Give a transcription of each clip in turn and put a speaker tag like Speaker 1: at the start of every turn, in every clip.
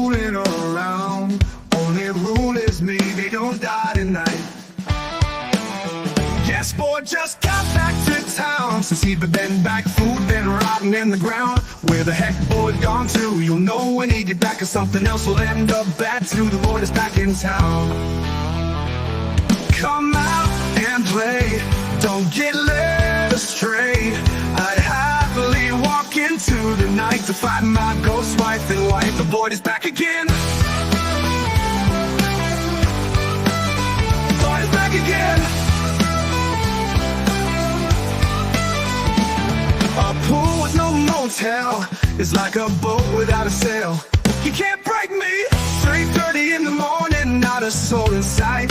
Speaker 1: fooling around. Only rule is me, they don't die tonight. Yes, boy, just got back to town. Since he'd been back, food been rotting in the ground. Where the heck boy gone to? You'll know when he get back, or something else will end up bad too. The Lord is back in town. Come out and play, don't get led astray. I'd happily walk into the night to find my ghost wife and wife. The Lord is back again. The Lord is back again. A pool with no motel is like a boat without a sail. You can't break me. 3:30 in the morning, not a soul in sight.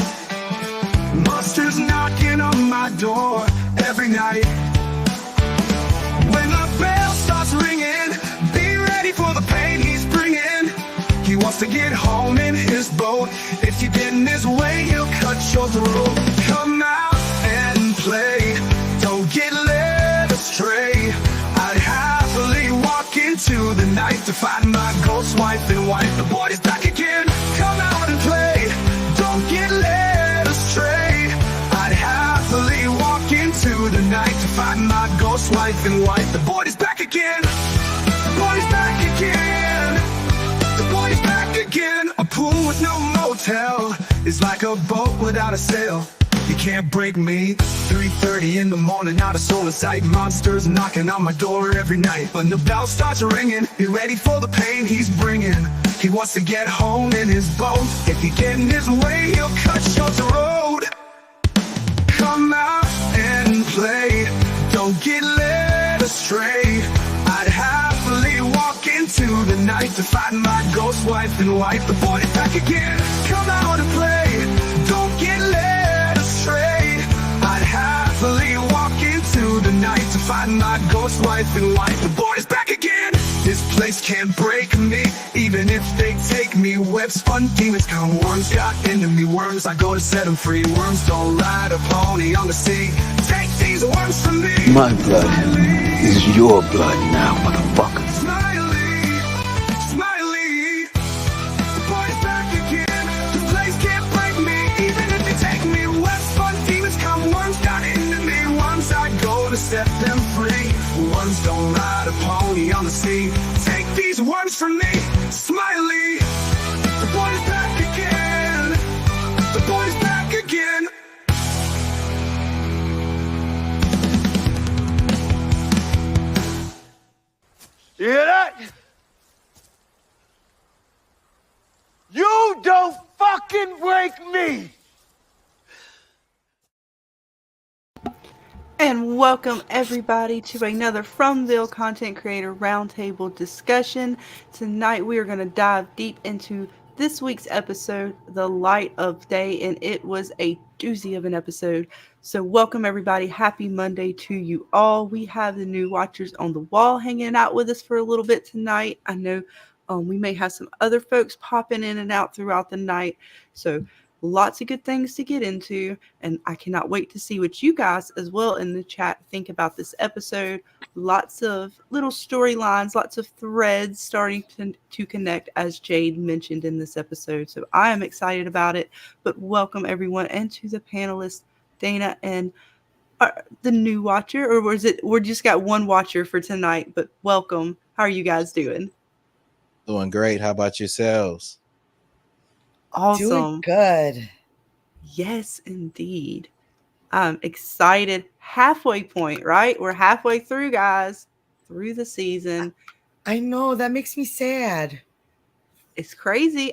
Speaker 1: Monsters knocking on my door every night. When the bell starts ringing, be ready for the pain he's bringing. He wants to get home in his boat. If you get in his way, he'll cut your throat. Come out and play, don't get led astray. I'd happily walk into the night to find my ghost wife and wife. The boy is back again. Come out and play, don't get led astray. I'd happily walk into the night to find my ghost wife and wife. The boy is back again. The boy is back again. The boy is back again. A pool with no motel is like a boat without a sail. You can't break me. 3:30 in the morning, not a soul in sight. Monsters knocking on my door every night. When the bell starts ringing, be ready for the pain he's bringing. He wants to get home in his boat. If you get in his way, he'll cut your throat. Come out and play, don't get led astray. I'd happily walk into the night to find my ghost wife and wife. The boy is back again. Come out and play, don't get led astray. I'd happily walk into the night to find my ghost wife and wife. The boy is back again. This place can't break me, even if they take me. Webs, fun demons, come worms, got enemy worms. I go to set them free. Worms don't ride a pony on the sea. Take these worms from me.
Speaker 2: My blood is your blood now, motherfucker.
Speaker 1: Smiley, smiley. The boy is back again. This place can't break me, even if they take me. Webs, fun demons, come worms, got enemy worms. I go to set them free. Worms don't ride a pony on the sea. Take these worms from me, Smiley. The boy is back again. The boy is back again.
Speaker 3: You hear that? You don't fucking break me!
Speaker 4: And welcome everybody to another Fromville Content Creator Roundtable discussion. Tonight we are going to dive deep into this week's episode, The Light of Day, and it was a doozy of an episode. So welcome everybody. Happy Monday to you all. We have the new watchers on the wall hanging out with us for a little bit tonight. I know we may have some other folks popping in and out throughout the night. So lots of good things to get into, and I cannot wait to see what you guys as well in the chat think about this episode. Lots of little storylines, lots of threads starting to connect, as Jade mentioned in this episode. So I am excited about it. But welcome everyone, and to the panelists, Dana and the new watcher, or was it we're just got one watcher for tonight? But welcome. How are you guys doing?
Speaker 5: Doing great. How about yourselves?
Speaker 4: Awesome.
Speaker 6: Doing good.
Speaker 4: Yes, indeed. I'm excited. Halfway point, right? We're halfway through, guys. Through the season.
Speaker 6: I know, that makes me sad.
Speaker 4: It's crazy.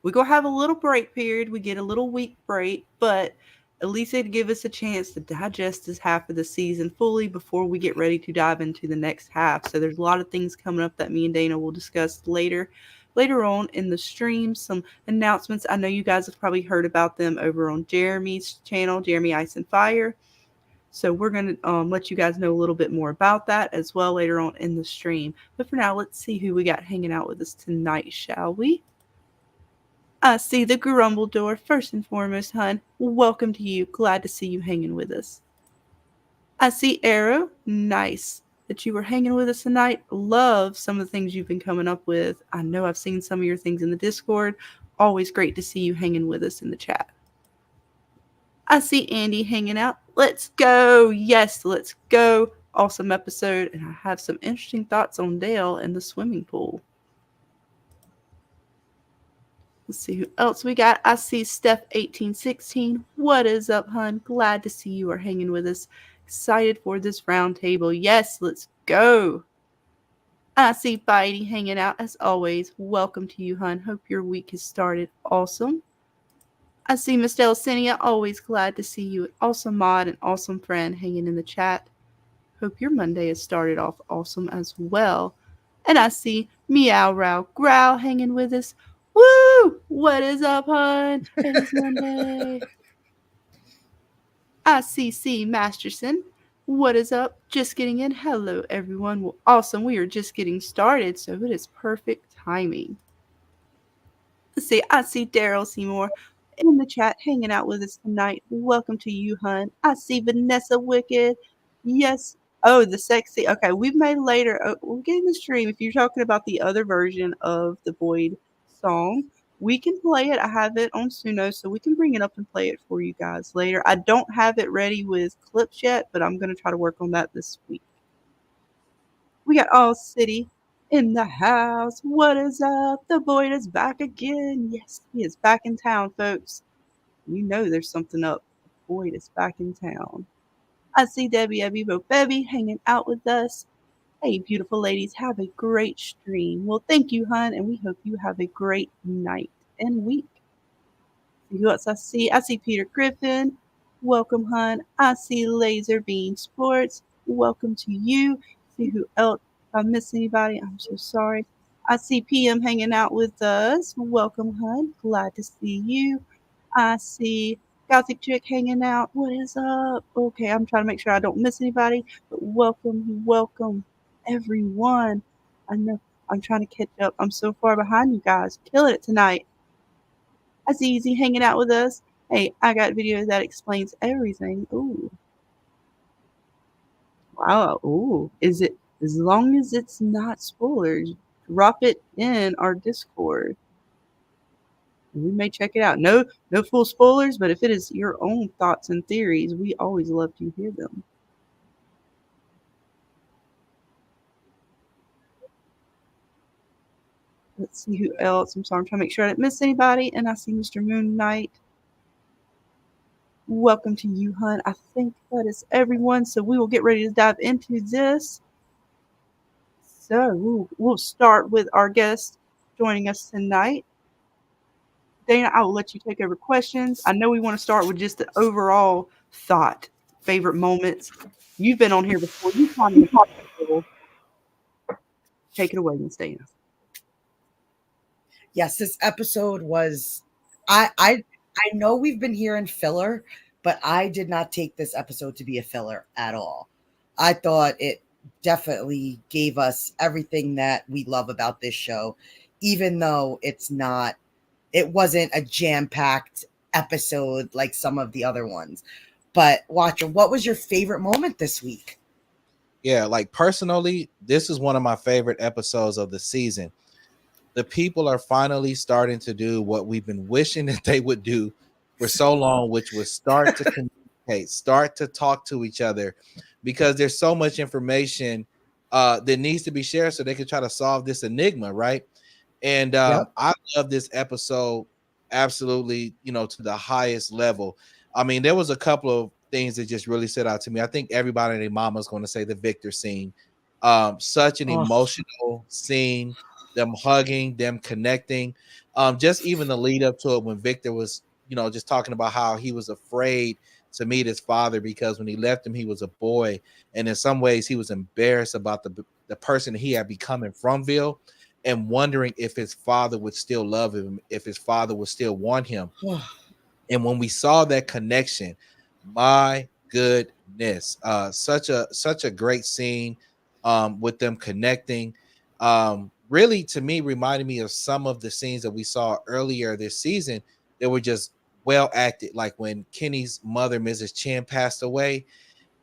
Speaker 4: We're going to have a little break period. We get a little week break, but at least it'd give us a chance to digest this half of the season fully before we get ready to dive into the next half. So there's a lot of things coming up that me and Dana will discuss later on in the stream. Some announcements. I know you guys have probably heard about them over on Jeremy's channel, Jeremy Ice and Fire. So we're going to let you guys know a little bit more about that as well later on in the stream. But for now, let's see who we got hanging out with us tonight, shall we? I see the Grumble Door. First and foremost, hun, welcome to you. Glad to see you hanging with us. I see Arrow. Nice. that you were hanging with us tonight. Love some of the things you've been coming up with. I know I've seen some of your things in the Discord. Always great to see you hanging with us in the chat. I see Andy hanging out. Let's go. Yes, let's go. Awesome episode. And I have some interesting thoughts on Dale and the swimming pool. Let's see who else we got. I see Steph1816. What is up, hun? Glad to see you are hanging with us. Excited for this round table. Yes, let's go. I see Bitey hanging out as always. Welcome to you, hun. Hope your week has started awesome. I see Miss Delcinia. Always glad to see you. Awesome mod and awesome friend hanging in the chat. Hope your Monday has started off awesome as well. And I see Meow Row Growl hanging with us. Woo! What is up, hun? It is Monday. I see C. Masterson. What is up? Just getting in. Hello, everyone. Well, awesome. We are just getting started, so it is perfect timing. Let's see. I see Daryl Seymour in the chat hanging out with us tonight. Welcome to you, hun. I see Vanessa Wicked. Yes. Oh, the sexy. Okay, we've made later. We'll get in the stream. If you're talking about the other version of the Void song, we can play it. I have it on Suno, so we can bring it up and play it for you guys later. I don't have it ready with clips yet, but I'm going to try to work on that this week. We got All City in the house. What is up? The Void is back again. Yes, he is back in town, folks. You know there's something up. The Void is back in town. I see Debbie Abibo Bebby hanging out with us. Hey, beautiful ladies, have a great stream. Well, thank you, hun, and we hope you have a great night and week. See who else I see? I see Peter Griffin. Welcome, hun. I see Laser Bean Sports. Welcome to you. See who else? If I miss anybody, I'm so sorry. I see PM hanging out with us. Welcome, hun. Glad to see you. I see Gothic Chick hanging out. What is up? Okay, I'm trying to make sure I don't miss anybody, but welcome, everyone. I know I'm trying to catch up. I'm so far behind you guys. Killing it tonight. I see Easy hanging out with us. Hey, I got videos that explains everything. Ooh. Wow. Ooh. Is it, as long as it's not spoilers, drop it in our Discord. We may check it out. No full spoilers, but if it is your own thoughts and theories, we always love to hear them. Let's see who else. I'm sorry, I'm trying to make sure I didn't miss anybody. And I see Mr. Moon Knight. Welcome to you, hun. I think that is everyone. So we will get ready to dive into this. So we'll start with our guest joining us tonight. Dana, I will let you take over questions. I know we want to start with just the overall thought, favorite moments. You've been on here before. You kind of take it away, Miss Dana.
Speaker 6: Yes, this episode was. I know we've been hearing filler, but I did not take this episode to be a filler at all. I thought it definitely gave us everything that we love about this show, even though it wasn't a jam-packed episode like some of the other ones. But Watcher, what was your favorite moment this week?
Speaker 5: Yeah, like personally, this is one of my favorite episodes of the season. The people are finally starting to do what we've been wishing that they would do for so long, which was start to communicate, start to talk to each other, because there's so much information that needs to be shared so they can try to solve this enigma, right? And
Speaker 6: Yep.
Speaker 5: I love this episode absolutely, to the highest level. I mean, there was a couple of things that just really stood out to me. I think everybody and their mama's going to say the Victor scene. Such an emotional scene, them hugging, them connecting. Just even the lead up to it when Victor was, just talking about how he was afraid to meet his father because when he left him, he was a boy. And in some ways, he was embarrassed about the person he had become in Fromville, and wondering if his father would still love him, if his father would still want him. And when we saw that connection, my goodness, such a great scene with them connecting. Really, to me, reminded me of some of the scenes that we saw earlier this season that were just well acted, like when Kenny's mother, Mrs. Chen, passed away,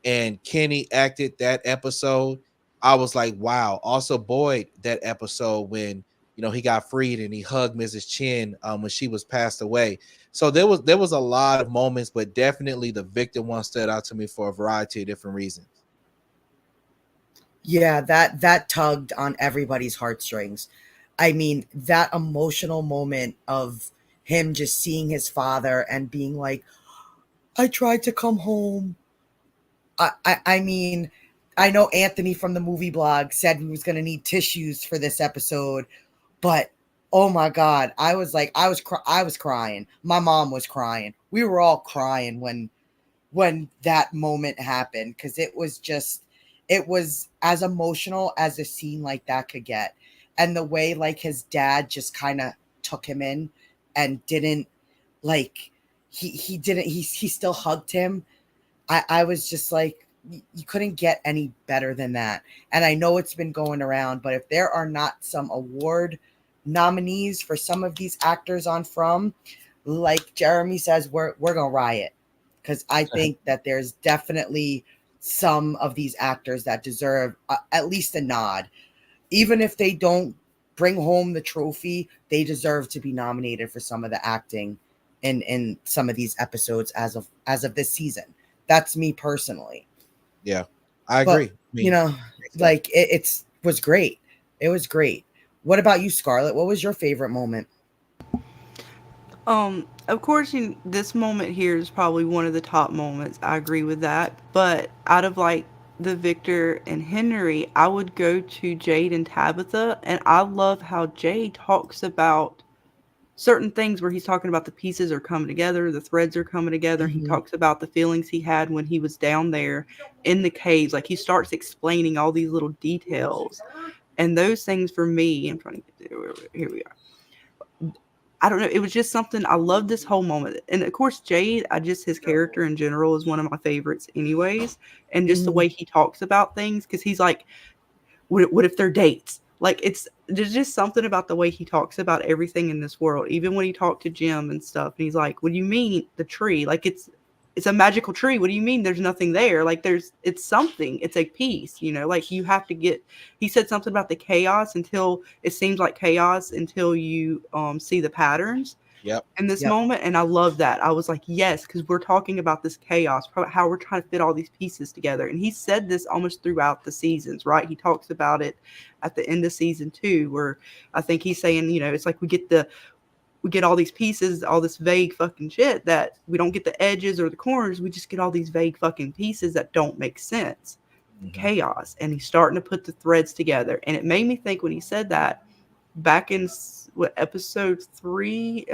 Speaker 5: and Kenny acted that episode I was like, wow. Also, Boyd, that episode when he got freed and he hugged Mrs. Chin when she was passed away. So there was a lot of moments, but definitely the Victor one stood out to me for a variety of different reasons.
Speaker 6: Yeah, that tugged on everybody's heartstrings. I mean, that emotional moment of him just seeing his father and being like, I tried to come home. I mean, I know Anthony from the movie blog said he was going to need tissues for this episode, but oh my God, I was like, I was crying. My mom was crying. We were all crying when that moment happened, because it was as emotional as a scene like that could get. And the way like his dad just kind of took him in and didn't like he didn't he still hugged him. I was just like, you couldn't get any better than that. And I know it's been going around, but if there are not some award nominees for some of these actors on From, like Jeremy says, we're gonna riot, because I think that there's definitely some of these actors that deserve at least a nod. Even if they don't bring home the trophy, they deserve to be nominated for some of the acting in some of these episodes as of this season. That's me personally.
Speaker 5: Yeah, I
Speaker 6: But,
Speaker 5: agree. I mean,
Speaker 6: like it was great. It was great. What about you, Scarlett? What was your favorite moment?
Speaker 4: Of course, this moment here is probably one of the top moments. I agree with that. But out of like the Victor and Henry, I would go to Jade and Tabitha, and I love how Jade talks about certain things where he's talking about the pieces are coming together, the threads are coming together. He talks about the feelings he had when he was down there in the caves. Like he starts explaining all these little details, and those things for me. I'm trying to get there. Here we are. I don't know. It was just something. I love this whole moment. And of course, Jade, his character in general is one of my favorites, anyways. And just the way he talks about things, because he's like, what if they're dates? Like, there's just something about the way he talks about everything in this world. Even when he talked to Jim and stuff, and he's like, what do you mean the tree? Like, it's a magical tree. What do you mean there's nothing there? Like, it's something. It's a piece, like you have to get, he said something about the chaos until it seems like chaos until you see the patterns.
Speaker 5: Yep.
Speaker 4: In this moment. And I love that. I was like, yes, because we're talking about this chaos, how we're trying to fit all these pieces together. And he said this almost throughout the seasons, right? He talks about it at the end of season 2, where I think he's saying, it's like we get all these pieces, all this vague fucking shit that we don't get the edges or the corners. We just get all these vague fucking pieces that don't make sense. Chaos. And he's starting to put the threads together. And it made me think when he said that back in episode 2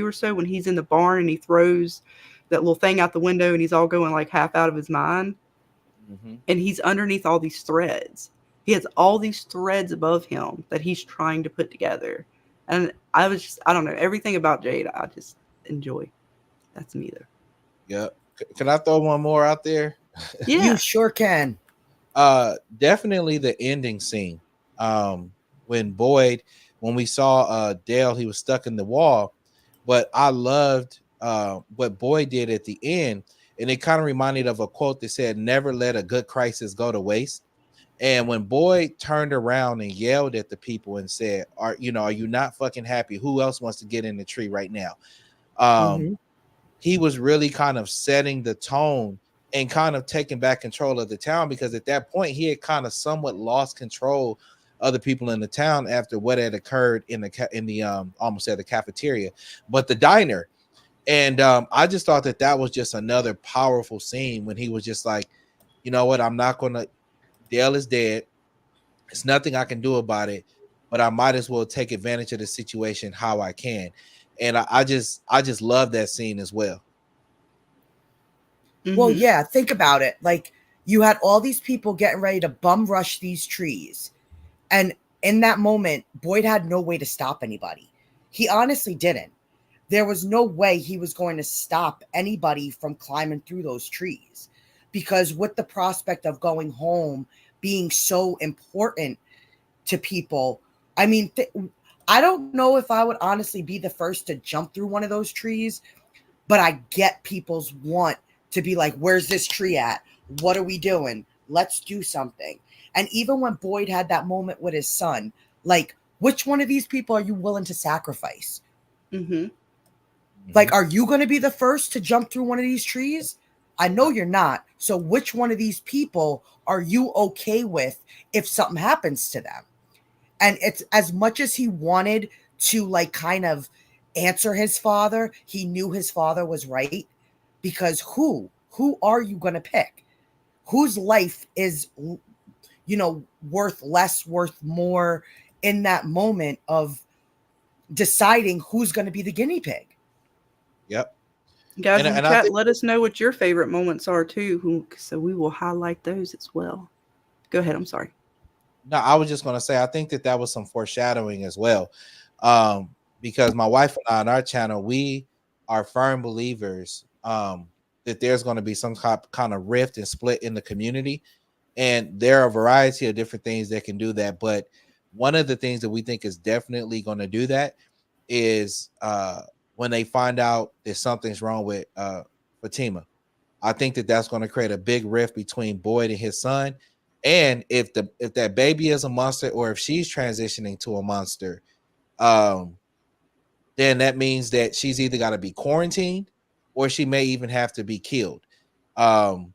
Speaker 4: or so, when he's in the barn and he throws that little thing out the window and he's all going like half out of his mind, and he's underneath all these threads. He has all these threads above him that he's trying to put together. And I don't know, everything about Jade I just enjoy. That's me though.
Speaker 5: Yep. Can I throw one more out there?
Speaker 4: Yeah.
Speaker 6: You sure can.
Speaker 5: Definitely the ending scene. When we saw Dale, he was stuck in the wall, but I loved what Boyd did at the end, and it kind of reminded of a quote that said, "Never let a good crisis go to waste." And when Boyd turned around and yelled at the people and said, "Are you not fucking happy? Who else wants to get in the tree right now?" He was really kind of setting the tone and kind of taking back control of the town, because at that point he had kind of somewhat lost control other people in the town after what had occurred in the almost at the cafeteria, but the diner. And I just thought that was just another powerful scene when he was just like, you know what, I'm not gonna, Dale is dead. It's nothing I can do about it, but I might as well take advantage of the situation how I can. And I just love that scene as well.
Speaker 6: Well, yeah, think about it. Like, you had all these people getting ready to bum rush these trees. And in that moment, Boyd had no way to stop anybody. He honestly didn't. There was no way he was going to stop anybody from climbing through those trees, because with the prospect of going home being so important to people, I mean, I don't know if I would honestly be the first to jump through one of those trees, but I get people's want to be like, where's this tree at? What are we doing? Let's do something. And even when Boyd had that moment with his son, like, which one of these people are you willing to sacrifice?
Speaker 4: Mm-hmm.
Speaker 6: Like, are you going to be the first to jump through one of these trees? I know you're not. So which one of these people are you okay with if something happens to them? And it's as much as he wanted to, like, kind of answer his father, he knew his father was right, because who are you going to pick? Whose life is, worth less, worth more in that moment of deciding who's going to be the guinea pig?
Speaker 5: Yep.
Speaker 4: Guys in the
Speaker 5: And I
Speaker 4: chat,
Speaker 5: think
Speaker 4: let us know what your favorite moments are too, so we will highlight those as well. Go ahead. I'm sorry.
Speaker 5: no, I was just gonna say I think that was some foreshadowing as well, because my wife and I on our channel, we are firm believers that there's going to be some kind of rift and split in the community, and there are a variety of different things that can do that. But one of the things that we think is definitely going to do that is when they find out that something's wrong with Fatima. I think that that's going to create a big rift between Boyd and his son. And if that baby is a monster, or if she's transitioning to a monster, then that means that she's either got to be quarantined, or she may even have to be killed. And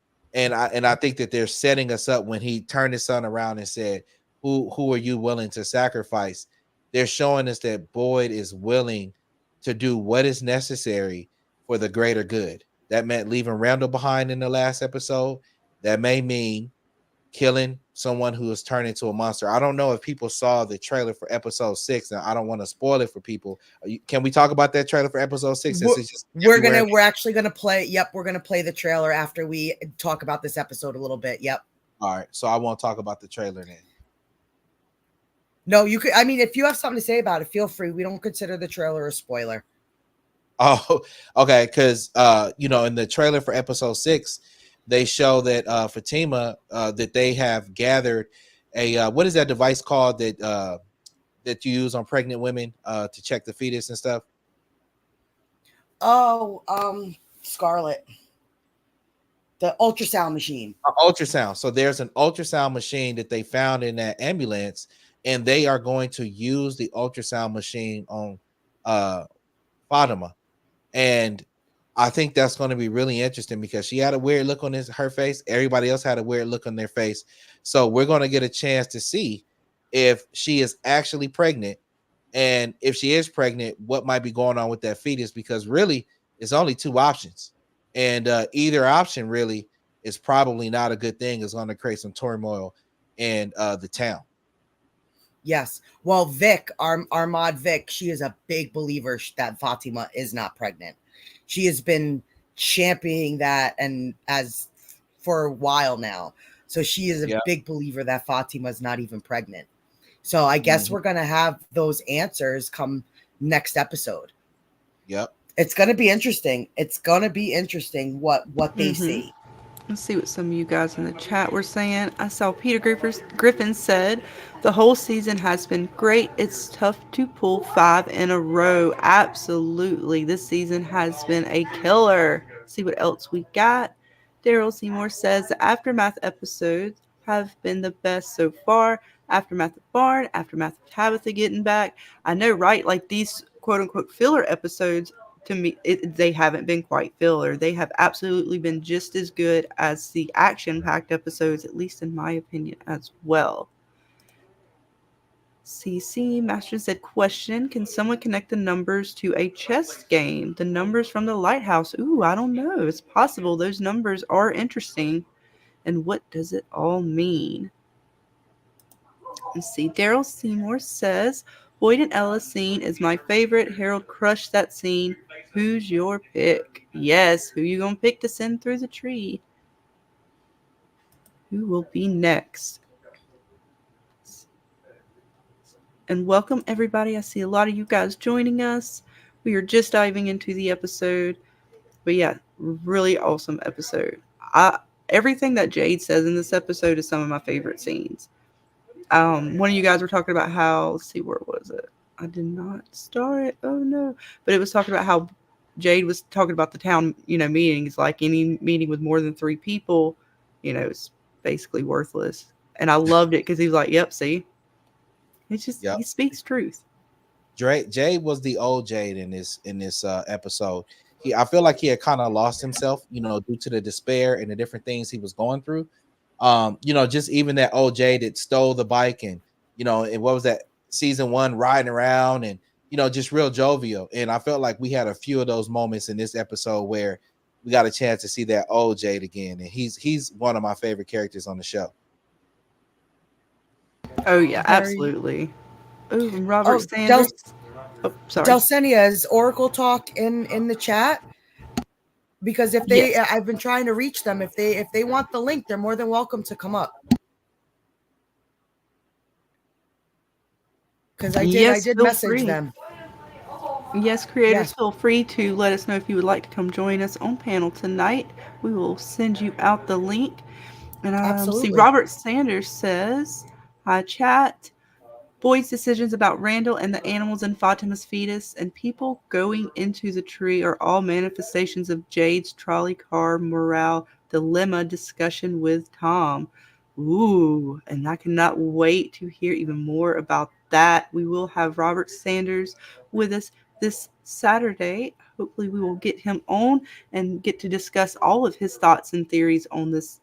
Speaker 5: I think that they're setting us up when he turned his son around and said, "Who are you willing to sacrifice?" They're showing us that Boyd is willing to do what is necessary for the greater good. That meant leaving Randall behind in the last episode. That may mean killing someone who is turned into a monster. I don't know if people saw the trailer for episode 6. Now I don't want to spoil it for people. Can we talk about that trailer for episode 6? Since it's just
Speaker 6: We're actually gonna play. Yep, we're gonna play the trailer after we talk about this episode a little bit. Yep.
Speaker 5: All right, so I won't talk about the trailer then.
Speaker 6: No, you could. I mean, if you have something to say about it, feel free. We don't consider the trailer a spoiler.
Speaker 5: Oh, okay. Because in the trailer for episode 6, they show that Fatima, that they have gathered a what is that device called that you use on pregnant women to check the fetus and stuff?
Speaker 6: Oh, Scarlet, the ultrasound machine.
Speaker 5: Ultrasound. So there's an ultrasound machine that they found in that ambulance, and they are going to use the ultrasound machine on Fatima. And I think that's going to be really interesting because she had a weird look on her face. Everybody else had a weird look on their face. So we're going to get a chance to see if she is actually pregnant, and if she is pregnant, what might be going on with that fetus, because really it's only 2 options, and either option really is probably not a good thing. It's going to create some turmoil in the town.
Speaker 6: Yes. Well, Vic, our mod Vic, she is a big believer that Fatima is not pregnant. She has been championing that and as for a while now. So she is a big believer that Fatima is not even pregnant. So I guess we're going to have those answers come next episode.
Speaker 5: Yep.
Speaker 6: It's going to be interesting. It's going to be interesting what they see.
Speaker 4: Let's see what some of you guys in the chat were saying. I saw Peter Griffin said, the whole season has been great. It's tough to pull 5 in a row. Absolutely. This season has been a killer. See what else we got. Daryl Seymour says, the Aftermath episodes have been the best so far. Aftermath of Barn, Aftermath of Tabitha getting back. I know, right? Like these quote-unquote filler episodes, to me, they haven't been quite filler. They have absolutely been just as good as the action-packed episodes, at least in my opinion, as well. CC Master said, question, can someone connect the numbers to a chess game? The numbers from the lighthouse. Ooh, I don't know. It's possible. Those numbers are interesting. And what does it all mean? Let's see. Daryl Seymour says, Boyd and Ella scene is my favorite. Harold crushed that scene. Who's your pick? Yes, who you gonna pick to send through the tree? Who will be next? And welcome everybody. I see a lot of you guys joining us. We are just diving into the episode. But yeah, really awesome episode. Everything that Jade says in this episode is some of my favorite scenes. One of you guys were talking about how, let's see, where was it? I did not start it. Oh no. But it was talking about how Jade was talking about the town, meetings, like any meeting with more than 3 people, is basically worthless. And I loved it because he was like, "Yep, see, it's just
Speaker 5: Yep.
Speaker 4: he speaks truth."
Speaker 5: Jade was the old Jade in this episode. I feel like he had kind of lost himself, due to the despair and the different things he was going through. Just even that old Jade that stole the bike and and what was that season 1 riding around and just real jovial. And I felt like we had a few of those moments in this episode where we got a chance to see that old Jade again. And he's one of my favorite characters on the show.
Speaker 4: Oh yeah,
Speaker 6: Very-
Speaker 4: absolutely. Ooh, and Robert
Speaker 6: Oh,
Speaker 4: Sanders. Oh, sorry.
Speaker 6: Dulcinia's Oracle talk in the chat, because if they,
Speaker 4: Yes.
Speaker 6: I've been trying to reach them. If they want the link, they're more than welcome to come up. Because I
Speaker 4: Yes,
Speaker 6: did
Speaker 4: feel
Speaker 6: message
Speaker 4: free.
Speaker 6: them.
Speaker 4: Yes, creators,
Speaker 6: Yes.
Speaker 4: feel free to let us know if you would like to come join us on panel tonight. We will send you out the link. And see,
Speaker 6: Absolutely.
Speaker 4: Robert Sanders says, "Hi, chat. Boyd's decisions about Randall and the animals in Fatima's fetus and people going into the tree are all manifestations of Jade's trolley car morale dilemma discussion with Tom." Ooh, and I cannot wait to hear even more about that. We will have Robert Sanders with us this Saturday. Hopefully we will get him on and get to discuss all of his thoughts and theories on this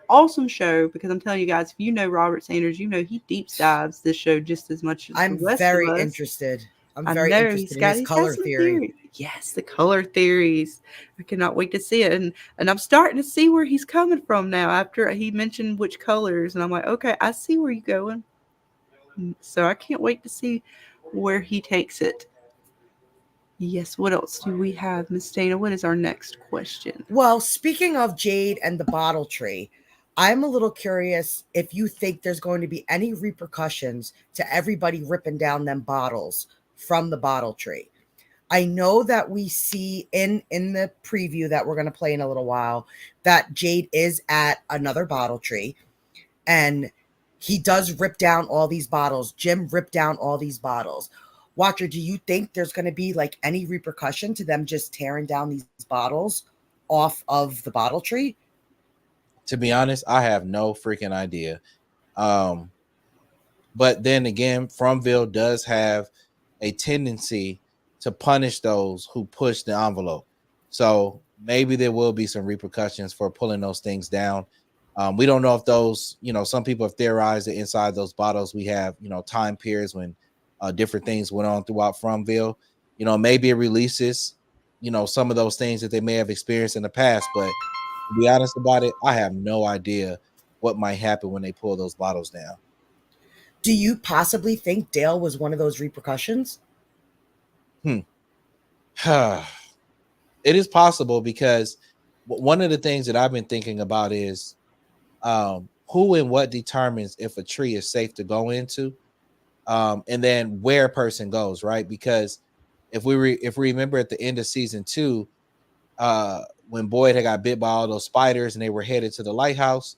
Speaker 4: awesome show, because I'm telling you guys, if you know Robert Sanders, he deep dives this show just as much as
Speaker 6: I'm
Speaker 4: the rest
Speaker 6: very
Speaker 4: of us.
Speaker 6: interested. I'm
Speaker 4: I
Speaker 6: very
Speaker 4: know
Speaker 6: interested in his color
Speaker 4: some
Speaker 6: theory.
Speaker 4: theories. Yes, the color theories. I cannot wait to see it, and I'm starting to see where he's coming from now. After he mentioned which colors, and I'm like, okay, I see where you're going. So I can't wait to see where he takes it. Yes. What else do we have, Miss Dana? What is our next question?
Speaker 6: Well, speaking of Jade and the bottle tree, I'm a little curious if you think there's going to be any repercussions to everybody ripping down them bottles from the bottle tree. I know that we see in the preview that we're going to play in a little while that Jade is at another bottle tree and he does rip down all these bottles. Jim ripped down all these bottles. Watcher, do you think there's going to be like any repercussion to them just tearing down these bottles off of the bottle tree?
Speaker 5: To be honest, I have no freaking idea. But then again, Fromville does have a tendency to punish those who push the envelope. So maybe there will be some repercussions for pulling those things down. We don't know if those, some people have theorized that inside those bottles we have, time periods when different things went on throughout Fromville. Maybe it releases, some of those things that they may have experienced in the past. But to be honest about it, I have no idea what might happen when they pull those bottles down.
Speaker 6: Do you possibly think Dale was one of those repercussions?
Speaker 5: It is possible, because one of the things that I've been thinking about is who and what determines if a tree is safe to go into, and then where a person goes, right? Because if we remember at the end of season 2, when Boyd had got bit by all those spiders and they were headed to the lighthouse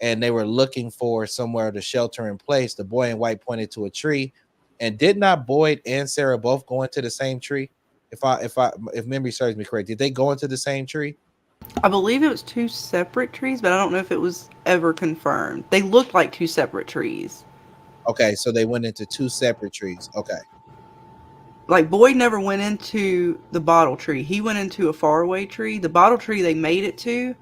Speaker 5: and they were looking for somewhere to shelter in place, the boy in white pointed to a tree. And did not Boyd and Sarah both go into the same tree? If memory serves me correct, did they go into the same tree?
Speaker 4: I believe it was 2 separate trees, but I don't know if it was ever confirmed. They looked like 2 separate trees.
Speaker 5: Okay, so they went into 2 separate trees. Okay.
Speaker 4: Like, Boyd never went into the bottle tree. He went into a faraway tree. The bottle tree they made it to,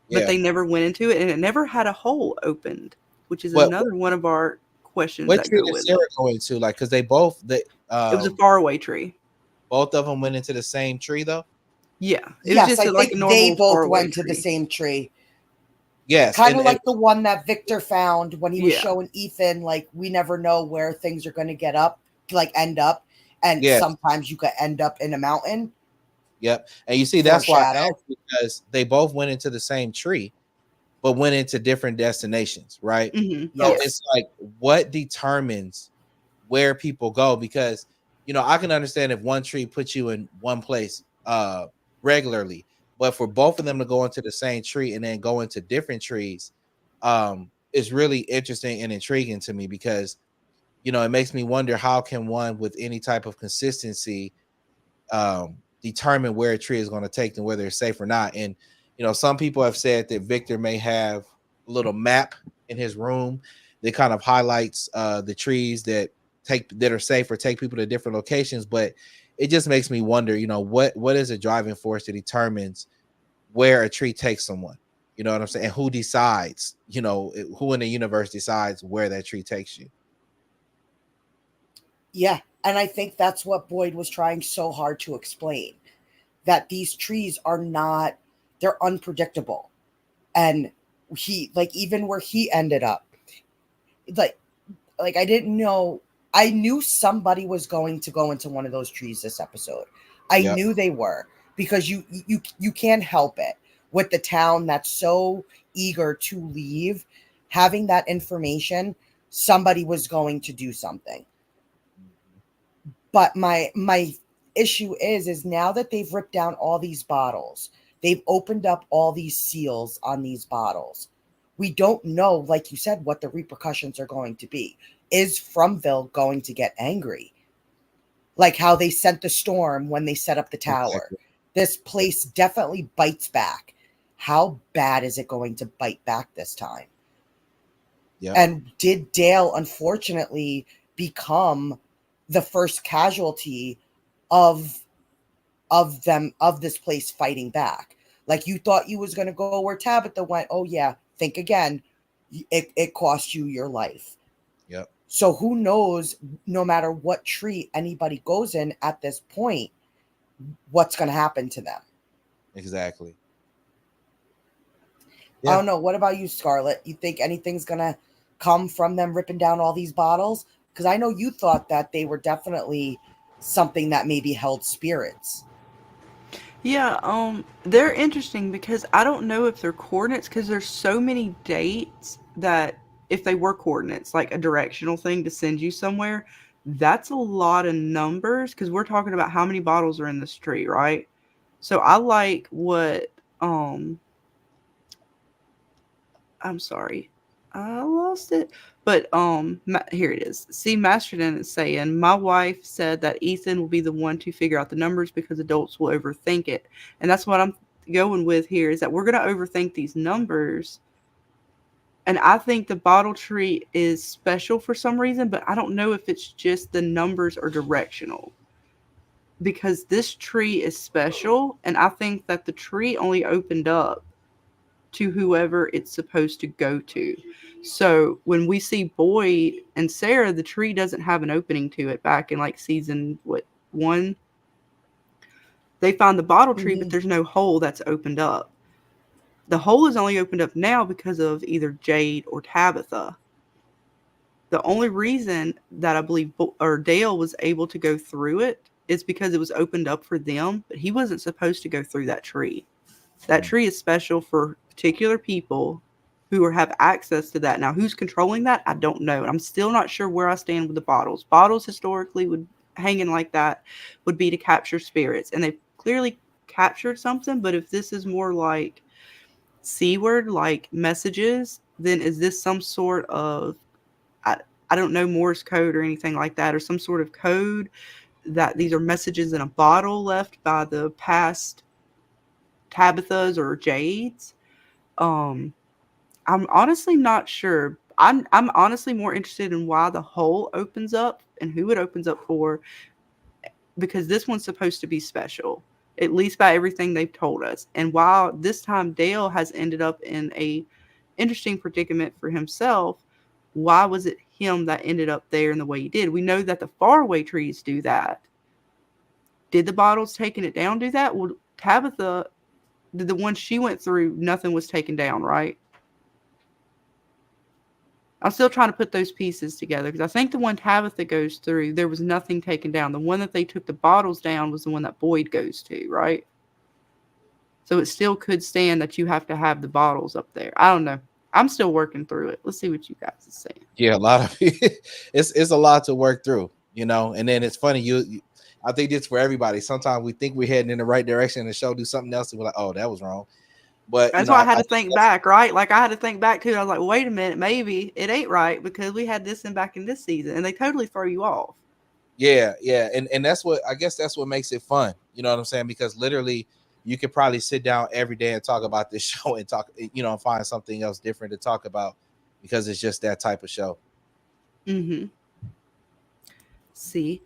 Speaker 4: but they never went into it, and it never had a hole opened, which is another one of our questions.
Speaker 5: What
Speaker 4: that
Speaker 5: tree
Speaker 4: go
Speaker 5: did
Speaker 4: with
Speaker 5: Sarah
Speaker 4: it.
Speaker 5: go into? Like, because it
Speaker 4: was a faraway tree.
Speaker 5: Both of them went into the same tree, though?
Speaker 4: Yeah. It
Speaker 6: Yes,
Speaker 4: was just
Speaker 6: I
Speaker 4: like
Speaker 6: think
Speaker 4: a normal
Speaker 6: they both
Speaker 4: faraway
Speaker 6: went to the
Speaker 4: tree.
Speaker 6: same tree.
Speaker 5: Yes.
Speaker 6: Kind of like the one that Victor found when he was
Speaker 4: Yeah.
Speaker 6: showing Ethan, like, we never know where things are going to end up. And
Speaker 5: Yes.
Speaker 6: sometimes you could end up in a mountain.
Speaker 5: Yep. And you see, that's why I
Speaker 6: Foreshadow.
Speaker 5: asked, because they both went into the same tree, but went into different destinations, right?
Speaker 4: Mm-hmm.
Speaker 5: So
Speaker 6: Yes.
Speaker 5: it's like, what determines where people go? Because, I can understand if one tree puts you in one place regularly, but for both of them to go into the same tree and then go into different trees is really interesting and intriguing to me, because, it makes me wonder, how can one with any type of consistency determine where a tree is going to take them, whether it's safe or not? And, some people have said that Victor may have little map in his room that kind of highlights the trees that are safe or take people to different locations. But it just makes me wonder, you know, what is a driving force that determines where a tree takes someone? You know what I'm saying? And who decides, you know, who in the universe decides where that tree takes you?
Speaker 6: Yeah. And I think that's what Boyd was trying so hard to explain, that these trees are not, they're unpredictable. And he, like, even where he ended up, like I didn't know, I knew somebody was going to go into one of those trees this episode. I
Speaker 5: Yep.
Speaker 6: knew they were, because you can't help it with the town that's so eager to leave, having that information, somebody was going to do something. But my issue is now that they've ripped down all these bottles, they've opened up all these seals on these bottles. We don't know, like you said, what the repercussions are going to be. Is Fromville going to get angry? Like how they sent the storm when they set up the tower.
Speaker 5: Exactly.
Speaker 6: This place definitely bites back. How bad is it going to bite back this time?
Speaker 5: Yeah.
Speaker 6: And did Dale unfortunately become the first casualty of this place fighting back? Like, you thought you was going to go where Tabitha went. Oh yeah, think again. It cost you your life.
Speaker 5: Yep.
Speaker 6: So who knows, no matter what tree anybody goes in at this point, what's going to happen to them.
Speaker 5: Exactly.
Speaker 6: I don't know. What about you, Scarlett? You think anything's going to come from them ripping down all these bottles? Because I know you thought that they were definitely something that maybe held spirits.
Speaker 4: Yeah, they're interesting because I don't know if they're coordinates, because there's so many dates that if they were coordinates, like a directional thing to send you somewhere, that's a lot of numbers, because we're talking about how many bottles are in this tree, right? So I like what I'm sorry, I lost it. But here it is. See, Masterton is saying, my wife said that Ethan will be the one to figure out the numbers because adults will overthink it, and that's what I'm going with here. Is that we're going to overthink these numbers, and I think the bottle tree is special for some reason, but I don't know if it's just the numbers are directional. Because this tree is special, and I think that the tree only opened up to whoever it's supposed to go to. So when we see Boyd and Sarah, the tree doesn't have an opening to it back in like season 1. They find the bottle tree, but there's no hole that's opened up. The hole is only opened up now because of either Jade or Tabitha. The only reason that I believe Dale was able to go through it is because it was opened up for them, but he wasn't supposed to go through that tree. That tree is special for particular people who have access to that. Now, who's controlling that? I don't know. And I'm still not sure where I stand with the bottles. Bottles historically would hanging like that would be to capture spirits, and they've clearly captured something. But if this is more like C-word, like messages, then is this some sort of I don't know, Morse code or anything like that, or some sort of code that these are messages in a bottle left by the past Tabithas or Jades? I'm honestly not sure. I'm honestly more interested in why the hole opens up and who it opens up for, because this one's supposed to be special, at least by everything they've told us. And while this time Dale has ended up in a interesting predicament for himself, why was it him that ended up there in the way he did? We know that the faraway trees do that. Did the bottles taking it down do that? Well, Tabitha, the one she went through, nothing was taken down, right? I'm still trying to put those pieces together, because I think the one Tabitha goes through, there was nothing taken down. The one that they took the bottles down was the one that Boyd goes to, right? So it still could stand that you have to have the bottles up there. I don't know. I'm still working through it. Let's see what you guys are saying.
Speaker 5: Yeah, a lot of it's a lot to work through, you know. And then it's funny, I think it's for everybody. Sometimes we think we're heading in the right direction and the show do something else, and we're like, oh, that was wrong. But
Speaker 4: that's why I had to think back, right? Like I had to think back too. I was like, wait a minute, maybe it ain't right because we had this back in this season, and they totally throw you off.
Speaker 5: Yeah, and that's what I guess that's what makes it fun. You know what I'm saying? Because literally you could probably sit down every day and talk about this show and talk, find something else different to talk about because it's just that type of show.
Speaker 4: Mm-hmm. See,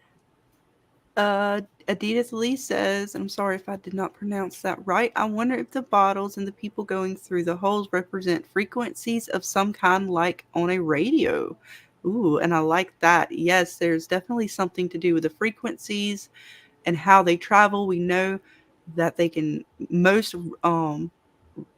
Speaker 4: Adidas Lee says, I'm sorry if I did not pronounce that right. I wonder if the bottles and the people going through the holes represent frequencies of some kind, like on a radio. Ooh, and I like that. Yes, there's definitely something to do with the frequencies and how they travel. We know that they can most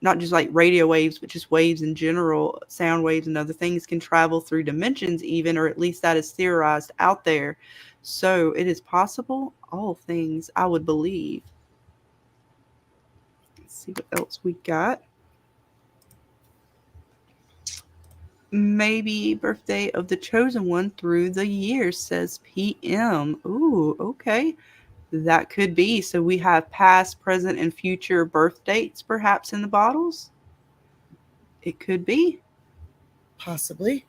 Speaker 4: not just like radio waves, but just waves in general, sound waves and other things can travel through dimensions even, or at least that is theorized out there. So it is possible, all things I would believe. Let's see what else we got. Maybe birthday of the chosen one through the years, says PM. Ooh, okay. That could be. So we have past, present, and future birth dates perhaps in the bottles. It could be.
Speaker 6: Possibly.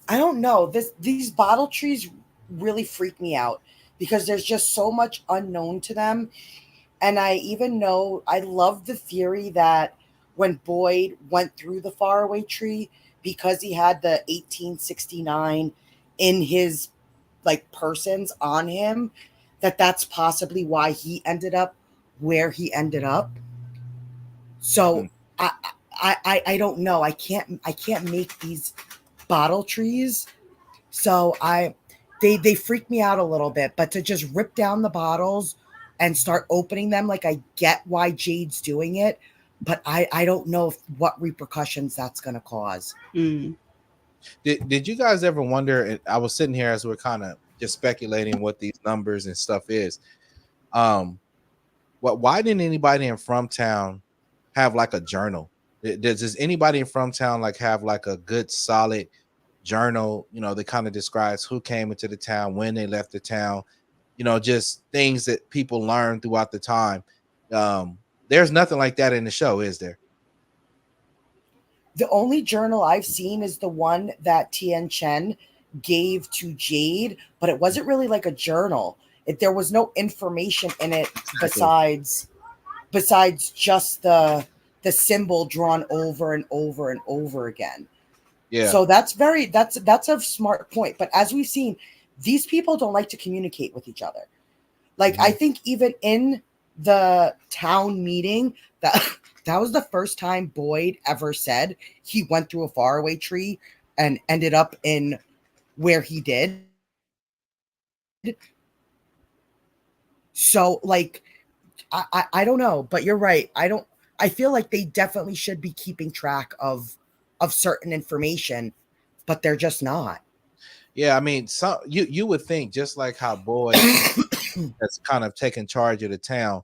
Speaker 6: I don't know. These bottle trees really freak me out because there's just so much unknown to them. And I even know I love the theory that when Boyd went through the Faraway tree, because he had the 1869 in his like persons on him, that's possibly why he ended up where he ended up. So I don't know. I can't make these bottle trees. So they freak me out a little bit, but to just rip down the bottles and start opening them, like I get why Jade's doing it, but I don't know what repercussions that's going to cause.
Speaker 5: Did you guys ever wonder, I was sitting here as we're kind of just speculating what these numbers and stuff is. Why didn't anybody in Fromtown have like a journal? Does anybody in Fromtown like have like a good solid journal, that kind of describes who came into the town, when they left the town, just things that people learn throughout the time? There's nothing like that in the show, is there?
Speaker 6: The only journal I've seen is the one that Tien Chen gave to Jade, but it wasn't really like a journal. There was no information in it besides just the symbol drawn over and over and over again.
Speaker 5: Yeah.
Speaker 6: So that's a smart point. But as we've seen, these people don't like to communicate with each other. Like, I think even in the town meeting, that was the first time Boyd ever said he went through a faraway tree and ended up in where he did. So, like, I don't know, but you're right. I feel like they definitely should be keeping track of certain information, but they're just not.
Speaker 5: Yeah, I mean, you would think, just like how Boyd has kind of taken charge of the town,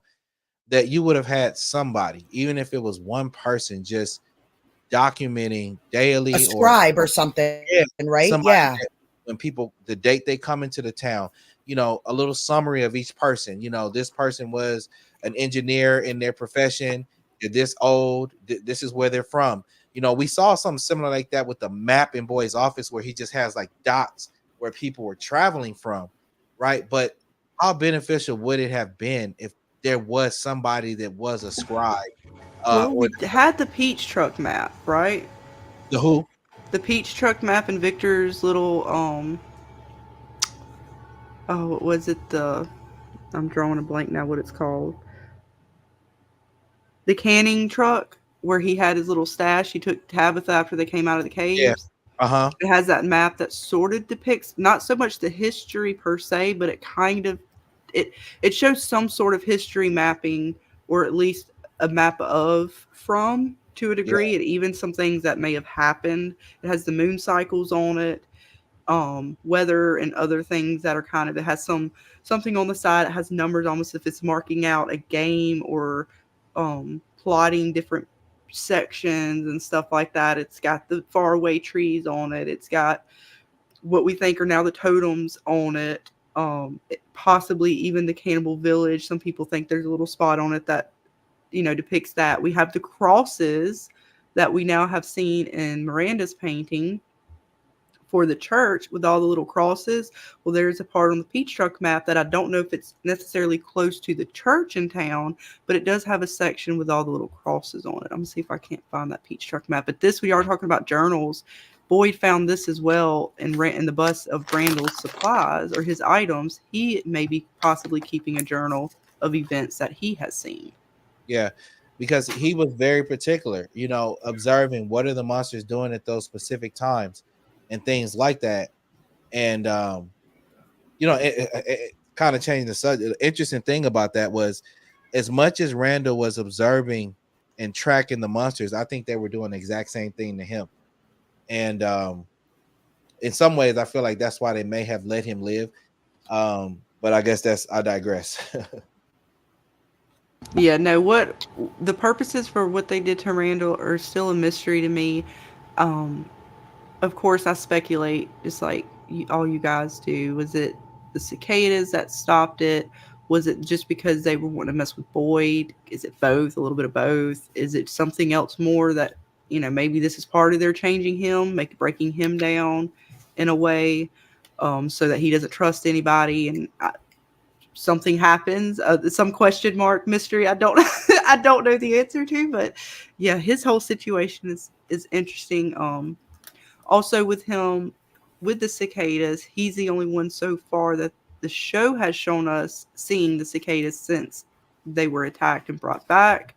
Speaker 5: that you would have had somebody, even if it was one person, just documenting daily,
Speaker 6: A scribe or something, right? Yeah.
Speaker 5: When people, the date they come into the town, a little summary of each person. This person was an engineer in their profession. They're this old. This is where they're from. We saw something similar like that with the map in Boyd's office, where he just has like dots where people were traveling from, right? But how beneficial would it have been if there was somebody that was a scribe?
Speaker 4: We had the Peach Truck map, right?
Speaker 5: The who?
Speaker 4: The Peach Truck map and Victor's little what was it? I'm drawing a blank now what it's called. The canning truck where he had his little stash. He took Tabitha after they came out of the caves.
Speaker 5: Yeah.
Speaker 4: It has that map that sort of depicts not so much the history per se, but it kind of it shows some sort of history mapping, or at least a map of from to a degree. It even some things that may have happened. It has the moon cycles on it, weather and other things that are kind of, it has something on the side. It has numbers almost if it's marking out a game or plotting different sections and stuff like that. It's got the faraway trees on it. It's got what we think are now the totems on it. Possibly even the cannibal village. Some people think there's a little spot on it that depicts that. We have the crosses that we now have seen in Miranda's painting for the church with all the little crosses. Well, there's a part on the Peach Truck map that I don't know if it's necessarily close to the church in town, but it does have a section with all the little crosses on it. I'm gonna see if I can't find that Peach Truck map. But this, we are talking about journals. Boyd found this as well in the bus of Randall's supplies or his items. He may be possibly keeping a journal of events that he has seen.
Speaker 5: Yeah, because he was very particular, observing what are the monsters doing at those specific times and things like that. And it kind of changed the subject. The interesting thing about that was, as much as Randall was observing and tracking the monsters, I think they were doing the exact same thing to him. And in some ways, I feel like that's why they may have let him live. But I guess I digress.
Speaker 4: Yeah, no, what the purposes for what they did to Randall are still a mystery to me. Of course, I speculate, just like all you guys do. Was it the cicadas that stopped it? Was it just because they were wanting to mess with Boyd? Is it both? A little bit of both? Is it something else more that, maybe this is part of their changing him, breaking him down in a way, so that he doesn't trust anybody, and something happens, some question mark mystery I don't I don't know the answer to. But yeah, his whole situation is interesting. Also with him, with the cicadas, he's the only one so far that the show has shown us seeing the cicadas since they were attacked and brought back.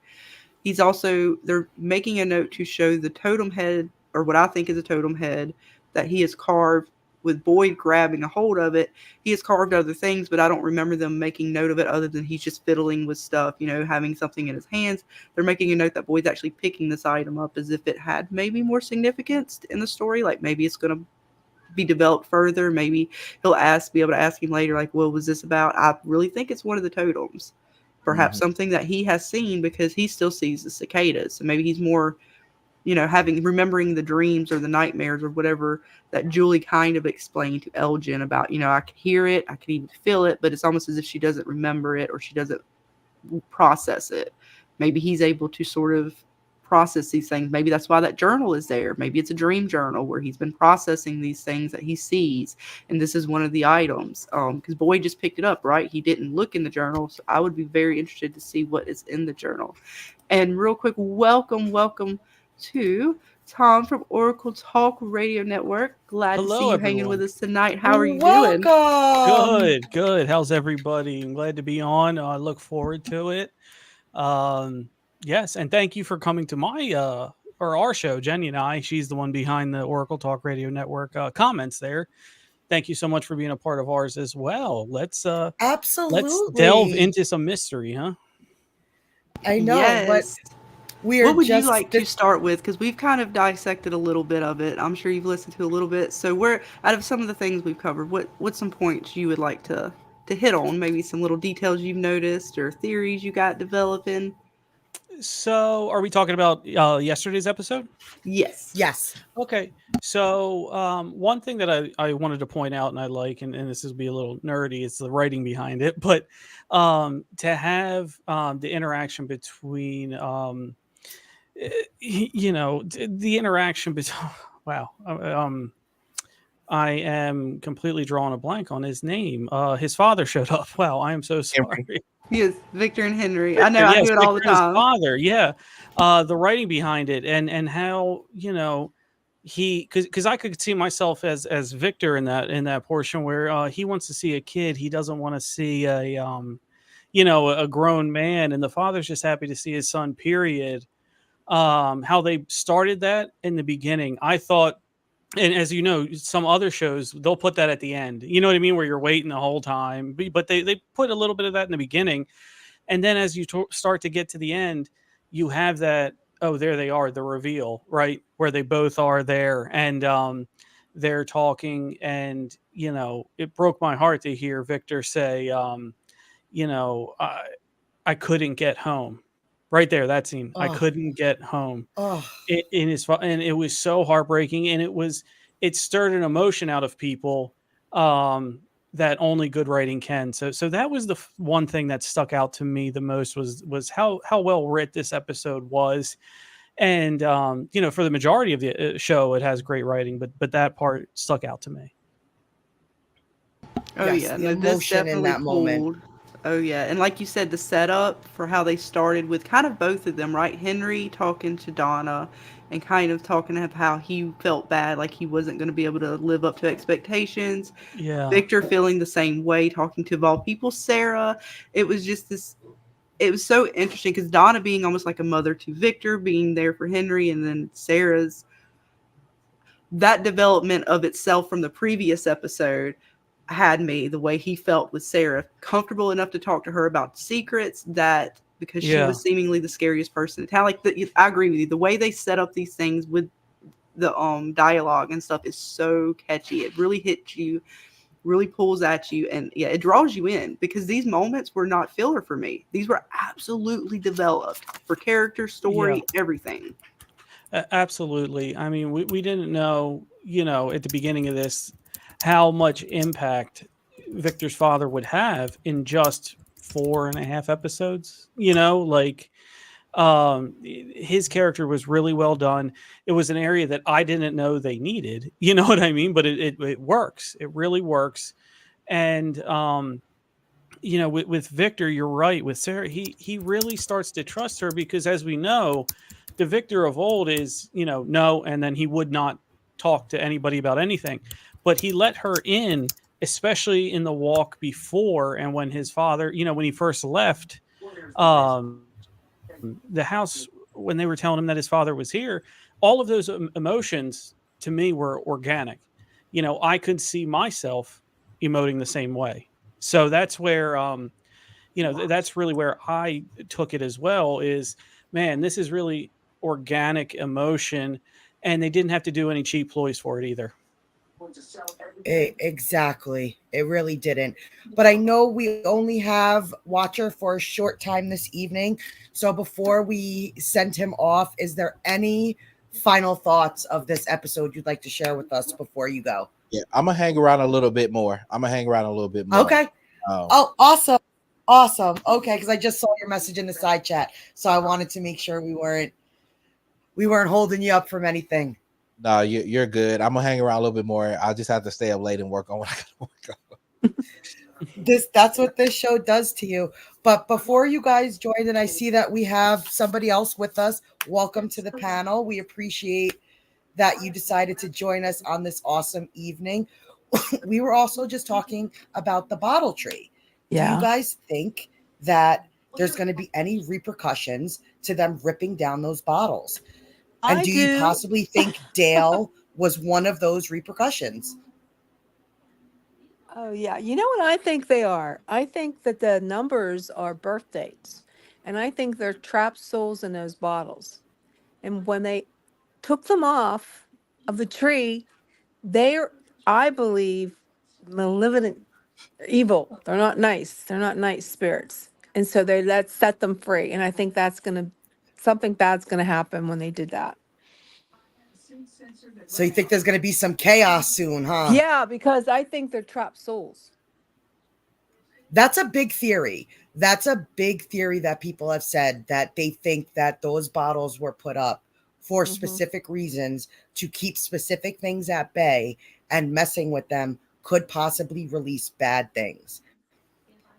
Speaker 4: They're making a note to show the totem head, or what I think is a totem head, that he has carved with Boyd grabbing a hold of it. He has carved other things, but I don't remember them making note of it other than he's just fiddling with stuff, having something in his hands. They're making a note that Boyd's actually picking this item up as if it had maybe more significance in the story. Like maybe it's going to be developed further. Maybe he'll be able to ask him later, like, what was this about? I really think it's one of the totems. Perhaps something that he has seen, because he still sees the cicadas. So maybe he's more, remembering the dreams or the nightmares or whatever that Julie kind of explained to Elgen about, I could hear it, I could even feel it, but it's almost as if she doesn't remember it or she doesn't process it. Maybe he's able to sort of process these things. Maybe that's why that journal is there. Maybe it's a dream journal where he's been processing these things that he sees, and this is one of the items. Because Boyd just picked it up, right? He didn't look in the journal, so I would be very interested to see what is in the journal. And real quick, welcome to Tom from Oracle Talk Radio Network. Glad to see you hanging with us tonight. How are you doing?
Speaker 7: Good. How's everybody? I'm glad to be on. I look forward to it. Yes, and thank you for coming to our show, Jenny and I. She's the one behind the Oracle Talk Radio Network comments there. Thank you so much for being a part of ours as well. Let's delve into some mystery, huh?
Speaker 6: I know,
Speaker 4: yes.
Speaker 6: But
Speaker 4: what would you like to start with? Because we've kind of dissected a little bit of it. I'm sure you've listened to a little bit. So out of some of the things we've covered, what's some points you would like to hit on? Maybe some little details you've noticed or theories you got developing?
Speaker 7: So are we talking about yesterday's episode?
Speaker 4: Yes.
Speaker 7: Okay. So one thing that I wanted to point out, and I like, and this will be a little nerdy, it's the writing behind it, but to have the interaction between, the interaction between, wow. I am completely drawing a blank on his name. His father showed up. Wow, I am so sorry.
Speaker 4: Yes, Victor and Henry. I know, I do it all the time.
Speaker 7: His father, yeah. The writing behind it, and how, he, because I could see myself as Victor in that portion where he wants to see a kid. He doesn't want to see a grown man, and the father's just happy to see his son, period. How they started that in the beginning, I thought. And as you know, some other shows, they'll put that at the end. You know what I mean? Where you're waiting the whole time. But they put a little bit of that in the beginning. And then as you start to get to the end, you have that, oh, there they are, the reveal, right? Where they both are there. And they're talking. And, it broke my heart to hear Victor say, I couldn't get home. Right there, that scene. Oh. I couldn't get home. Oh. And it was so heartbreaking, and it stirred an emotion out of people that only good writing can. So that was the one thing that stuck out to me the most was how well writ this episode was, And you know, for the majority of the show, it has great writing, but that part stuck out to me.
Speaker 4: Oh
Speaker 6: Yes,
Speaker 4: yeah,
Speaker 6: the
Speaker 4: no, this
Speaker 6: emotion in
Speaker 4: definitely
Speaker 6: that moment.
Speaker 4: pulled. Oh yeah, and like you said, the setup for how they started with kind of both of them, right? Henry talking to Donna, and kind of talking about how he felt bad, like he wasn't going to be able to live up to expectations.
Speaker 7: Yeah,
Speaker 4: Victor feeling the same way, talking to of all people, Sarah. It was just this. It was so interesting because Donna being almost like a mother to Victor, being there for Henry, and then Sarah's that development of itself from the previous episode had me the way he felt with Sarah, comfortable enough to talk to her about secrets that because she
Speaker 7: yeah,
Speaker 4: was seemingly the scariest person in town. Like I agree with you. The way they set up these things with the dialogue and stuff is so catchy. It really hits you, really pulls at you, and yeah, it draws you in because these moments were not filler for me. These were absolutely developed for character,
Speaker 7: yeah.
Speaker 4: story, everything.
Speaker 7: Absolutely. I mean, we didn't know, you know, at the beginning of this how much impact Victor's father would have in just 4.5 episodes. You know, like his character was really well done. It was an area that I didn't know they needed. You know what I mean? But it works. It really works. And you know, with Victor, you're right. With Sarah, he really starts to trust her because, as we know, the Victor of old is, you know, no, and then he would not talk to anybody about anything. But he let her in, especially in the walk before and when his father, you know, when he first left the house, when they were telling him that his father was here, all of those emotions to me were organic. You know, I could see myself emoting the same way. So that's where you know, that's really where I took it as well is, man, this is really organic emotion, and they didn't have to do any cheap ploys for it either.
Speaker 6: Exactly. It really didn't. But I know we only have Watcher for a short time this evening. So before we send him off, is there any final thoughts of this episode you'd like to share with us before you go?
Speaker 5: Yeah, I'm gonna hang around a little bit more.
Speaker 6: Okay.
Speaker 5: Um,
Speaker 6: Oh, awesome. Awesome. Okay, because I just saw your message in the side chat. So I wanted to make sure we weren't holding you up from anything.
Speaker 5: no, you're good. I'm gonna hang around a little bit more. I'll just have to stay up late and work on what I gotta work on.
Speaker 6: That's what this show does to you. But before you guys join, and I see that we have somebody else with us. Welcome to the panel. We appreciate that you decided to join us on this awesome evening. We were also just talking about the bottle tree. Do you guys think that there's going to be any repercussions to them ripping down those bottles? And
Speaker 8: I
Speaker 6: do you
Speaker 8: do.
Speaker 6: possibly think Dale was one of those repercussions?
Speaker 8: Oh, yeah. You know what I think they are? I think that the numbers are birth dates. And I think they're trapped souls in those bottles. And when they took them off of the tree, they're, I believe, malevolent, evil. They're not nice. They're not nice spirits. And so they let set them free. And I think that's going to, something bad's going to happen when they did that.
Speaker 6: So you think there's going to be some chaos soon, huh?
Speaker 8: Yeah, because I think they're trapped souls.
Speaker 6: That's a big theory. That's a big theory that people have said, that they think that those bottles were put up for specific reasons to keep specific things at bay, and messing with them could possibly release bad things.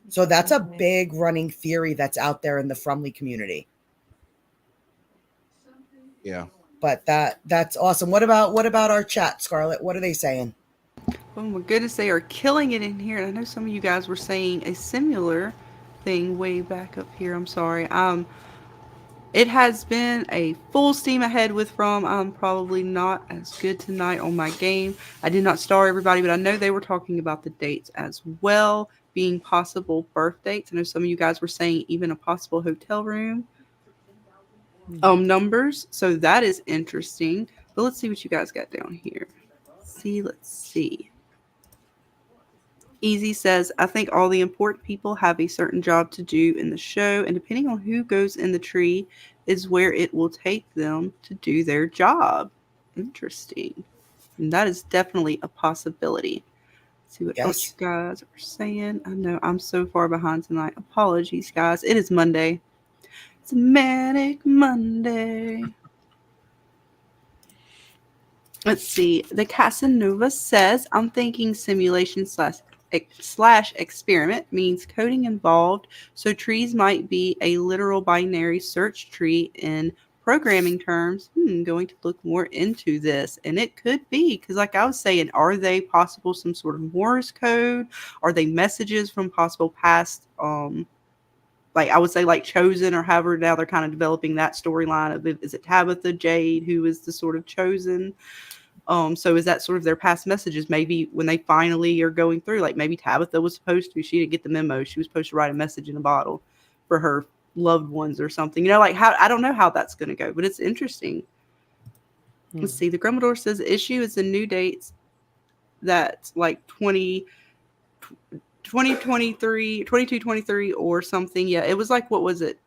Speaker 6: So that's a big running theory that's out there in the Fromville community.
Speaker 5: Yeah.
Speaker 6: But that's awesome. What about our chat, Scarlett? What are they saying?
Speaker 4: Oh my goodness, they are killing it in here. And I know some of you guys were saying a similar thing way back up here. I'm sorry. It has been a full steam ahead with From. I'm probably not as good tonight on my game. I did not star everybody, but I know they were talking about the dates as well, being possible birth dates. I know some of you guys were saying even a possible hotel room numbers. So that is interesting. But let's see what you guys got down here. Let's see. Easy says, I think all the important people have a certain job to do in the show, and depending on who goes in the tree is where it will take them to do their job. Interesting. And that is definitely a possibility. Let's see what else you guys are saying. I know I'm so far behind tonight. Apologies, guys. It is Monday. It's a manic Monday. Let's see. The Casanova says, I'm thinking simulation slash experiment means coding involved, so trees might be a literal binary search tree in programming terms. Going to look more into this. And it could be, because like I was saying, are they possible some sort of Morse code? Are they messages from possible past like I would say like Chosen or however now they're kind of developing that storyline of is it Tabitha Jade who is the sort of chosen? So is that sort of their past messages? Maybe when they finally are going through, like maybe Tabitha was supposed to, she didn't get the memo. She was supposed to write a message in a bottle for her loved ones or something. You know, like how I don't know how that's going to go, but it's interesting. Let's see. The Grumbledore says the issue is the new dates that's like 2023, 2223 or something. Yeah, it was like, what was it?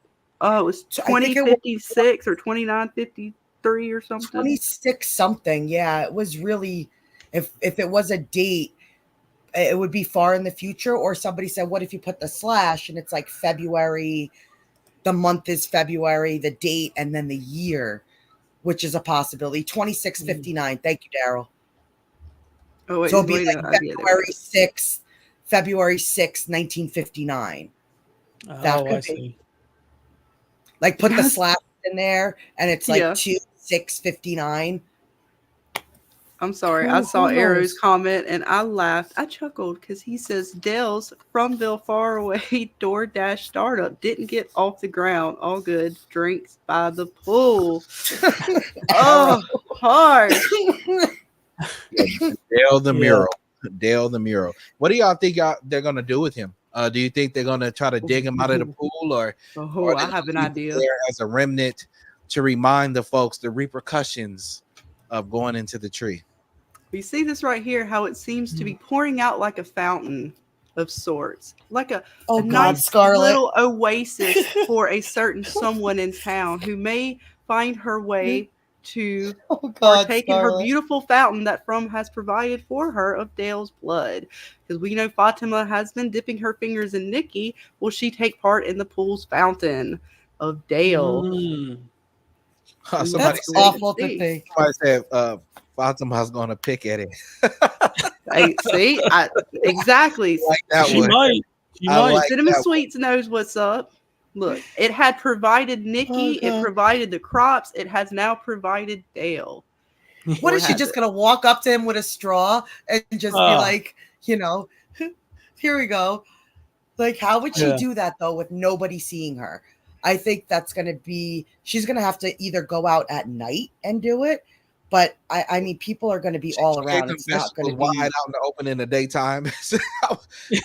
Speaker 4: Oh, it was 2056 or 2953 or something.
Speaker 6: 26 something. Yeah, it was really, if it was a date, it would be far in the future. Or somebody said, what if you put the slash and it's like February, the month is February, the date, and then the year, which is a possibility. 2659. Thank you, Daryl.
Speaker 4: Oh, wait,
Speaker 6: so it'll be like February 6th, 1959. That could be. Like put the slash in there and it's like 2659.
Speaker 4: I'm sorry. I saw Arrow's comment and I laughed. I chuckled because he says Dell's Fromville Faraway DoorDash startup didn't get off the ground. All good. Drinks by the pool. Oh, hard.
Speaker 5: Dale the mural. Dale the mural. What do y'all think they're gonna do with him? Do you think they're gonna try to dig him out of the pool, or
Speaker 4: I have an idea.
Speaker 5: There as a remnant to remind the folks the repercussions of going into the tree?
Speaker 4: We see this right here, how it seems to be pouring out like a fountain of sorts, like a nice little oasis for a certain someone in town who may find her way to partake in her beautiful fountain that From has provided for her of Dale's blood. Because we know Fatima has been dipping her fingers in Nikki. Will she take part in the pool's fountain of Dale?
Speaker 6: That's awful to think.
Speaker 5: Somebody said Fatima's going to pick at it.
Speaker 4: See? Exactly.
Speaker 5: Like that
Speaker 7: she might.
Speaker 4: Cinnamon Sweets knows what's up. Look, it had provided Nikki. It provided the crops. It has now provided Dale.
Speaker 6: What is she just going to walk up to him with a straw and just be like, here we go. Like, how would she do that, though, with nobody seeing her? I think that's going to be, she's going to have to either go out at night and do it. But I mean, people are going to be all around. It's not going to be
Speaker 5: wide out in the open in the daytime.
Speaker 6: True.
Speaker 5: She's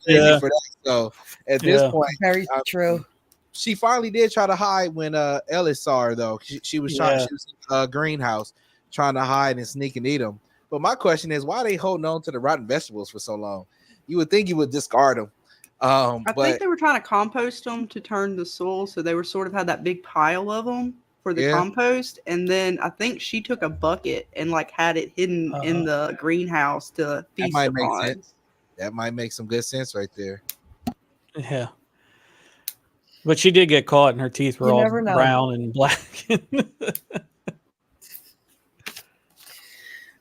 Speaker 5: crazy for that. So at this point,
Speaker 6: very true.
Speaker 5: She finally did try to hide when Ellis saw her, though. She was trying. She was in a greenhouse trying to hide and sneak and eat them. But my question is, why are they holding on to the rotten vegetables for so long? You would think you would discard them.
Speaker 4: I think they were trying to compost them to turn the soil, so they were sort of had that big pile of them for the compost. And then I think she took a bucket and like had it hidden in the greenhouse to feast upon.
Speaker 5: Make sense. That might make some good sense right there.
Speaker 7: Yeah. But she did get caught and her teeth were all brown and black.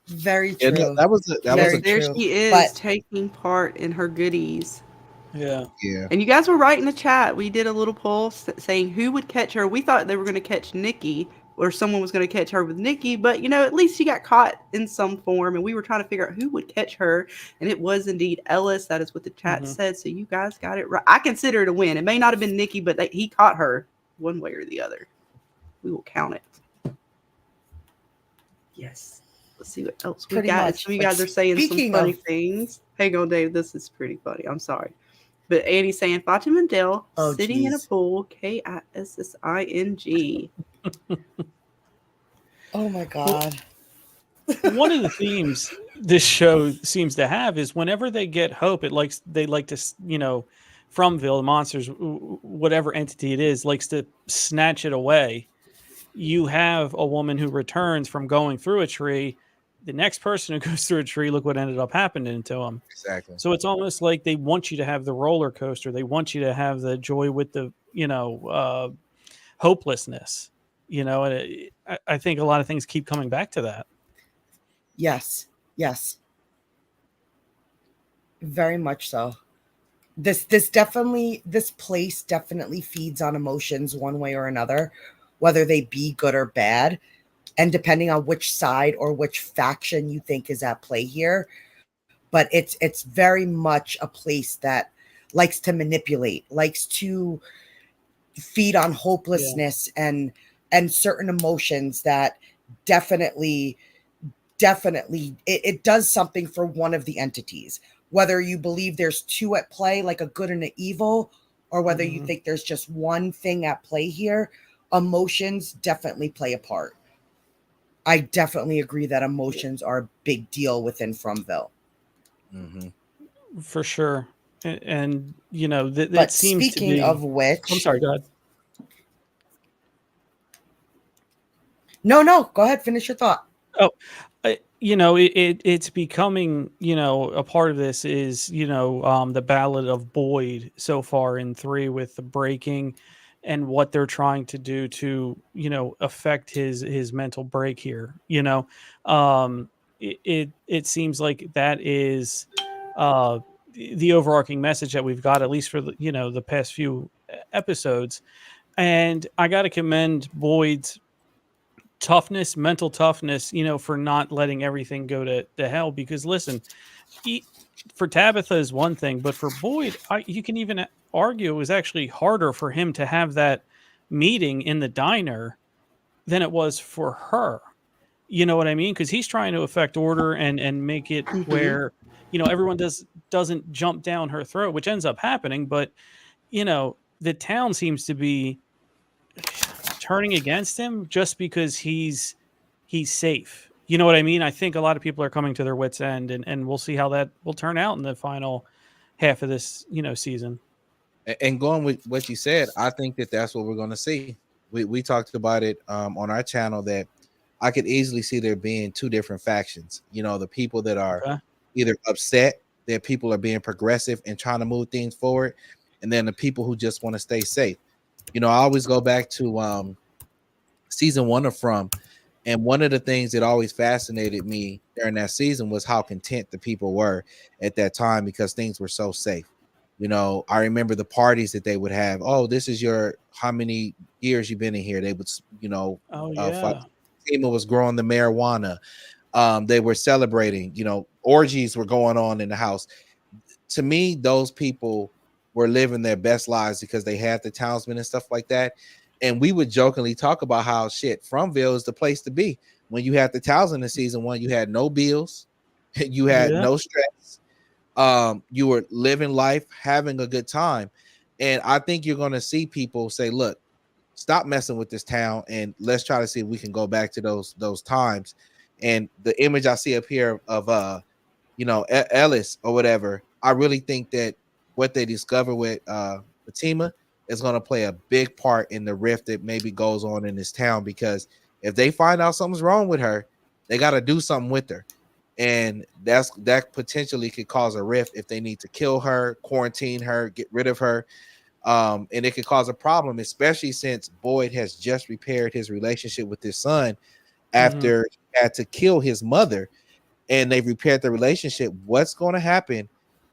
Speaker 6: Very true.
Speaker 5: Yeah, that was
Speaker 4: there she is taking part in her goodies.
Speaker 7: Yeah.
Speaker 4: And you guys were right in the chat. We did a little poll saying who would catch her. We thought they were going to catch Nikki, or someone was going to catch her with Nikki, but at least she got caught in some form, and we were trying to figure out who would catch her, and it was indeed Ellis. That is what the chat said. So you guys got it right. I consider it a win. It may not have been Nikki, but he caught her one way or the other. We will count it. Yes. Let's see what else we got. Some of you guys are saying some funny things. Hang on, Dave. This is pretty funny. I'm sorry. But Annie's saying Fatima and Dale sitting in a pool, KISSING.
Speaker 6: Oh my God.
Speaker 7: One of the themes this show seems to have is whenever they get hope, they like to, Fromville, the monsters, whatever entity it is, likes to snatch it away. You have a woman who returns from going through a tree. The next person who goes through a tree, look what ended up happening to them.
Speaker 5: Exactly.
Speaker 7: So it's almost like they want you to have the roller coaster. They want you to have the joy with the, hopelessness. And I think a lot of things keep coming back to that.
Speaker 6: Yes. Yes. Very much so. This place definitely feeds on emotions one way or another, whether they be good or bad. And depending on which side or which faction you think is at play here. But it's very much a place that likes to manipulate, likes to feed on hopelessness and certain emotions that definitely it does something for one of the entities, whether you believe there's two at play, like a good and an evil, or whether you think there's just one thing at play here. Emotions definitely play a part. I definitely agree that emotions are a big deal within Fromville.
Speaker 7: For sure. And you know,
Speaker 6: But
Speaker 7: that seems to
Speaker 6: speaking
Speaker 7: be.
Speaker 6: of which,
Speaker 7: I'm sorry, go ahead.
Speaker 6: no, go ahead, finish your thought.
Speaker 7: Oh, you know, it's becoming, you know, a part of this is, you know, the Ballad of Boyd so far in 3 with the breaking and what they're trying to do to, you know, affect his mental break here. You know, it seems like that is the overarching message that we've got, at least for the, you know, the past few episodes. And I got to commend Boyd's mental toughness, you know, for not letting everything go to hell. Because listen, for Tabitha is one thing, but for Boyd, you can even argue it was actually harder for him to have that meeting in the diner than it was for her. You know what I mean? Because he's trying to affect order and make it where, you know, everyone doesn't jump down her throat, which ends up happening. But you know, the town seems to be turning against him just because he's safe. You know what I mean? I think a lot of people are coming to their wits' end, and we'll see how that will turn out in the final half of this, you know, season.
Speaker 5: And going with what you said, I think that that's what we're going to see. We talked about it on our channel that I could easily see there being two different factions. You know, the people that are either upset that people are being progressive and trying to move things forward, and then the people who just want to stay safe. You know, I always go back to season 1 of From, and one of the things that always fascinated me during that season was how content the people were at that time because things were so safe. You know, I remember the parties that they would have. Oh, this is your how many years you've been in here? They would, you know, Fatima was growing the marijuana. They were celebrating. You know, orgies were going on in the house. To me, those people were living their best lives because they had the townsmen and stuff like that. And we would jokingly talk about how Fromville is the place to be. When you had the townsmen in season 1, you had no bills, you had no stress. You were living life, having a good time. And I think you're going to see people say, look, stop messing with this town and let's try to see if we can go back to those times. And the image I see up here of you know, Ellis or whatever, I really think that what they discover with Fatima is going to play a big part in the rift that maybe goes on in this town, because if they find out something's wrong with her, they got to do something with her. And that potentially could cause a rift if they need to kill her, quarantine her, get rid of her. And it could cause a problem, especially since Boyd has just repaired his relationship with his son after he had to kill his mother, and they've repaired the relationship. What's going to happen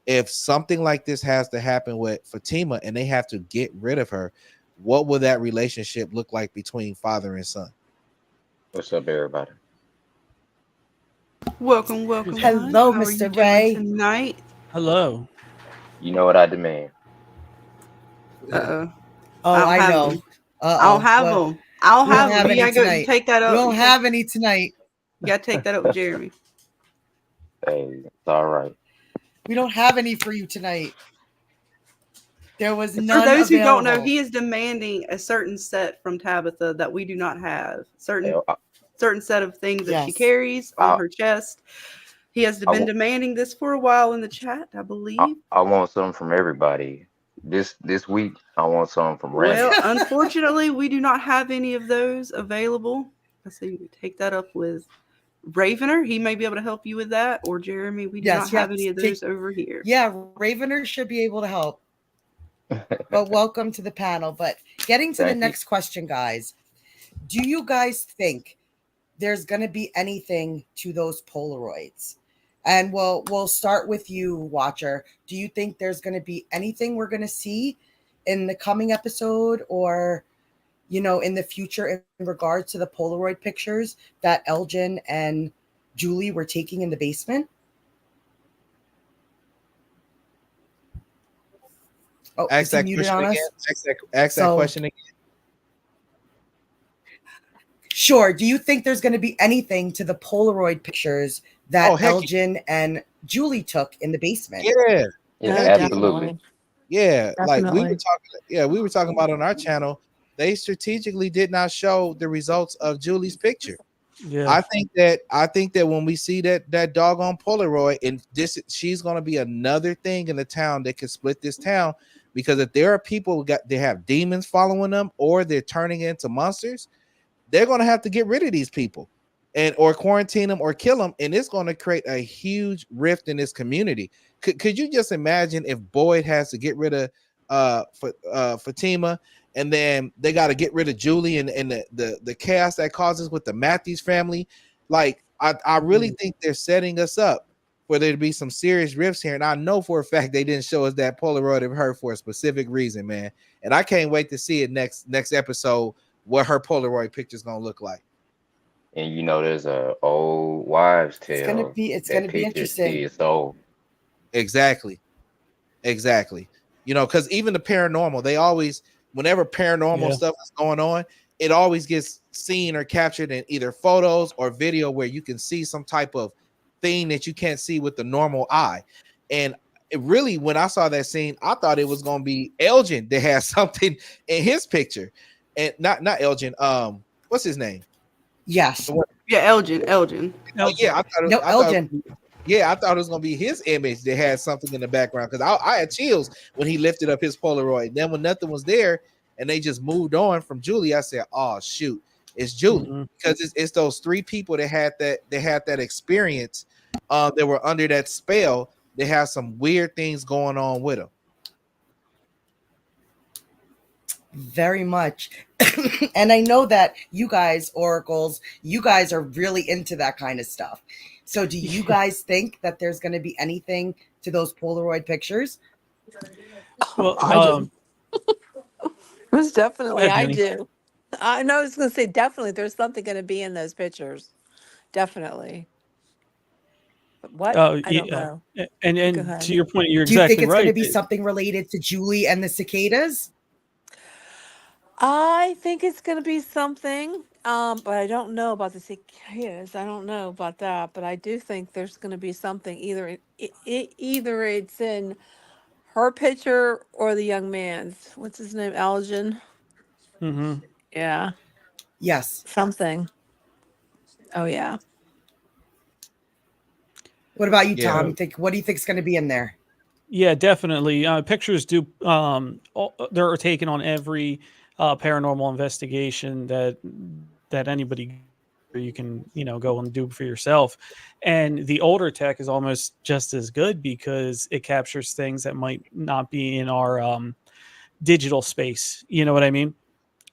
Speaker 5: if something like this has to happen with Fatima and they have to get rid of her? What will that relationship look like between father and son?
Speaker 9: What's up, everybody?
Speaker 4: Welcome.
Speaker 6: Hello,
Speaker 4: How are
Speaker 6: Mr.
Speaker 4: you doing
Speaker 6: Ray.
Speaker 4: tonight?
Speaker 7: Hello.
Speaker 9: You know what I demand.
Speaker 4: Oh,
Speaker 6: I
Speaker 4: have
Speaker 6: know.
Speaker 4: them. I don't have them. I don't
Speaker 6: We
Speaker 4: have
Speaker 6: don't have
Speaker 4: them. You
Speaker 6: any
Speaker 4: gotta go
Speaker 6: tonight.
Speaker 4: take that up.
Speaker 6: We don't have any tonight.
Speaker 4: You gotta take that up with Jeremy.
Speaker 9: Hey, it's all right.
Speaker 6: We don't have any for you tonight. There was none
Speaker 4: For those who don't know,
Speaker 6: available.
Speaker 4: he is demanding a certain set from Tabitha that we do not have. Certain set of things that she carries on her chest. He has been demanding this for a while in the chat, I believe.
Speaker 9: I want something from everybody. This week, I want something from Randall.
Speaker 4: Well, unfortunately, we do not have any of those available. Let's see, we take that up with Ravener. He may be able to help you with that, or Jeremy. We do not have any of those over here.
Speaker 6: Yeah, Ravener should be able to help. But welcome to the panel. But getting to the next question, guys. Do you guys think there's going to be anything to those Polaroids? And we'll start with you, Watcher. Do you think there's going to be anything we're going to see in the coming episode, or in the future, in regards to the Polaroid pictures that Elgen and Julie were taking in the basement? Oh,
Speaker 5: Ask that question again. Ask that question again.
Speaker 6: Sure. Do you think there's going to be anything to the Polaroid pictures that Elgen and Julie took in the basement?
Speaker 5: Yeah.
Speaker 9: Absolutely.
Speaker 5: Yeah, like we
Speaker 8: Definitely.
Speaker 5: were talking about on our channel. They strategically did not show the results of Julie's picture.
Speaker 7: Yeah.
Speaker 5: I think that when we see that doggone Polaroid, and she's going to be another thing in the town that can split this town, because if there are people they have demons following them, or they're turning into monsters, they're going to have to get rid of these people, or quarantine them or kill them, and it's going to create a huge rift in this community. Could you just imagine if Boyd has to get rid of Fatima, and then they got to get rid of Julie, and the chaos that causes with the Matthews family? Like, I really think they're setting us up for there to be some serious rifts here. And I know for a fact they didn't show us that Polaroid of her for a specific reason, man. And I can't wait to see it next episode, what her Polaroid picture is gonna look like.
Speaker 9: And there's a old wives' tale.
Speaker 6: It's gonna be interesting.
Speaker 9: So
Speaker 5: Exactly. Because even the paranormal, they always, whenever paranormal stuff is going on, it always gets seen or captured in either photos or video where you can see some type of thing that you can't see with the normal eye. And it really, when I saw that scene, I thought it was going to be Elgen that had something in his picture, and not Elgen. What's his name?
Speaker 6: Yes.
Speaker 4: Yeah, Elgen.
Speaker 5: Oh, yeah,
Speaker 6: Elgen.
Speaker 5: I thought it was gonna be his image that had something in the background, because I had chills when he lifted up his Polaroid. Then when nothing was there and they just moved on from Julie, I said, "Oh shoot, it's Julie," because it's those three people that had that experience. That were under that spell. They have some weird things going on with them.
Speaker 6: Very much. And I know that you guys, Oracles, you guys are really into that kind of stuff. So do you guys think that there's going to be anything to those Polaroid pictures?
Speaker 7: Well,
Speaker 8: Most definitely, I
Speaker 7: Jenny.
Speaker 8: do. I know I was going to say definitely there's something going to be in those pictures. Definitely. But what? I don't know.
Speaker 7: And
Speaker 8: Go ahead.
Speaker 7: to your point, you're
Speaker 6: Do you
Speaker 7: exactly
Speaker 6: think it's
Speaker 7: right.
Speaker 6: going to be something related to Julie and the cicadas?
Speaker 8: I think it's going to be something, but I don't know about the cicadas. I don't know about that, but I do think there's going to be something. Either it's in her picture or the young man's. What's his name? Elgin.
Speaker 7: Mm-hmm.
Speaker 8: Yeah.
Speaker 6: Yes.
Speaker 8: Something. Oh yeah.
Speaker 6: What about you, Tom? What do you think is going to be in there?
Speaker 7: Yeah, definitely. Pictures do. They're taken on every paranormal investigation that anybody you can go and do for yourself. And the older tech is almost just as good because it captures things that might not be in our digital space. You know what I mean?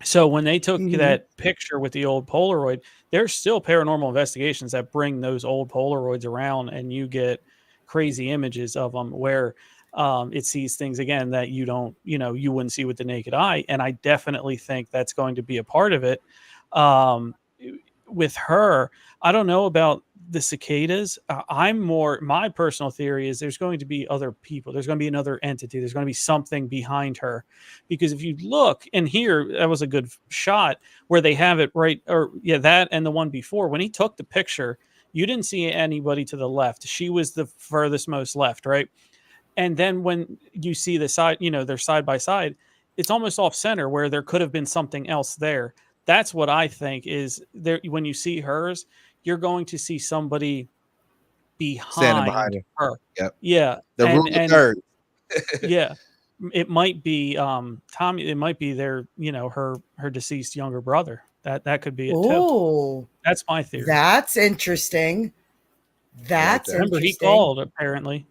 Speaker 7: So when they took that picture with the old Polaroid, there's still paranormal investigations that bring those old Polaroids around, and you get crazy images of them where it sees things again that you don't, you wouldn't see with the naked eye. And I definitely think that's going to be a part of it. With her, I don't know about the cicadas. My personal theory is there's going to be other people. There's going to be another entity. There's going to be something behind her, because if you look and here, that was a good shot where they have it right. That and the one before, when he took the picture, you didn't see anybody to the left. She was the furthest most left. Right. And then when you see the side, they're side by side, it's almost off center where there could have been something else there. That's what I think is there. When you see hers, you're going to see somebody behind her.
Speaker 5: Yep.
Speaker 7: Yeah.
Speaker 5: The rule of third.
Speaker 7: Yeah. It might be Tommy. It might be their, her deceased younger brother. That could be it too. That's my theory.
Speaker 6: That's interesting.
Speaker 7: Remember, he called apparently.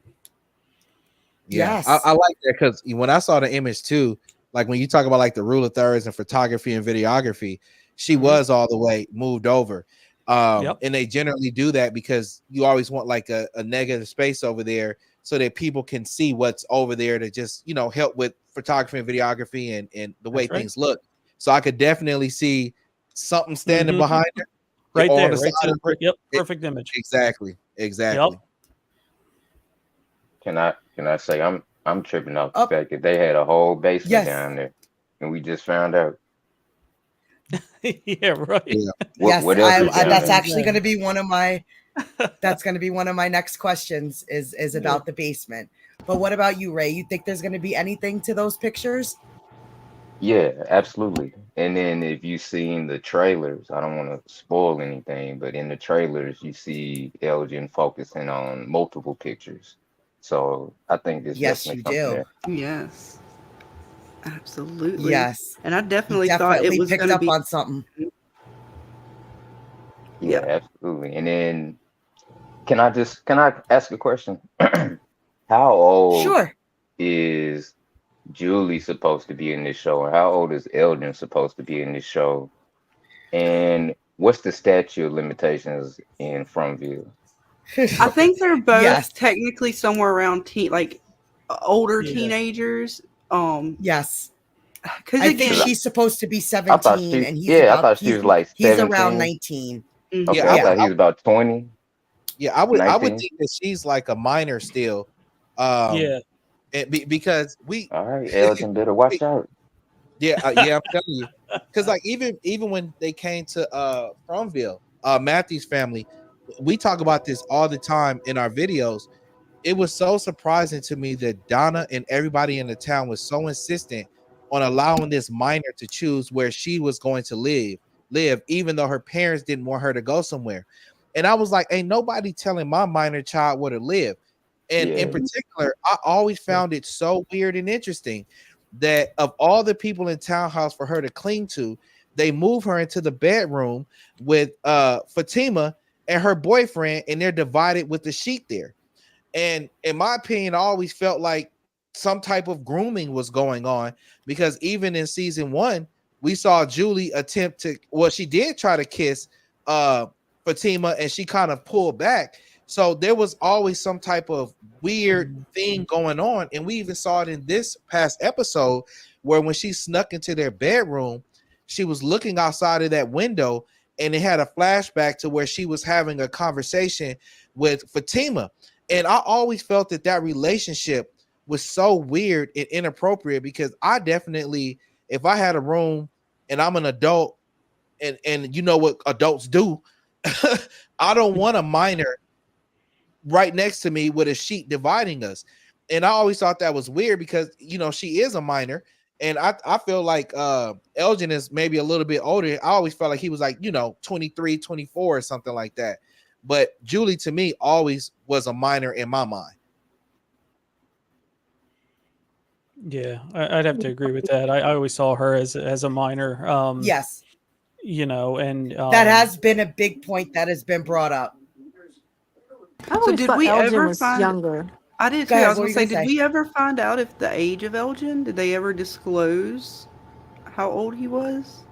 Speaker 5: Yeah,
Speaker 6: yes.
Speaker 5: I like that, because when I saw the image too, like when you talk about like the rule of thirds and photography and videography, she was all the way moved over. And they generally do that because you always want like a negative space over there so that people can see what's over there to just, you know, help with photography and videography and the way things look. So I could definitely see something standing behind her.
Speaker 7: Right
Speaker 5: on
Speaker 7: there,
Speaker 5: the
Speaker 7: right
Speaker 5: side
Speaker 7: there.
Speaker 5: of
Speaker 7: Yep, perfect image.
Speaker 5: Exactly.
Speaker 7: Yep.
Speaker 9: Can I say I'm tripping off the fact that they had a whole basement down there, and we just found out.
Speaker 7: Yeah, right.
Speaker 5: Yeah.
Speaker 9: What else is down
Speaker 6: that's
Speaker 9: there?
Speaker 6: actually going to be one of my. That's going to be one of my next questions. Is about the basement. But what about you, Ray? You think there's going to be anything to those pictures?
Speaker 9: Yeah, absolutely. And then if you've seen the trailers, I don't want to spoil anything, but in the trailers you see Elgin focusing on multiple pictures. So I think there's
Speaker 6: Yes,
Speaker 9: definitely
Speaker 6: you
Speaker 9: something
Speaker 6: do.
Speaker 9: there.
Speaker 4: Yes, absolutely.
Speaker 6: Yes,
Speaker 4: And I
Speaker 6: he
Speaker 4: definitely thought it
Speaker 6: definitely
Speaker 4: was
Speaker 6: picked
Speaker 4: going to
Speaker 6: up
Speaker 4: be.
Speaker 6: on something.
Speaker 9: Yeah, absolutely. And then can I ask a question? How old
Speaker 6: Sure.
Speaker 9: is Julie supposed to be in this show, or how old is Eldon supposed to be in this show? And what's the statute of limitations in Fromville?
Speaker 4: I think they're both
Speaker 6: Yes.
Speaker 4: technically somewhere around older
Speaker 7: Yeah.
Speaker 4: teenagers.
Speaker 6: Yes.
Speaker 4: Because
Speaker 6: I think
Speaker 4: again,
Speaker 6: she's supposed to be
Speaker 9: I thought
Speaker 6: 17,
Speaker 9: she,
Speaker 6: and
Speaker 9: yeah, I thought she was like
Speaker 6: he's around
Speaker 9: 17.
Speaker 6: 19.
Speaker 4: mhm.
Speaker 9: Okay,
Speaker 5: Yeah,
Speaker 9: I
Speaker 6: Yeah.
Speaker 9: thought he was about 20,
Speaker 5: I would
Speaker 9: 19.
Speaker 5: think that she's like a minor still.
Speaker 7: Yeah.
Speaker 5: Because we
Speaker 9: All right, Elgin better watch out.
Speaker 5: yeah, I'm telling you. Because like even when they came to Fromville, Matthew's family, we talk about this all the time in our videos. It was so surprising to me that Donna and everybody in the town was so insistent on allowing this minor to choose where she was going to live, even though her parents didn't want her to go somewhere. And I was like, ain't nobody telling my minor child where to live. And in
Speaker 9: Yeah,
Speaker 5: particular, I always found it so weird and interesting that of all the people in townhouse for her to cling to, they move her into the bedroom with Fatima and her boyfriend, and they're divided with the sheet there. And in my opinion, I always felt like some type of grooming was going on, because even in season 1, we saw Julie attempt to, well, she did try to kiss Fatima and she kind of pulled back. So there was always some type of weird thing going on. And we even saw it in this past episode where when she snuck into their bedroom, she was looking outside of that window and it had a flashback to where she was having a conversation with Fatima. And I always felt that that relationship was so weird and inappropriate, because I definitely, if I had a room and I'm an adult and you know what adults do, I don't want a minor right next to me with a sheet dividing us. And I always thought that was weird because, you know, she is a minor. And I feel like Elgin is maybe a little bit older. I always felt like he was like, you know, 23, 24 or something like that. But Julie, to me, always was a minor in my mind.
Speaker 7: Yeah, I'd have to agree with that. I always saw her as a minor.
Speaker 6: Yes.
Speaker 7: You know, and
Speaker 6: That has been a big point that has been brought up.
Speaker 8: I always
Speaker 4: did
Speaker 8: thought
Speaker 4: we
Speaker 8: Elgin
Speaker 4: ever
Speaker 8: was
Speaker 4: find?
Speaker 8: younger.
Speaker 4: I did
Speaker 6: Go
Speaker 4: too. I
Speaker 6: ahead,
Speaker 4: was
Speaker 6: what
Speaker 4: gonna
Speaker 6: were you
Speaker 4: say,
Speaker 6: gonna
Speaker 4: did
Speaker 6: say?
Speaker 4: we ever find out if the age of Elgin? Did they ever disclose how old he was?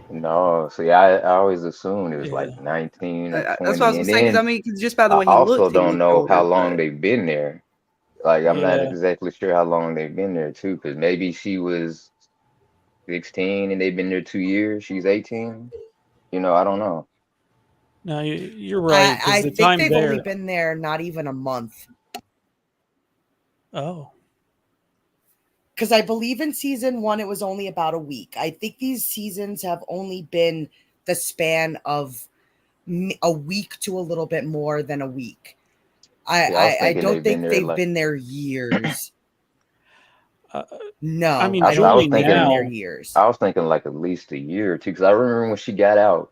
Speaker 9: no, see, I always assumed it was like 19 or
Speaker 4: That's what I
Speaker 9: 20.
Speaker 4: was gonna
Speaker 9: And
Speaker 4: say. Because I
Speaker 9: then
Speaker 4: mean, 'cause just by the
Speaker 9: I
Speaker 4: way he
Speaker 9: also
Speaker 4: looked, he
Speaker 9: don't
Speaker 4: looked
Speaker 9: know how
Speaker 4: older.
Speaker 9: long
Speaker 4: But
Speaker 9: they've been there. Like, I'm not
Speaker 7: yeah,
Speaker 9: exactly sure how long they've been there too, because maybe she was 16 and they've been there 2 years. She's 18. You know, I don't know.
Speaker 7: no, you're right, because
Speaker 6: I
Speaker 7: the
Speaker 6: think
Speaker 7: time
Speaker 6: they've only
Speaker 7: there.
Speaker 6: been there not even a month.
Speaker 7: Oh,
Speaker 6: Because I believe in season 1, it was only about a week. I think these seasons have only been the span of a week to a little bit more than a week.
Speaker 9: See, I was
Speaker 6: I
Speaker 9: thinking
Speaker 6: don't
Speaker 9: they've been
Speaker 6: think
Speaker 9: there
Speaker 6: they've
Speaker 9: like
Speaker 6: been there years.
Speaker 7: I
Speaker 6: No,
Speaker 7: mean,
Speaker 6: I don't
Speaker 7: Julie
Speaker 6: think they've been there
Speaker 7: now.
Speaker 6: years.
Speaker 9: I was thinking like at least a year or two, because I remember when she got out,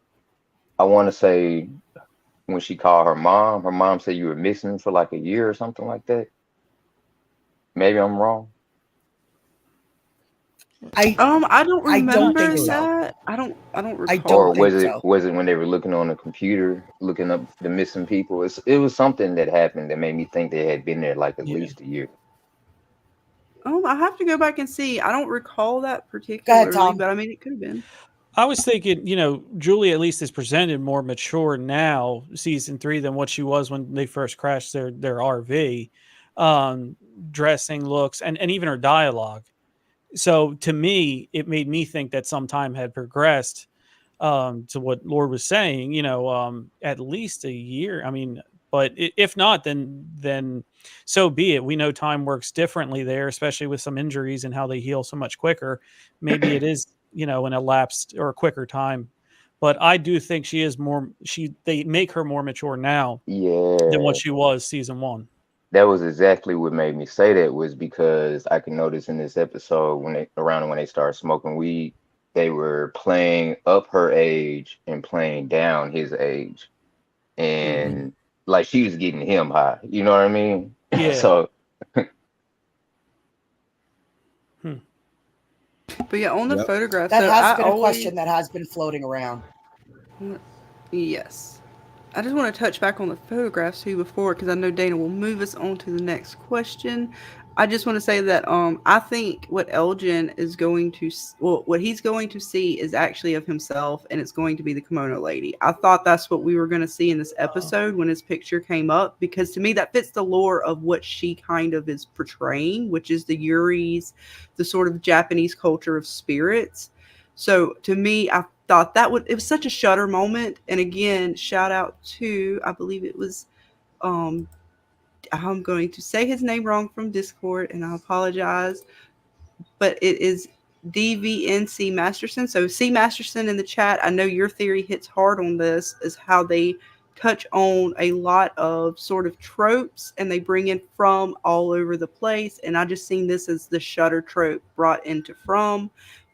Speaker 9: I want to say when she called her mom said you were missing for like a year or something like that. Maybe I'm wrong.
Speaker 6: I
Speaker 4: I don't
Speaker 6: I don't think
Speaker 4: remember
Speaker 6: so.
Speaker 4: that. I don't
Speaker 6: I
Speaker 4: recall.
Speaker 6: don't
Speaker 9: Or
Speaker 6: think so.
Speaker 9: was it when they were looking on the computer, looking up the missing people? It was something that happened that made me think they had been there like at
Speaker 7: Yeah,
Speaker 9: least a year.
Speaker 4: I have to go back and see. I don't recall that
Speaker 6: Go ahead,
Speaker 4: particularly,
Speaker 6: Tom.
Speaker 4: but I mean, it could have been.
Speaker 7: I was thinking, Julie at least is presented more mature now, season 3, than what she was when they first crashed their RV. Um, Dressing, looks, and even her dialogue. So to me, it made me think that some time had progressed, to what Lord was saying, at least a year. I mean, but if not, then so be it. We know time works differently there, especially with some injuries and how they heal so much quicker. Maybe it is, an elapsed or a quicker time. But I do think she is more. They make her more mature now than what
Speaker 9: Yeah,
Speaker 7: she was season 1.
Speaker 9: that was exactly what made me say that, was because I can notice in this episode when they started smoking weed, they were playing up her age and playing down his age.
Speaker 7: Mhm.
Speaker 9: And like she was getting him high. You know what I mean?
Speaker 7: Yeah.
Speaker 9: So
Speaker 7: Hmm.
Speaker 4: But yeah, on the
Speaker 5: Yep.
Speaker 4: photograph,
Speaker 6: That
Speaker 4: so
Speaker 6: has
Speaker 4: I
Speaker 6: been a
Speaker 4: always
Speaker 6: question that has been floating around.
Speaker 4: yes. I just want to touch back on the photographs too before, because I know Dana will move us on to the next question. I just want to say that I think what Elgin is going to what he's going to see is actually of himself, and it's going to be the kimono lady. I thought that's what we were going to see in this episode when his picture came up, because to me that fits the lore of what she kind of is portraying, which is the Yuri's, the sort of Japanese culture of spirits. So to me, I thought it was such a Shutter moment. And again, shout out to, I believe it was, um I'm going to say his name wrong from Discord, and I apologize, but it is DVNC Masterson. So C Masterson in the chat, I know your theory hits hard on this, is how they touch on a lot of sort of tropes, and they bring in From all over the place. And I just seen this as the Shutter trope brought into From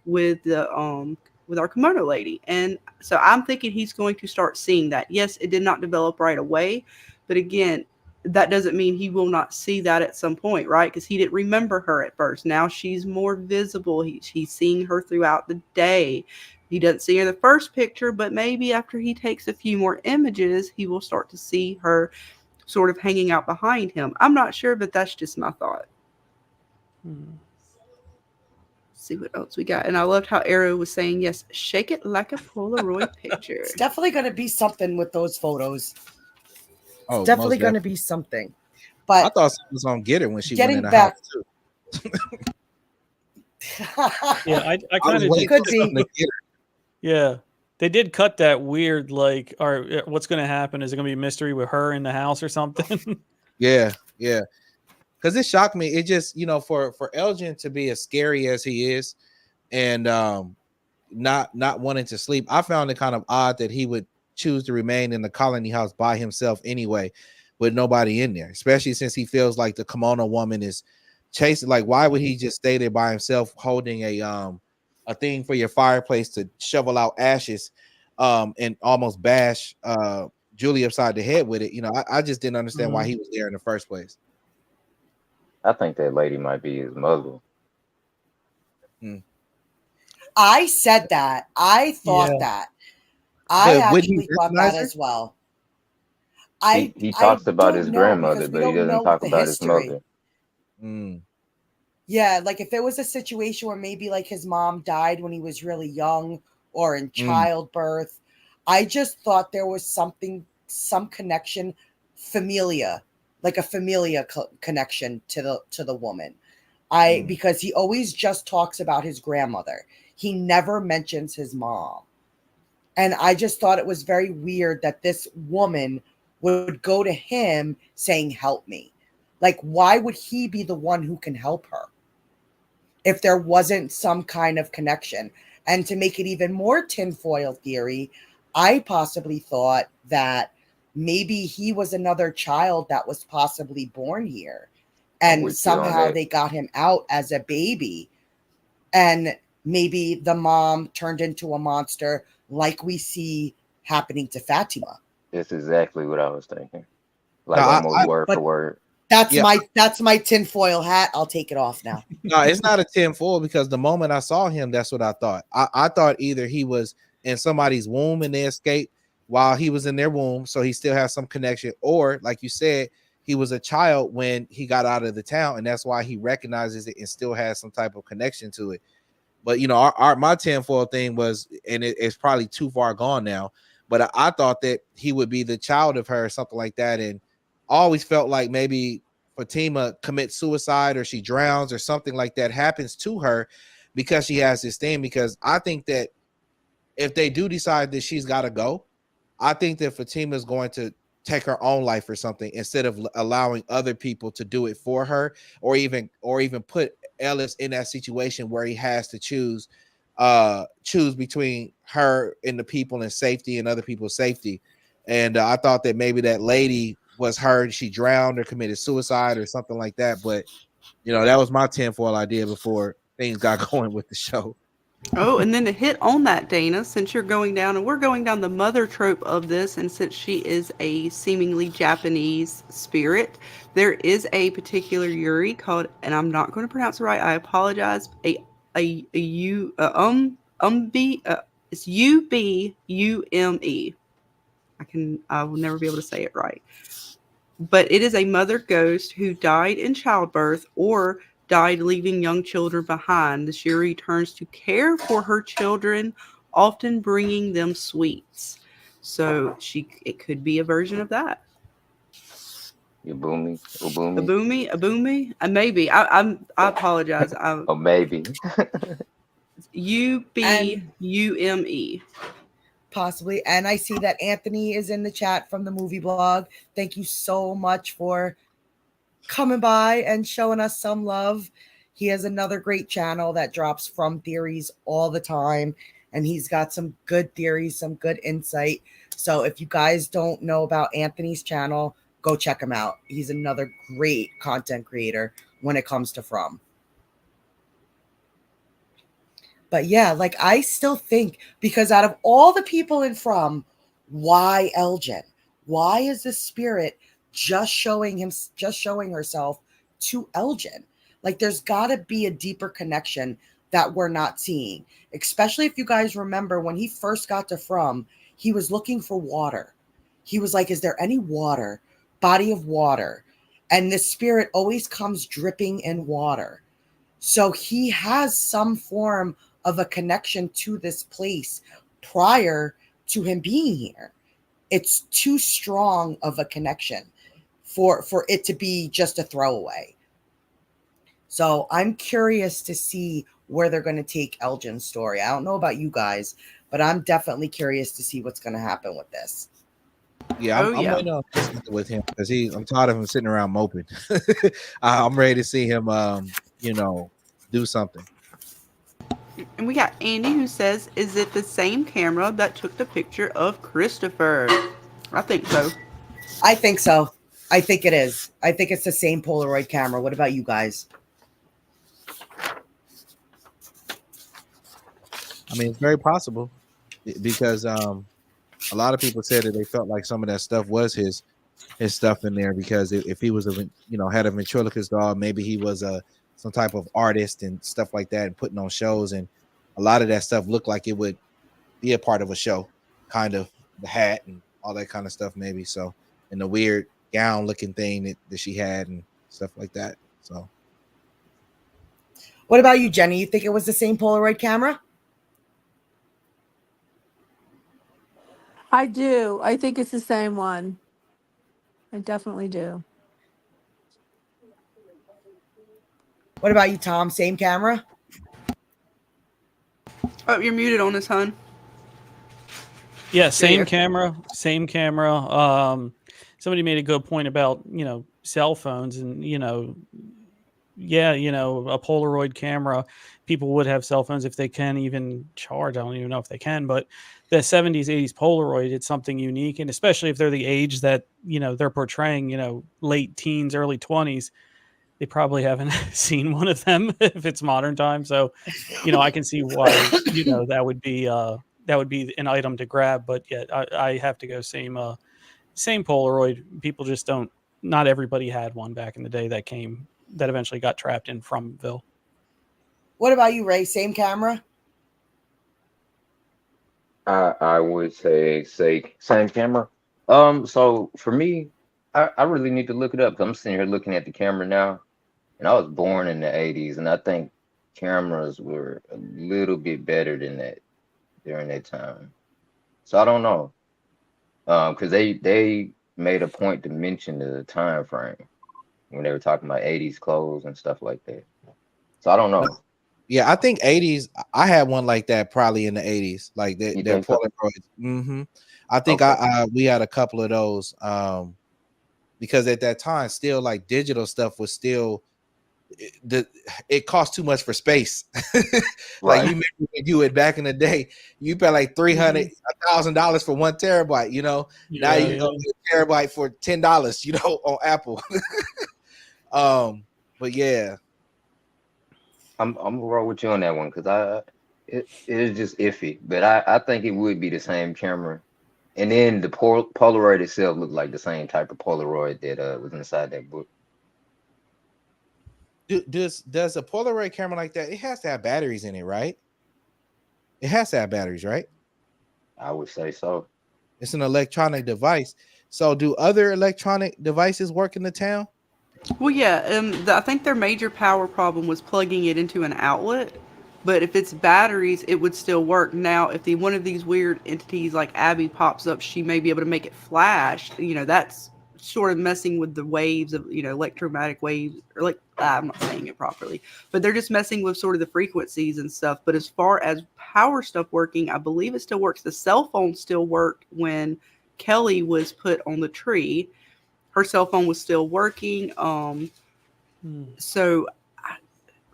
Speaker 4: with our kimono lady. And so I'm thinking he's going to start seeing that. Yes, it did not develop right away, but again, that doesn't mean he will not see that at some point, right? Because he didn't remember her at first. Now she's more visible. He's seeing her throughout the day. He doesn't see her in the first picture, but maybe after he takes a few more images, he will start to see her sort of hanging out behind him. I'm not sure, but that's just my thought. See what else we got. And I loved how Arrow was saying, yes, shake it like a Polaroid picture.
Speaker 6: It's definitely going to be something with those photos.
Speaker 5: Oh,
Speaker 6: Definitely
Speaker 5: most
Speaker 6: going to
Speaker 5: definitely.
Speaker 6: be something.
Speaker 5: I
Speaker 6: But
Speaker 5: thought someone was gonna get her when she went in
Speaker 6: getting
Speaker 5: the
Speaker 6: back,
Speaker 5: house too.
Speaker 7: Yeah, I
Speaker 5: I
Speaker 7: kind
Speaker 5: was
Speaker 7: of
Speaker 5: waiting
Speaker 6: Could
Speaker 5: for
Speaker 6: be.
Speaker 5: something to get her.
Speaker 7: Yeah. They did cut that weird, like, or what's going to happen? Is it going to be a mystery with her in the house or something?
Speaker 5: Yeah, yeah. Because it shocked me. It just, for Elgin to be as scary as he is, and not wanting to sleep, I found it kind of odd that he would choose to remain in the colony house by himself anyway, with nobody in there, especially since he feels like the kimono woman is chasing. Like, why would he just stay there by himself holding a thing for your fireplace to shovel out ashes, and almost bash Julie upside the head with it? I just didn't understand why he was there in the first place.
Speaker 9: I think that lady might be his mother.
Speaker 6: I said that. I thought
Speaker 7: Yeah.
Speaker 6: that. I
Speaker 5: But would he
Speaker 6: actually thought
Speaker 5: recognize
Speaker 6: that
Speaker 5: her?
Speaker 6: as well.
Speaker 9: He
Speaker 6: I
Speaker 9: talks about
Speaker 6: don't
Speaker 9: his
Speaker 6: know,
Speaker 9: grandmother,
Speaker 6: because we
Speaker 9: but he
Speaker 6: don't
Speaker 9: doesn't
Speaker 6: know
Speaker 9: talk
Speaker 6: the
Speaker 9: about his
Speaker 6: history.
Speaker 9: mother.
Speaker 6: Yeah, like if it was a situation where maybe like his mom died when he was really young or in childbirth, I just thought there was some connection, familia, like a familia connection to the woman. Because he always just talks about his grandmother. He never mentions his mom. And I just thought it was very weird that this woman would go to him saying, help me. Like, why would he be the one who can help her if there wasn't some kind of connection? And to make it even more tinfoil theory, I possibly thought that maybe he was another child that was possibly born here.
Speaker 9: I'm
Speaker 6: And
Speaker 9: with you on
Speaker 6: somehow
Speaker 9: that.
Speaker 6: they got him out as a baby. And maybe the mom turned into a monster like we see happening to Fatima.
Speaker 9: That's exactly what I was thinking. Like
Speaker 5: No,
Speaker 9: almost word for
Speaker 6: but
Speaker 9: word.
Speaker 6: that's
Speaker 5: Yeah.
Speaker 6: my tinfoil hat. I'll take it off now.
Speaker 5: No, it's not a 10-4, because the moment I saw him, that's what I thought. I thought either he was in somebody's womb and they escaped while he was in their womb, so he still has some connection, or like you said, he was a child when he got out of the town, and that's why he recognizes it and still has some type of connection to it. But my tinfoil thing was, and it's probably too far gone now, but I thought that he would be the child of her or something like that. And I always felt like maybe Fatima commits suicide or she drowns or something like that happens to her because she has this thing. Because I think that if they do decide that she's got to go, I think that Fatima is going to take her own life or something instead of allowing other people to do it for her, or even put Ellis in that situation where he has to choose between her and the people and safety and other people's safety. And I thought that maybe that lady was her, she drowned or committed suicide or something like that. But that was my tinfoil idea before things got going with the show.
Speaker 4: Oh, and then to hit on that, Dana, since you're going down, and we're going down the mother trope of this, and since she is a seemingly Japanese spirit, there is a particular Yuri called, and I'm not going to pronounce it right, I apologize, it's Ubume. I will never be able to say it right. But it is a mother ghost who died in childbirth or died leaving young children behind. The Shuri turns to care for her children, often bringing them sweets. So it could be a version of that.
Speaker 9: Ubumi.
Speaker 4: Abumi, maybe. I apologize.
Speaker 9: Or maybe.
Speaker 4: Ubume.
Speaker 6: Possibly. And I see that Anthony is in the chat from the movie blog. Thank you so much for coming by and showing us some love. He has another great channel that drops From theories all the time, and he's got some good theories, some good insight. So if you guys don't know about Anthony's channel, go check him out. He's another great content creator when it comes to From. But yeah, like I still think, because out of all the people in From, why Elgen? Why is the spirit just showing herself to Elgen? Like there's got to be a deeper connection that we're not seeing. Especially if you guys remember when he first got to From, he was looking for water. He was like, is there any water? Body of water. And the spirit always comes dripping in water. So he has some form of a connection to this place prior to him being here. It's too strong of a connection for it to be just a throwaway. So I'm curious to see where they're going to take Elgin's story. I don't know about you guys, but I'm definitely curious to see what's going to happen with this.
Speaker 5: Yeah, I'm waiting on with him because I'm tired of him sitting around moping. I'm ready to see him, do something.
Speaker 4: And we got Andy who says, is it the same camera that took the picture of Christopher? I think so.
Speaker 6: I think so. I think it is. I think it's the same Polaroid camera. What about you guys?
Speaker 5: I mean, it's very possible because a lot of people said that they felt like some of that stuff was his stuff in there, because if he was had a ventriloquist doll, maybe he was some type of artist and stuff like that and putting on shows, and a lot of that stuff looked like it would be a part of a show, kind of the hat and all that kind of stuff, maybe. So, and the weird gown looking thing that she had and stuff like that. So
Speaker 6: what about you, Jenny? You think it was the same Polaroid camera?
Speaker 8: I do. I think it's the same one. I definitely do.
Speaker 6: What about you, Tom? Same camera?
Speaker 4: Oh, you're muted on this, hon.
Speaker 7: Yeah, same camera. Somebody made a good point about, cell phones and, a Polaroid camera. People would have cell phones if they can even charge. I don't even know if they can, but the 70s, 80s Polaroid, it's something unique. And especially if they're the age that, they're portraying, late teens, early 20s, they probably haven't seen one of them if it's modern time. So, I can see why, that would be an item to grab. But yet I have to go same Polaroid. People just don't, not everybody had one back in the day that eventually got trapped in Fromville.
Speaker 6: What about you, Ray? Same camera?
Speaker 9: I would say same camera. So for me, I really need to look it up. I'm sitting here looking at the camera now, and I was born in the 80s, and I think cameras were a little bit better than that during that time. So I don't know. Because they made a point to mention the time frame when they were talking about 80s clothes and stuff like that. So I don't know.
Speaker 5: Yeah, I think 80s. I had one like that probably in the 80s, like
Speaker 9: You
Speaker 5: they're
Speaker 9: think so?
Speaker 5: Polaroids. I think
Speaker 9: Okay.
Speaker 5: we had a couple of those because at that time, still like digital stuff was still it cost too much for space. Like you
Speaker 9: Right.
Speaker 5: remember when you had back in the day, you pay like $300, $1,000 for 1 terabyte. Now
Speaker 7: Yeah,
Speaker 5: you can go
Speaker 7: yeah.
Speaker 5: get a terabyte for $10. On Apple. But yeah,
Speaker 9: I'm gonna roll with you on that one because it is just iffy, but I think it would be the same camera. And then the Polaroid itself looked like the same type of Polaroid that was inside that book.
Speaker 5: does a Polaroid camera like that? It has to have batteries in it, right? It has to have batteries, right?
Speaker 9: I would say so.
Speaker 5: It's an electronic device. So, do other electronic devices work in the town?
Speaker 4: Well, yeah, I think their major power problem was plugging it into an outlet. But if it's batteries, it would still work. Now, if one of these weird entities like Abby pops up, she may be able to make it flash. That's sort of messing with the waves of electromagnetic waves, or I'm not saying it properly, but they're just messing with sort of the frequencies and stuff. But as far as power stuff working, I believe it still works. The cell phone still worked when Kelly was put on the tree. Her cell phone was still working. So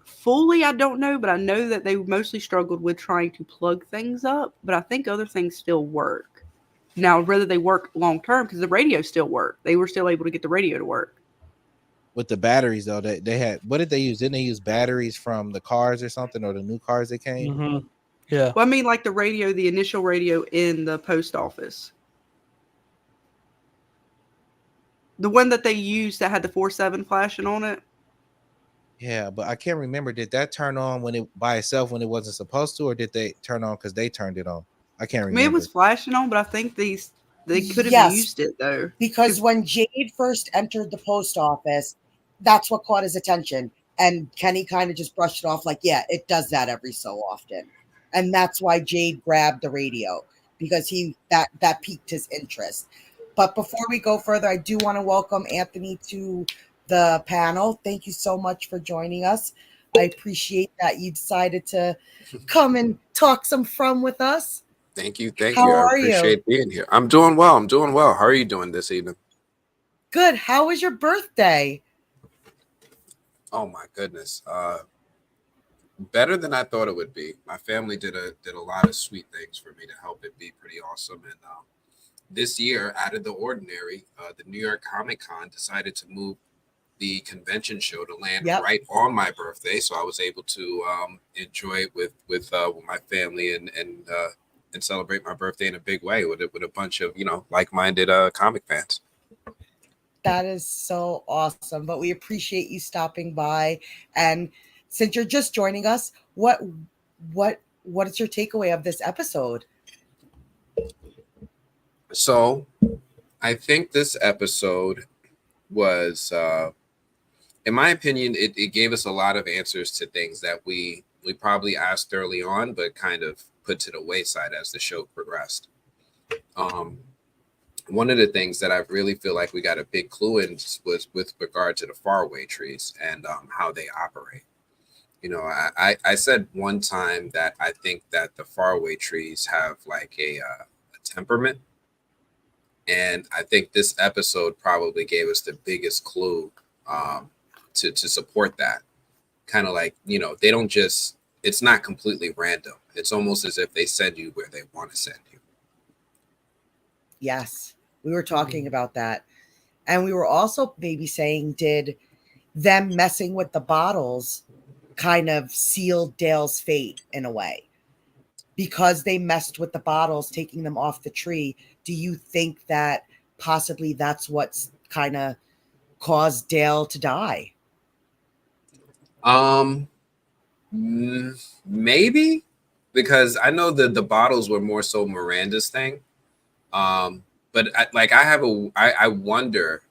Speaker 4: fully, I don't know, but I know that they mostly struggled with trying to plug things up. But I think other things still work. Now, whether they work long term, because the radio still worked, they were still able to get the radio to work.
Speaker 5: With the batteries, though, they had, what did they use? Didn't they use batteries from the cars or something, or the new cars that came?
Speaker 7: Yeah.
Speaker 4: Well, I mean, like the initial radio in the post office. The one that they used that had the 4-7 flashing on it.
Speaker 5: Yeah, but I can't remember. Did that turn on when it by itself when it wasn't supposed to, or did they turn on because they turned it on? I can't
Speaker 4: I mean, it
Speaker 5: remember.
Speaker 4: was flashing on, but I think they could have
Speaker 6: Yes,
Speaker 4: used it though.
Speaker 6: because when Jade first entered the post office, that's what caught his attention. And Kenny kind of just brushed it off like, yeah, it does that every so often. And that's why Jade grabbed the radio, because that piqued his interest. But before we go further, I do want to welcome Anthony to the panel. Thank you so much for joining us. I appreciate that you decided to come and talk some From with us.
Speaker 10: Thank you. Thank
Speaker 6: How
Speaker 10: you. I
Speaker 6: are you?
Speaker 10: appreciate being here. I'm doing well. I'm doing well. How are you doing this evening?
Speaker 6: Good. How was your birthday?
Speaker 10: Oh my goodness. Better than I thought it would be. My family did a lot of sweet things for me to help it be pretty awesome. And this year, out of the ordinary, the New York Comic Con decided to move the convention show to land right on my birthday, so I was able to enjoy it with my family and celebrate my birthday in a big way with a bunch of like-minded comic fans.
Speaker 6: That is so awesome. But we appreciate you stopping by. And since you're just joining us, what is your takeaway of this episode?
Speaker 10: So I think this episode was in my opinion, it gave us a lot of answers to things that we probably asked early on, but kind of put to the wayside as the show progressed. One of the things that I really feel like we got a big clue in was with regard to the Faraway trees and how they operate. I said one time that I think that the Faraway trees have like a temperament. And I think this episode probably gave us the biggest clue to support that. Kind of like, they don't just, it's not completely random. It's almost as if they send you where they want to send you.
Speaker 6: Yes, we were talking about that. And we were also maybe saying, did them messing with the bottles kind of seal Dale's fate in a way? Because they messed with the bottles, taking them off the tree, do you think that possibly that's what's kind of caused Dale to die?
Speaker 10: Maybe, because I know that the bottles were more so Miranda's thing. But I wonder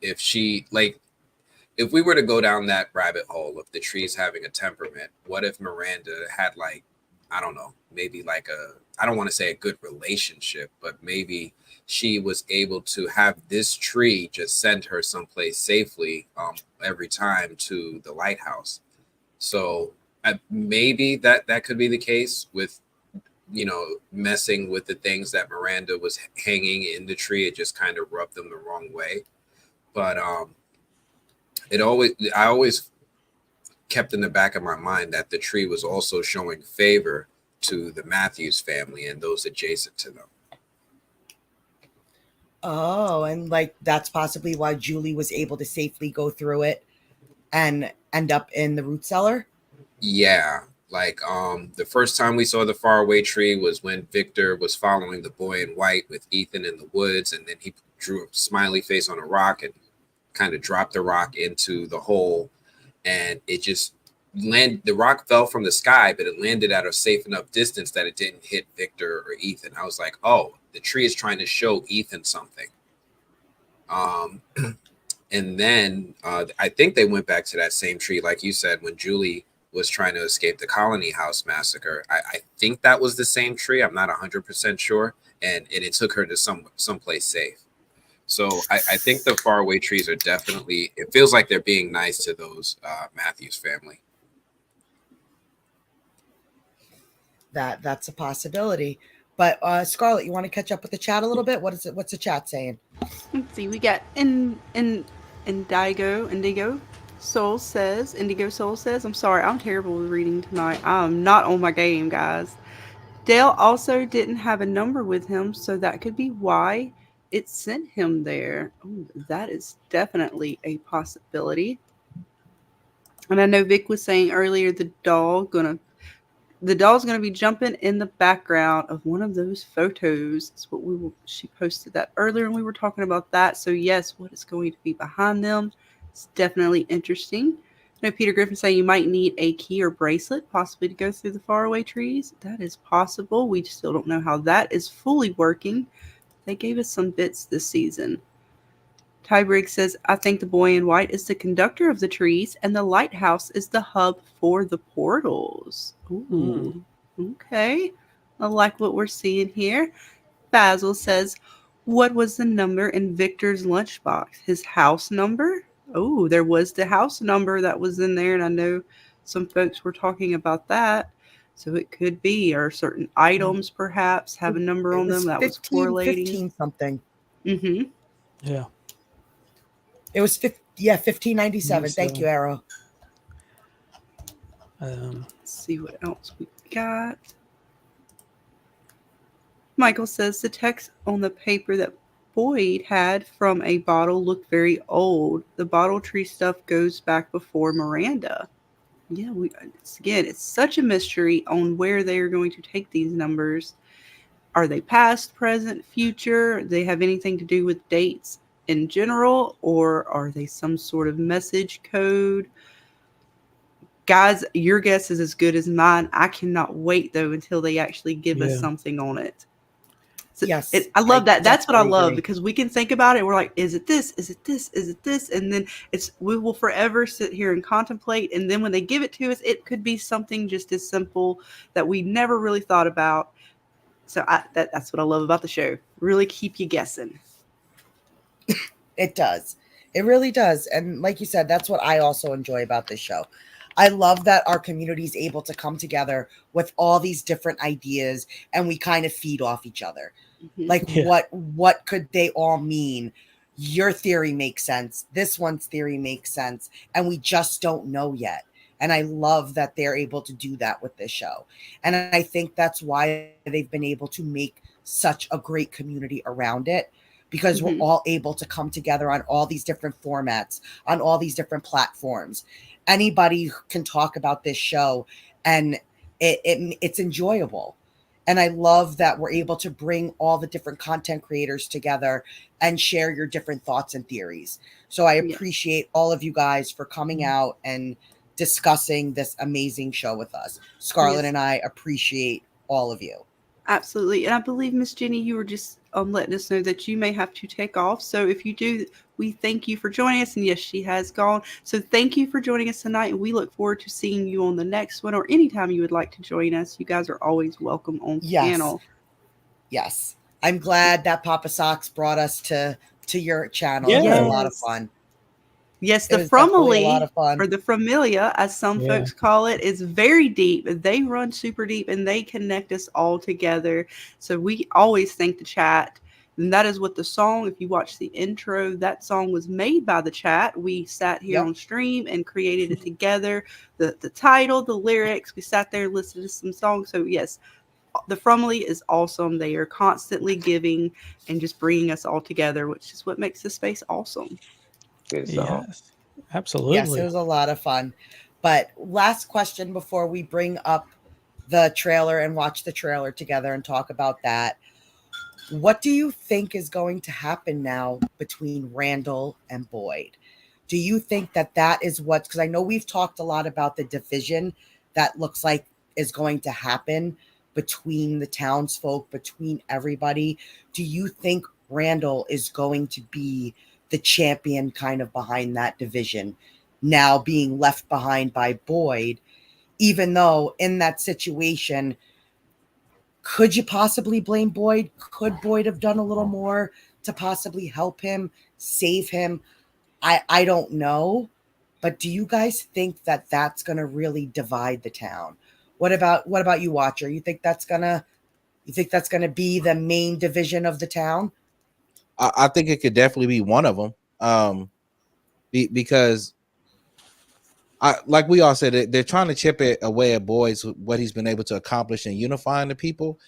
Speaker 10: if she, like, if we were to go down that rabbit hole of the trees having a temperament, what if Miranda had like, I don't know, maybe like I don't want to say a good relationship, but maybe she was able to have this tree just send her someplace safely every time to the lighthouse. So maybe that could be the case with, messing with the things that Miranda was hanging in the tree. It just kind of rubbed them the wrong way. But I always kept in the back of my mind that the tree was also showing favor to the Matthews family and those adjacent to them.
Speaker 6: Oh, and like that's possibly why Julie was able to safely go through it and end up in the root cellar.
Speaker 10: Yeah, like the first time we saw the faraway tree was when Victor was following the boy in white with Ethan in the woods, and then he drew a smiley face on a rock and kind of dropped the rock into the hole, and it just landed. The rock fell from the sky, but it landed at a safe enough distance that it didn't hit Victor or Ethan. I was like, oh, the tree is trying to show Ethan something. And then I think they went back to that same tree, like you said, when Julie was trying to escape the Colony House massacre. I think that was the same tree. I'm not 100% sure. And it took her to someplace safe. So I think the faraway trees are definitely, it feels like they're being nice to those Matthews family.
Speaker 6: That's a possibility. But Scarlett, you want to catch up with the chat a little bit? What's the chat saying?
Speaker 4: Let's see. We got Indigo Soul says. I'm sorry, I'm terrible with reading tonight. I'm not on my game, guys. Dale also didn't have a number with him, so that could be why it sent him there. Ooh, that is definitely a possibility. And I know Vic was saying earlier the doll's gonna be jumping in the background of one of those photos. That's what she posted that earlier, and we were talking about that. So yes, what is going to be behind them? It's definitely interesting. I know Peter Griffin saying you might need a key or bracelet possibly to go through the faraway trees. That is possible. We still don't know how that is fully working. They gave us some bits this season. Ty Briggs says, I think the boy in white is the conductor of the trees and the lighthouse is the hub for the portals. Ooh, okay. I like what we're seeing here. Basil says, what was the number in Victor's lunchbox? His house number? Oh, there was the house number that was in there, and I know some folks were talking about that. So it could be, or certain items perhaps have a number on them that was correlating.
Speaker 6: 15 something.
Speaker 4: Mm-hmm.
Speaker 7: Yeah.
Speaker 6: It was 1597. Thank you, Arrow.
Speaker 4: Let's see what else we got. Michael says the text on the paper that Boyd had from a bottle looked very old. The bottle tree stuff goes back before Miranda. Yeah, it's such a mystery on where they are going to take these numbers. Are they past, present, future? Do they have anything to do with dates in general, or are they some sort of message code? Guys, your guess is as good as mine. I cannot wait though until they actually give us something on it. So
Speaker 6: yes,
Speaker 4: I love that. That's what I love, because we can think about it. We're like, is it this? Is it this? Is it this? And then we will forever sit here and contemplate. And then when they give it to us, it could be something just as simple that we never really thought about. So that's what I love about the show. Really keep you guessing.
Speaker 6: It does. It really does. And like you said, that's what I also enjoy about this show. I love that our community is able to come together with all these different ideas and we kind of feed off each other. Mm-hmm. Like what could they all mean? Your theory makes sense. This one's theory makes sense. And we just don't know yet. And I love that they're able to do that with this show. And I think that's why they've been able to make such a great community around it, because we're all able to come together on all these different formats, on all these different platforms. Anybody can talk about this show and it's enjoyable. And I love that we're able to bring all the different content creators together and share your different thoughts and theories. So I appreciate all of you guys for coming out and discussing this amazing show with us. Scarlett and I appreciate all of you.
Speaker 4: Absolutely. And I believe, Miss Jenny, you were just letting us know that you may have to take off. So if you do, we thank you for joining us. And yes, she has gone. So thank you for joining us tonight. And we look forward to seeing you on the next one or anytime you would like to join us. You guys are always welcome on panel.
Speaker 6: Yes. I'm glad that Papa Socks brought us to your channel.
Speaker 7: Yeah.
Speaker 6: It was a lot of fun.
Speaker 4: Yes,
Speaker 6: It
Speaker 4: the
Speaker 6: was definitely a lot
Speaker 4: Fromville,
Speaker 6: of fun.
Speaker 4: or the Familia, as some
Speaker 7: Yeah.
Speaker 4: folks call it, is very deep. They run super deep and they connect us all together. So we always thank the chat. And that is what the song, if you watch the intro, that song was made by the chat. We sat here
Speaker 6: Yep.
Speaker 4: on stream and created it together. The title, the lyrics, we sat there and listened to some songs. So yes, the Fromville is awesome. They are constantly giving and just bringing us all together, which is what makes this space awesome.
Speaker 9: Good song.
Speaker 7: Yes, absolutely.
Speaker 6: Yes, it was a lot of fun. But last question before we bring up the trailer and watch the trailer together and talk about that. What do you think is going to happen now between Randall and Boyd? Do you think that is what, because I know we've talked a lot about the division that looks like is going to happen between the townsfolk, between everybody. Do you think Randall is going to be the champion kind of behind that division, now being left behind by Boyd, even though in that situation, could you possibly blame Boyd? Could Boyd have done a little more to possibly help him, save him? I don't know. But do you guys think that that's going to really divide the town? What about you, Watcher? You think that's going to be the main division of the town?
Speaker 5: I think it could definitely be one of them. Because like we all said, they're trying to chip it away at Boyd's what he's been able to accomplish in unifying the people.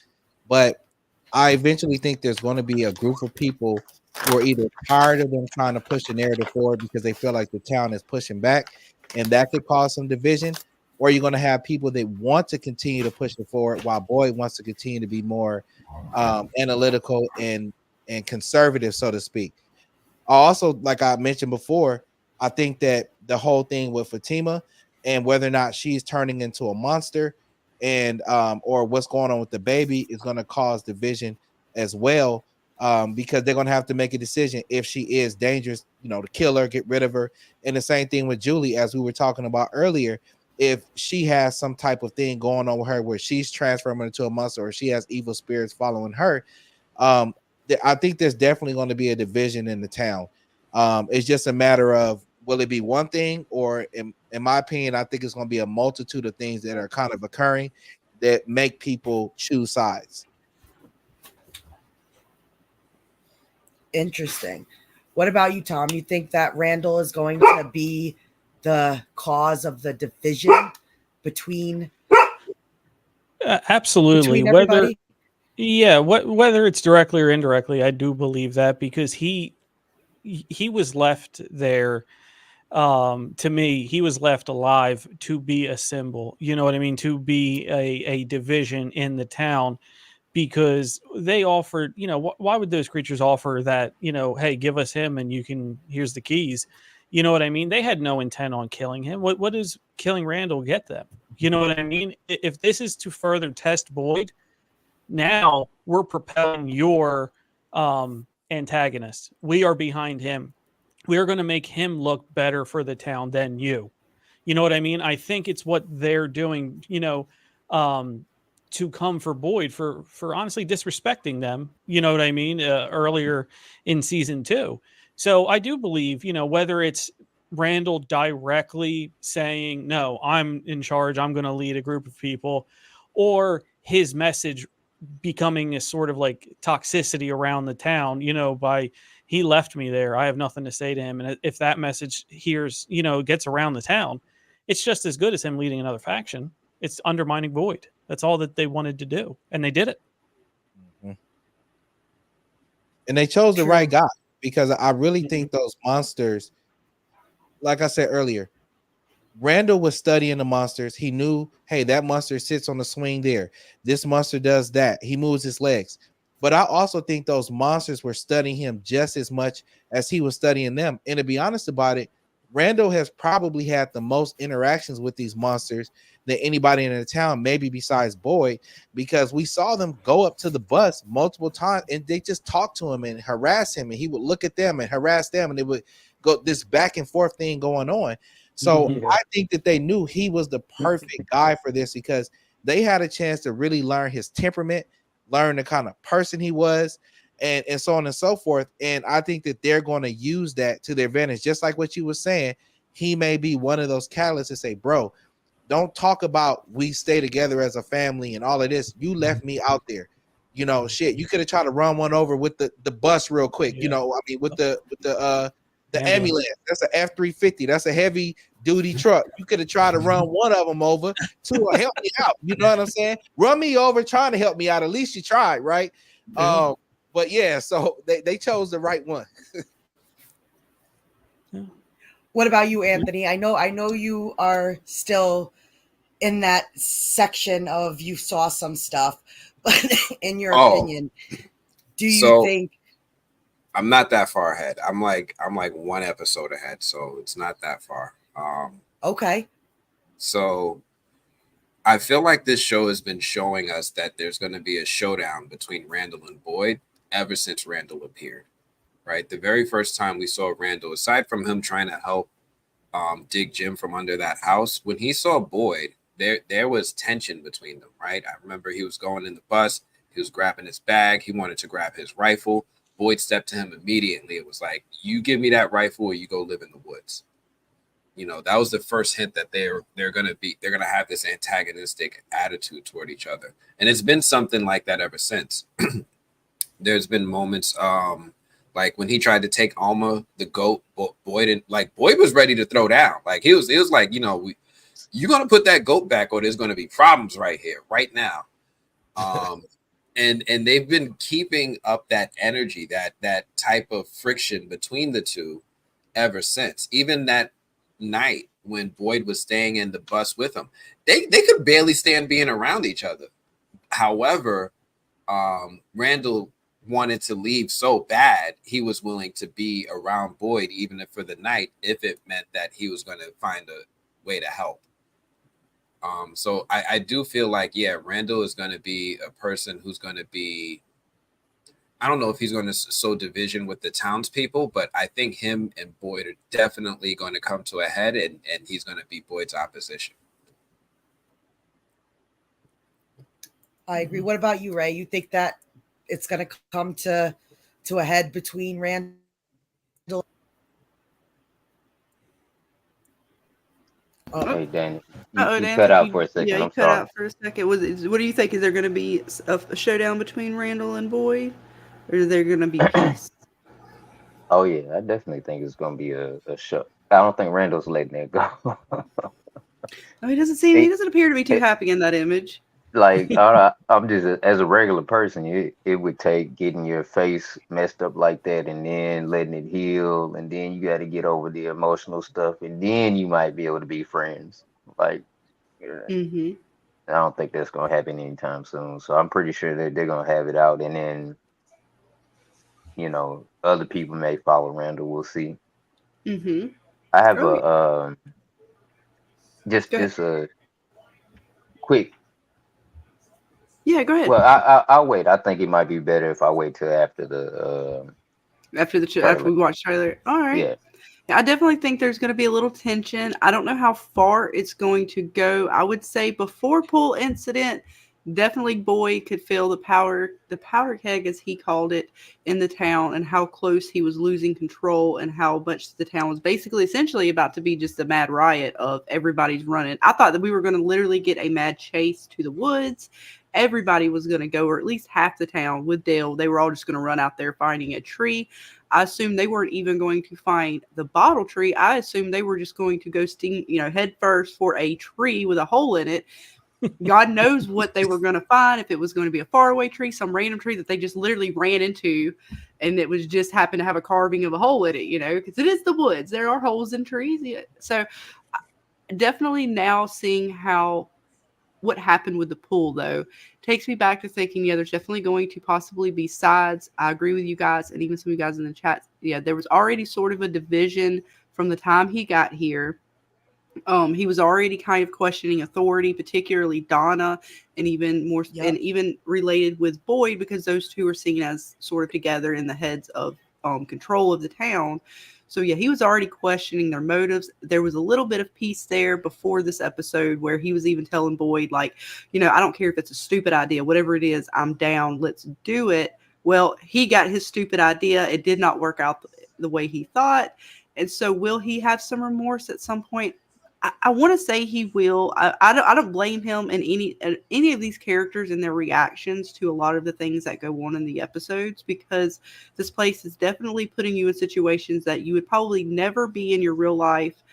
Speaker 5: But I eventually think there's going to be a group of people who are either tired of them trying to push the narrative forward because they feel like the town is pushing back, and that could cause some division. Or you're going to have people that want to continue to push it forward while Boyd wants to continue to be more analytical and conservative, so to speak. Also, like I mentioned before, I think that the whole thing with Fatima and whether or not she's turning into a monster and or what's going on with the baby is going to cause division as well, because they're going to have to make a decision if she is dangerous, to kill her, get rid of her. And the same thing with Julie, as we were talking about earlier, if she has some type of thing going on with her where she's transforming into a monster or she has evil spirits following her, I think there's definitely going to be a division in the town. It's just a matter of, will it be one thing, or in my opinion, I think it's going to be a multitude of things that are kind of occurring that make people choose sides.
Speaker 6: Interesting. What about you, Tom? You think that Randall is going to be the cause of the division between
Speaker 7: absolutely
Speaker 6: between everybody?
Speaker 7: Whether it's directly or indirectly, I do believe that, because he was left there, to me, he was left alive to be a symbol, you know what I mean, to be a division in the town, because they offered, why would those creatures offer that, hey, give us him and here's the keys, you know what I mean? They had no intent on killing him. What does killing Randall get them? You know what I mean? If this is to further test Boyd, now we're propelling your antagonist. We are behind him. We are going to make him look better for the town than you. You know what I mean? I think it's what they're doing, to come for Boyd for honestly disrespecting them. You know what I mean? Earlier in season 2. So I do believe, whether it's Randall directly saying, no, I'm in charge, I'm going to lead a group of people, or his message becoming a sort of like toxicity around the town, by he left me there, I have nothing to say to him. And if that message gets around the town, it's just as good as him leading another faction. It's undermining Boyd. That's all that they wanted to do. And they did it.
Speaker 5: Mm-hmm. And they chose the right guy, because I really think those monsters, like I said earlier, Randall was studying the monsters. He knew, hey, that monster sits on the swing there. This monster does that. He moves his legs. But I also think those monsters were studying him just as much as he was studying them. And to be honest about it, Randall has probably had the most interactions with these monsters than anybody in the town, maybe besides Boyd, because we saw them go up to the bus multiple times and they just talk to him and harass him, and he would look at them and harass them, and it would go this back and forth thing going on. So
Speaker 9: Yeah.
Speaker 5: I think that they knew he was the perfect guy for this because they had a chance to really learn his temperament, learn the kind of person he was, and so on and so forth. And I think that they're going to use that to their advantage. Just like what you were saying, he may be one of those catalysts to say, bro, don't talk about we stay together as a family and all of this. You left me out there. You know, shit, you could have tried to run one over with the bus real quick. You know, I mean, with the ambulance. That's an F-350. That's a heavy duty truck. You could have tried to run one of them over to help me out. You know what I'm saying? Run me over trying to help me out. At least you tried, right?
Speaker 7: Yeah.
Speaker 5: But yeah, so they chose the right one.
Speaker 6: What about you, Anthony? I know you are still in that section of you saw some stuff, but in your opinion, do you think
Speaker 10: I'm not that far ahead? I'm like one episode ahead, so it's not that far.
Speaker 6: Okay.
Speaker 10: So I feel like this show has been showing us that there's going to be a showdown between Randall and Boyd ever since Randall appeared, right? The very first time we saw Randall, aside from him trying to help dig Jim from under that house, when he saw Boyd, there was tension between them, right? I remember he was going in the bus, he was grabbing his bag, he wanted to grab his rifle. Boyd stepped to him immediately. It was like, you give me that rifle or you go live in the woods. You know, that was the first hint that they're gonna have this antagonistic attitude toward each other. And it's been something like that ever since. There's been moments like when he tried to take Alma, the goat, Boyd was ready to throw down. Like it was like, you know, you're gonna put that goat back or there's gonna be problems right here, right now. And they've been keeping up that energy, that type of friction between the two ever since. Even that night when Boyd was staying in the bus with him, they could barely stand being around each other. However, Randall wanted to leave so bad, he was willing to be around Boyd, even if for the night, if it meant that he was going to find a way to help. So I do feel like, yeah, Randall is going to be a person who's going to be, I don't know if he's going to sow division with the townspeople, but I think him and Boyd are definitely going to come to a head, and he's going to be Boyd's opposition.
Speaker 6: I agree. What about you, Ray? You think that it's going to come to a head between Randall?
Speaker 9: Hey, Danny,
Speaker 4: Uh-oh,
Speaker 9: you
Speaker 4: Dan,
Speaker 9: cut
Speaker 4: I
Speaker 9: out
Speaker 4: think
Speaker 9: for a second.
Speaker 4: yeah, you
Speaker 9: I'm
Speaker 4: cut
Speaker 9: sorry.
Speaker 4: out for a second. What do you think? Is there going to be a showdown between Randall and Boyd, or is there going to be peace?
Speaker 9: Oh yeah, I definitely think it's gonna be a show. I don't think Randall's letting it go.
Speaker 4: Oh, he doesn't appear to be too
Speaker 9: It-
Speaker 4: happy in that image.
Speaker 9: like I'm just as a regular person, it would take getting your face messed up like that and then letting it heal, and then you got to get over the emotional stuff, and then you might be able to be friends. Like, yeah,
Speaker 4: Mm-hmm.
Speaker 9: I don't think that's gonna happen anytime soon. So I'm pretty sure that they're gonna have it out, and then other people may follow Randall. We'll see.
Speaker 4: Mm-hmm.
Speaker 9: I have
Speaker 4: Oh,
Speaker 9: a just
Speaker 4: go ahead.
Speaker 9: just a quick.
Speaker 4: Yeah, go ahead.
Speaker 9: Well, I'll wait. I think it might be better if I wait till after the
Speaker 4: After
Speaker 9: trailer.
Speaker 4: we watch trailer. All right.
Speaker 9: Yeah.
Speaker 4: I definitely think there's going to be a little tension. I don't know how far it's going to go. I would say before pool incident, definitely Boyd could feel the powder keg, as he called it, in the town, and how close he was losing control, and how much the town was basically essentially about to be just a mad riot of everybody's running. I thought that we were going to literally get a mad chase to the woods. Everybody was going to go, or at least half the town with Dale. They were all just going to run out there finding a tree. I assumed they weren't even going to find the bottle tree. I assumed they were just going to go head first for a tree with a hole in it. God knows what they were going to find, if it was going to be a faraway tree, some random tree that they just literally ran into, and it was just happened to have a carving of a hole in it, because it is the woods. There are holes in trees. Yeah. So definitely now seeing what happened with the pool, though, takes me back to thinking, yeah, there's definitely going to possibly be sides. I agree with you guys, and even some of you guys in the chat. Yeah, there was already sort of a division from the time he got here. He was already kind of questioning authority, particularly Donna, and even more,
Speaker 6: Yep.
Speaker 4: and even related with Boyd, because those two are seen as sort of together in the heads of control of the town. So yeah, he was already questioning their motives. There was a little bit of peace there before this episode where he was even telling Boyd, like, I don't care if it's a stupid idea, whatever it is, I'm down, let's do it. Well, he got his stupid idea. It did not work out the way he thought. And so will he have some remorse at some point? I want to say he will. I don't blame him in any of these characters and their reactions to a lot of the things that go on in the episodes, because this place is definitely putting you in situations that you would probably never be in your real life.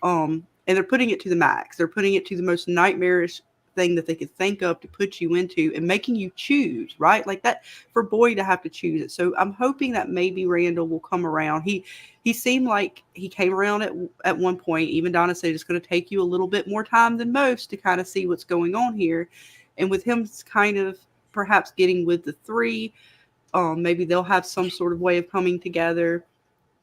Speaker 4: And they're putting it to the max. They're putting it to the most nightmarish thing that they could think of to put you into, and making you choose, right? Like that, for Boyd to have to choose it. So I'm hoping that maybe Randall will come around. He seemed like he came around at one point. Even Donna said it's going to take you a little bit more time than most to kind of see what's going on here. And with him kind of perhaps getting with the three, maybe they'll have some sort of way of coming together,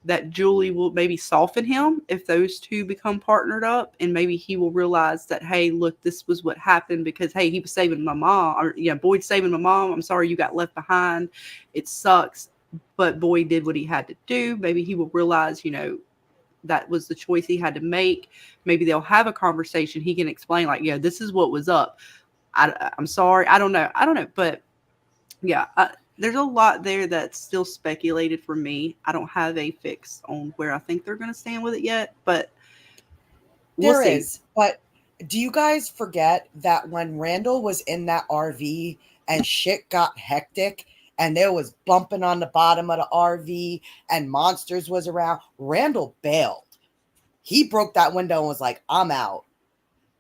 Speaker 4: that Julie will maybe soften him if those two become partnered up, and maybe he will realize that, hey, look, this was what happened because, hey, he was saving my mom, or Boyd's saving my mom. I'm sorry you got left behind. It sucks, but Boyd did what he had to do. Maybe he will realize, that was the choice he had to make. Maybe they'll have a conversation. He can explain, like, yeah, this is what was up. I'm sorry. I don't know. But yeah, there's a lot there that's still speculated for me. I don't have a fix on where I think they're going to stand with it yet, but
Speaker 6: There is. But do you guys forget that when Randall was in that RV and shit got hectic and there was bumping on the bottom of the RV and monsters was around, Randall bailed. He broke that window and was like, I'm out.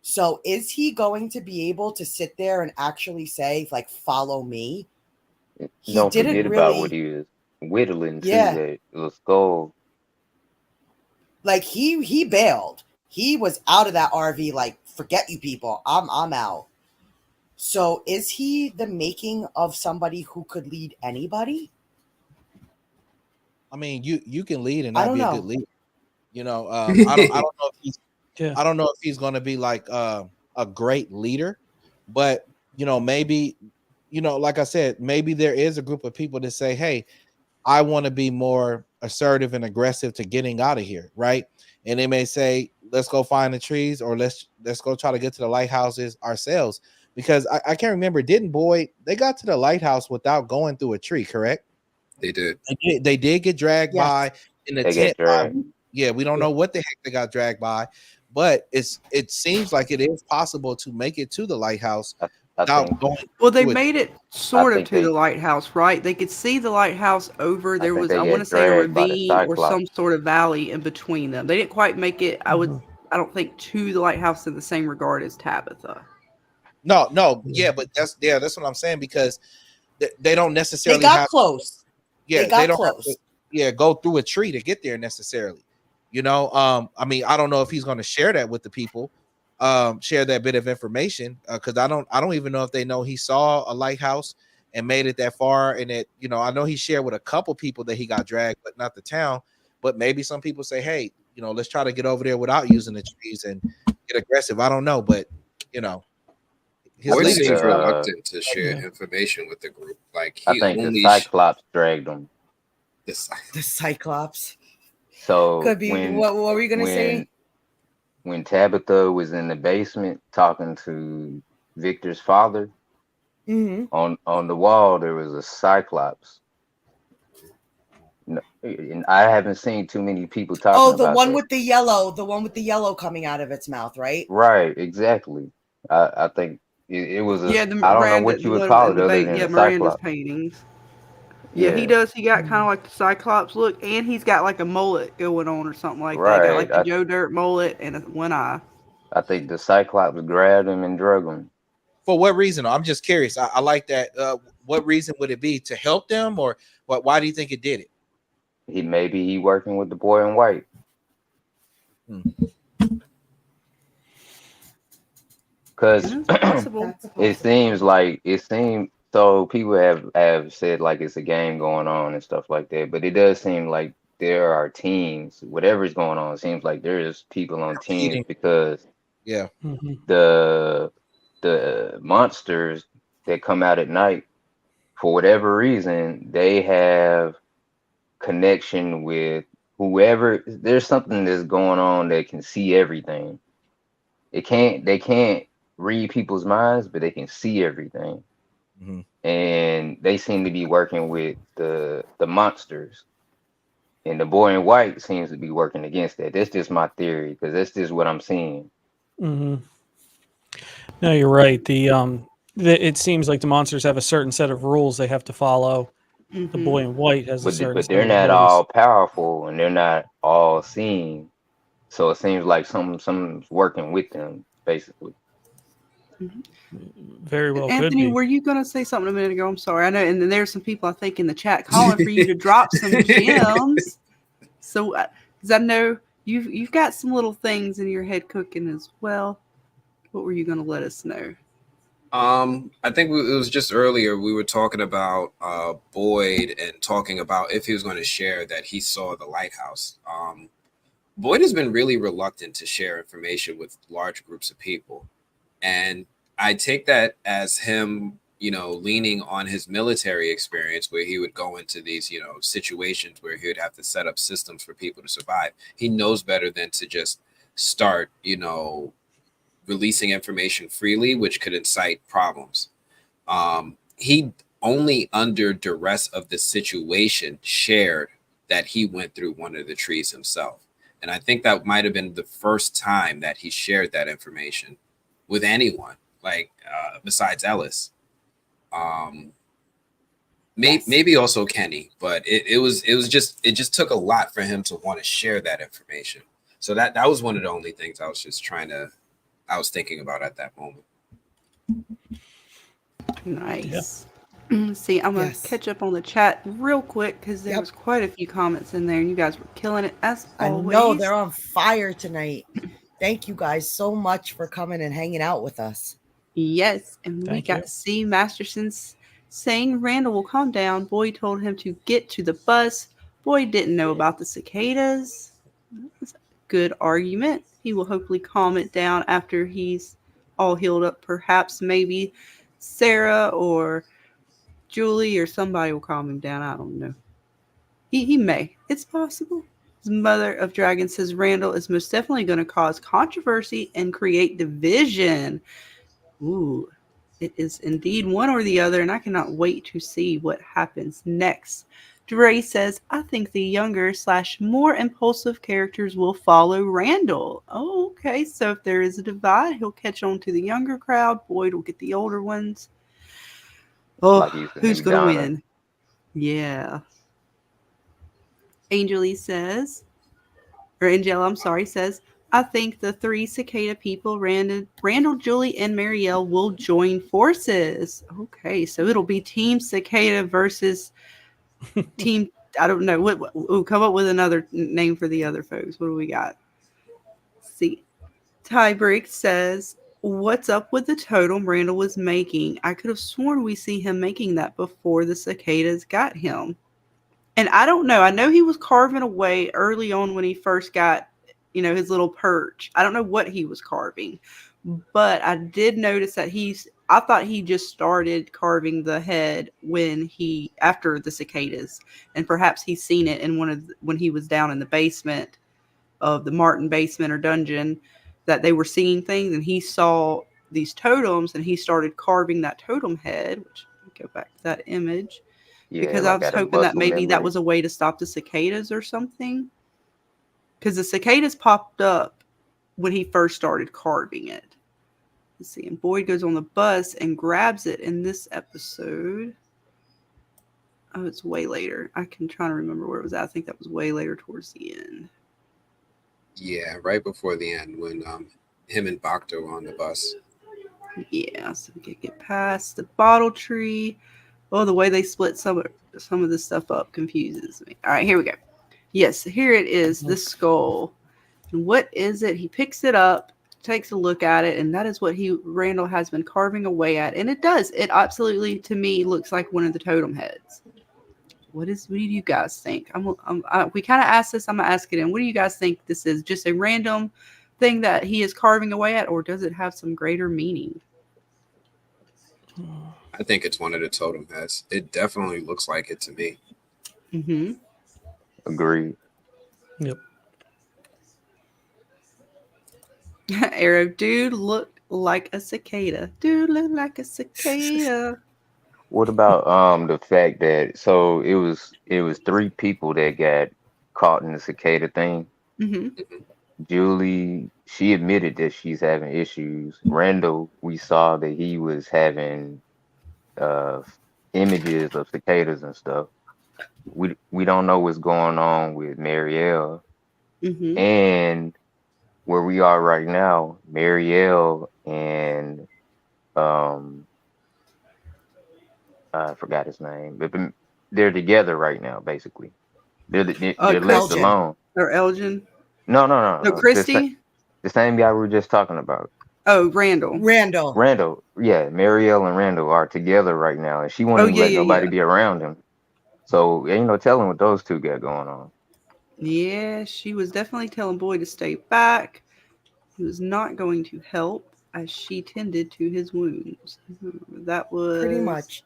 Speaker 6: So is he going to be able to sit there and actually say, like, follow me? He
Speaker 9: Don't
Speaker 6: didn't
Speaker 9: forget
Speaker 6: really,
Speaker 9: about what he was whittling to
Speaker 6: yeah,
Speaker 9: that little skull.
Speaker 6: like he bailed. He was out of that RV like, forget you people. I'm out. So is he the making of somebody who could lead anybody?
Speaker 5: I mean, you can lead and
Speaker 6: I
Speaker 5: not
Speaker 6: don't
Speaker 5: be a
Speaker 6: know.
Speaker 5: good leader. I don't know if he's I don't know if he's going to be like a great leader, but maybe like I said, maybe there is a group of people that say, hey, I want to be more assertive and aggressive to getting out of here, right? And they may say, let's go find the trees, or let's go try to get to the lighthouses ourselves. Because I can't remember, didn't Boyd, they got to the lighthouse without going through a tree, correct?
Speaker 10: They did.
Speaker 5: They did get dragged
Speaker 6: Yes.
Speaker 5: by in the
Speaker 9: They
Speaker 5: tent.
Speaker 9: get dragged.
Speaker 5: Yeah, we don't know what the heck they got dragged by, but it seems like it is possible to make it to the lighthouse
Speaker 9: I
Speaker 5: without
Speaker 9: think
Speaker 5: going.
Speaker 4: Well, they
Speaker 5: through a
Speaker 4: made it sort of
Speaker 9: think
Speaker 4: to the
Speaker 9: they
Speaker 4: lighthouse, right? They could see the lighthouse over.
Speaker 9: I
Speaker 4: There
Speaker 9: think
Speaker 4: was,
Speaker 9: they
Speaker 4: I want to
Speaker 9: get
Speaker 4: say, a
Speaker 9: dragged by the
Speaker 4: ravine or some
Speaker 9: Cyclops.
Speaker 4: sort of valley in between them. They didn't quite make it. I don't think, to the lighthouse in the same regard as Tabitha.
Speaker 5: No, yeah, but that's what I'm saying, because they don't
Speaker 6: They
Speaker 5: necessarily
Speaker 6: got
Speaker 5: have.
Speaker 6: close.
Speaker 5: Yeah,
Speaker 6: They got
Speaker 5: don't
Speaker 6: close.
Speaker 5: have to, go through a tree to get there necessarily. I mean, I don't know if he's going to share that with the people, share that bit of information, because I don't even know if they know he saw a lighthouse and made it that far. And it, I know he shared with a couple people that he got dragged, but not the town. But maybe some people say, hey, let's try to get over there without using the trees and get aggressive. I don't know, but his
Speaker 10: Boyd
Speaker 9: I think
Speaker 10: seems
Speaker 5: leadership.
Speaker 10: reluctant to share information with the group. Like
Speaker 9: I
Speaker 10: he
Speaker 9: think the
Speaker 10: only
Speaker 9: Cyclops dragged him.
Speaker 6: The Cyclops.
Speaker 9: So
Speaker 6: Could be. What were you going to say?
Speaker 9: when Tabitha was in the basement talking to Victor's father,
Speaker 6: Mm-hmm.
Speaker 9: on the wall there was a Cyclops. No, and I haven't seen too many people talking
Speaker 6: Oh, the
Speaker 9: about
Speaker 6: one
Speaker 9: that.
Speaker 6: with the yellow coming out of its mouth, right?
Speaker 9: Right, exactly. I think it was
Speaker 4: Yeah,
Speaker 9: I don't know what you would call it other than a
Speaker 4: Miranda's
Speaker 9: Cyclops.
Speaker 4: paintings. Yeah, he
Speaker 9: Yeah,
Speaker 4: does. He got kind of like the Cyclops look, and he's got like a mullet going on or something like that. Got
Speaker 9: right.
Speaker 4: like the Joe Dirt mullet and one eye.
Speaker 9: I think the Cyclops grabbed him and drug him.
Speaker 5: For what reason? I'm just curious. I like that. What reason would it be? To help them, or what? Why do you think it did it?
Speaker 9: He working with the boy in white. Because
Speaker 4: Possible.
Speaker 9: it seems so people have said like it's a game going on and stuff like that, but it does seem like there are teams, whatever's going on, it seems like there's people on teams
Speaker 5: Competing.
Speaker 9: because
Speaker 5: Yeah.
Speaker 9: the monsters that come out at night, for whatever reason, they have connection with whoever. There's something that's going on that can see everything. They can't read people's minds, but they can see everything.
Speaker 5: Mhm.
Speaker 9: And they seem to be working with the monsters. And the boy in white seems to be working against that. That's just my theory, because that's just what I'm seeing.
Speaker 7: Hmm. No, you're right. It seems like the monsters have a certain set of rules they have to follow. The boy in white has a certain
Speaker 9: But
Speaker 7: set
Speaker 9: they're
Speaker 7: of
Speaker 9: not
Speaker 7: rules.
Speaker 9: all powerful and they're not all seeing. So it seems like something's working with them, basically.
Speaker 7: Very well could
Speaker 4: Anthony,
Speaker 7: be.
Speaker 4: were you going to say something a minute ago? I'm sorry. I know, and then there's some people I think in the chat calling for you to drop some gems. So, because I know you've got some little things in your head cooking as well. What were you going to let us know?
Speaker 10: I think it was just earlier we were talking about Boyd and talking about if he was going to share that he saw the lighthouse. Boyd has been really reluctant to share information with large groups of people, and I take that as him, leaning on his military experience where he would go into these, situations where he would have to set up systems for people to survive. He knows better than to just start, releasing information freely, which could incite problems. He only under duress of the situation shared that he went through one of the trees himself. And I think that might have been the first time that he shared that information with anyone, like besides Ellis. Maybe also Kenny, but it just took a lot for him to want to share that information. So that was one of the only things I was thinking about at that moment.
Speaker 4: Nice. See, I'm going to
Speaker 6: Yes.
Speaker 4: catch up on the chat real quick because there was quite a few comments in there and you guys were killing it as always.
Speaker 6: I know they're on fire tonight. Thank you guys so much for coming and hanging out with us.
Speaker 4: Yes, and we got C. Masterson's saying Randall will calm down. Boyd told him to get to the bus. Boyd didn't know about the cicadas. That's a good argument. He will hopefully calm it down after he's all healed up. Perhaps maybe Sarah or Julie or somebody will calm him down. I don't know. He may. It's possible. His mother of dragons says Randall is most definitely going to cause controversy and create division. Ooh, it is indeed one or the other, and I cannot wait to see what happens next. Dre says, I think the younger / more impulsive characters will follow Randall. Oh, okay. So if there is a divide, he'll catch on to the younger crowd. Boyd will get the older ones. Oh,
Speaker 9: Like he's the
Speaker 4: who's
Speaker 9: new
Speaker 4: going to
Speaker 9: Donna.
Speaker 4: win? Yeah. Angela, I'm sorry, says, I think the 3 cicada people, Randall, Julie, and Marielle, will join forces. Okay, so it'll be Team Cicada versus Team, I don't know. We'll come up with another name for the other folks. What do we got? Let's see. Tiebreak says, what's up with the totem Randall was making? I could have sworn we see him making that before the cicadas got him. And I don't know. I know he was carving away early on when he first got, his little perch. I don't know what he was carving, but I did notice that I thought he just started carving the head after the cicadas, and perhaps he's seen it in when he was down in the basement of the Martin basement or dungeon, that they were seeing things, and he saw these totems, and he started carving that totem head. Which, go back to that image.
Speaker 9: Yeah,
Speaker 4: Because I
Speaker 9: like
Speaker 4: was
Speaker 9: out of
Speaker 4: hoping that
Speaker 9: muscle
Speaker 4: maybe that
Speaker 9: memory.
Speaker 4: was a way to stop the cicadas or something. Because the cicadas popped up when he first started carving it. Let's see. And Boyd goes on the bus and grabs it in this episode. Oh, it's way later. I can try to remember where it was at. I think that was way later towards the end.
Speaker 10: Yeah, right before the end when him and Bacto were on the bus.
Speaker 4: Yeah, so we can get past the bottle tree. Oh, the way they split some of this stuff up confuses me. All right, here we go. Yes, here it is, the skull. And what is it? He picks it up, takes a look at it, and that is what Randall has been carving away at. And it does. It absolutely, to me, looks like one of the totem heads. What do you guys think? We kind of asked this. I'm gonna ask it in. What do you guys think this is? Just a random thing that he is carving away at, or does it have some greater meaning?
Speaker 10: I think it's one of the totem heads. It definitely looks like it to me.
Speaker 4: Mm-hmm.
Speaker 9: Agreed.
Speaker 7: Yep.
Speaker 4: Arab dude look like a cicada. Dude look like a cicada.
Speaker 9: What about the fact that so it was three people that got caught in the cicada thing.
Speaker 4: Mm-hmm.
Speaker 9: Julie, she admitted that she's having issues. Randall, we saw that he was having uh images of cicadas and stuff. We don't know what's going on with Marielle.
Speaker 4: Mm-hmm.
Speaker 9: And where we are right now, Marielle and um I forgot his name, but they're together right now. Basically, they're left
Speaker 4: Elgin.
Speaker 9: alone.
Speaker 4: Or Elgin.
Speaker 9: No,
Speaker 4: No, Christy.
Speaker 9: The same guy we were just talking about.
Speaker 4: Oh, Randall.
Speaker 9: Randall, yeah, Marielle and Randall are together right now, and she won't even let nobody be around him. So ain't no telling what those two got going on.
Speaker 4: Yeah, she was definitely telling Boy to stay back. He was not going to help as she tended to his wounds. That was
Speaker 6: pretty much.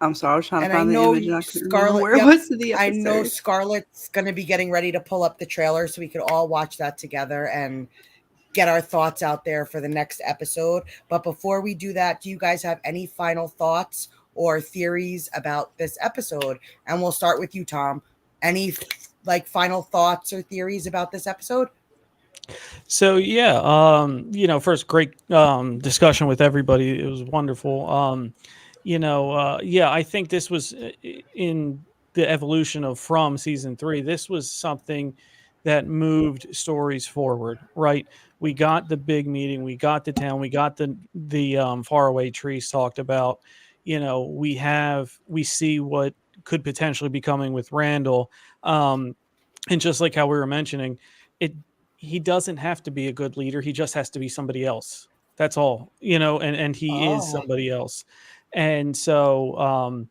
Speaker 4: I'm sorry, I was trying to
Speaker 6: And
Speaker 4: find
Speaker 6: I
Speaker 4: the
Speaker 6: know
Speaker 4: image and I couldn't remember
Speaker 6: Scarlett.
Speaker 4: where it was in the episode.
Speaker 6: I know Scarlett's going to be getting ready to pull up the trailer so we could all watch that together and get our thoughts out there for the next episode. But before we do that, do you guys have any final thoughts or theories about this episode? And we'll start with you, Tom. Any final thoughts or theories about this episode?
Speaker 7: So yeah, first great discussion with everybody. It was wonderful. I think this was in the evolution of From Season 3. This was something that moved stories forward, right? We got the big meeting, we got the town, we got the faraway trees talked about. We see what could potentially be coming with Randall. And just like how we were mentioning, he doesn't have to be a good leader. He just has to be somebody else. That's all, and he is somebody else. And so,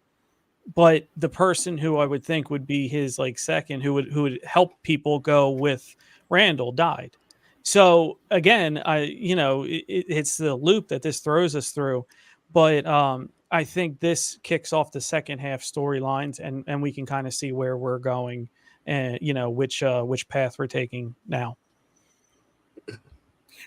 Speaker 7: but the person who I would think would be his second, who would help people go with Randall, died. So again, it's the loop that this throws us through. But I think this kicks off the second half storylines, and we can kind of see where we're going, and which path we're taking now.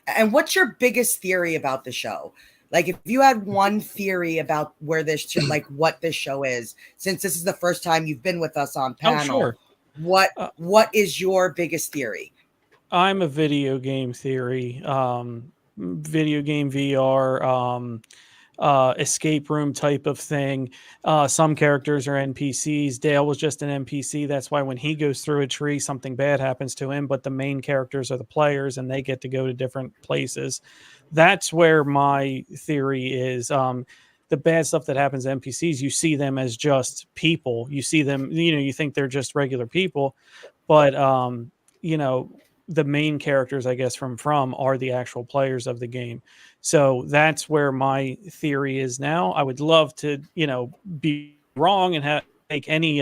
Speaker 6: And what's your biggest theory about the show? If you had one theory about where this what this show is, since this is the first time you've been with us on panel,
Speaker 7: sure.
Speaker 6: What is your biggest theory?
Speaker 7: I'm a video game theory, video game VR, escape room type of thing. Some characters are NPCs. Dale was just an NPC. That's why when he goes through a tree, something bad happens to him, but the main characters are the players and they get to go to different places. That's where my theory is. The bad stuff that happens to NPCs, you see them as just people. You see them, you think they're just regular people, but the main characters, I guess, from are the actual players of the game. So that's where my theory is now. I would love to, be wrong and make any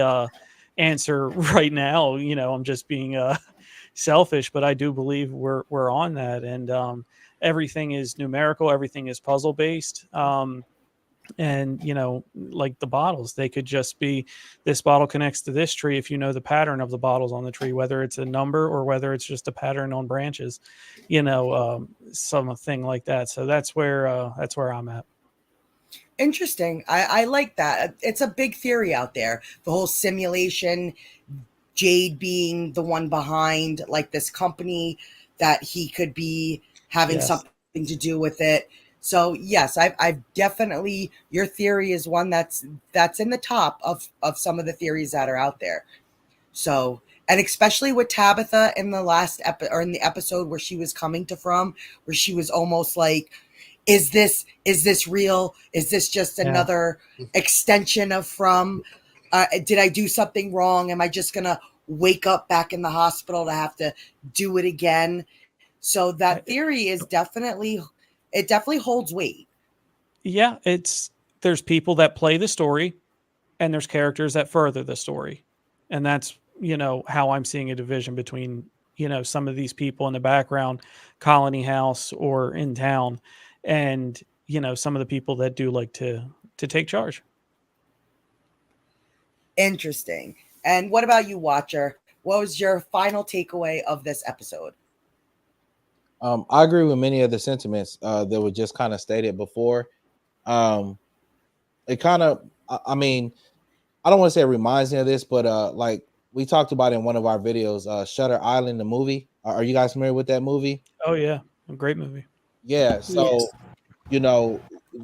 Speaker 7: answer right now. I'm just being selfish, but I do believe we're on that. And everything is numerical. Everything is puzzle based. And like the bottles, they could just be, this bottle connects to this tree if you know the pattern of the bottles on the tree, whether it's a number or whether it's just a pattern on branches, something like that. So that's where I'm at.
Speaker 6: Interesting. I like that. It's a big theory out there, the whole simulation, Jade being the one behind this company, that he could be having something to do with it. So yes, I've definitely, your theory is one that's in the top of some of the theories that are out there. So, and especially with Tabitha in the last in the episode where she was coming to From, where she was almost like, is this real? Is this just another extension of From? Did I do something wrong? Am I just gonna wake up back in the hospital to have to do it again? So that theory is definitely holds weight.
Speaker 7: Yeah, there's people that play the story, and there's characters that further the story, and that's how I'm seeing a division between some of these people in the background, colony house or in town, and some of the people that do like to take charge.
Speaker 6: Interesting. And what about you, Watcher? What was your final takeaway of this episode?
Speaker 5: I agree with many of the sentiments that were just kind of stated before. It kind of, I mean, I don't want to say it reminds me of this, but like we talked about in one of our videos, Shutter Island, the movie. Are you guys familiar with that movie?
Speaker 7: Oh yeah, a great movie.
Speaker 5: Yeah. So,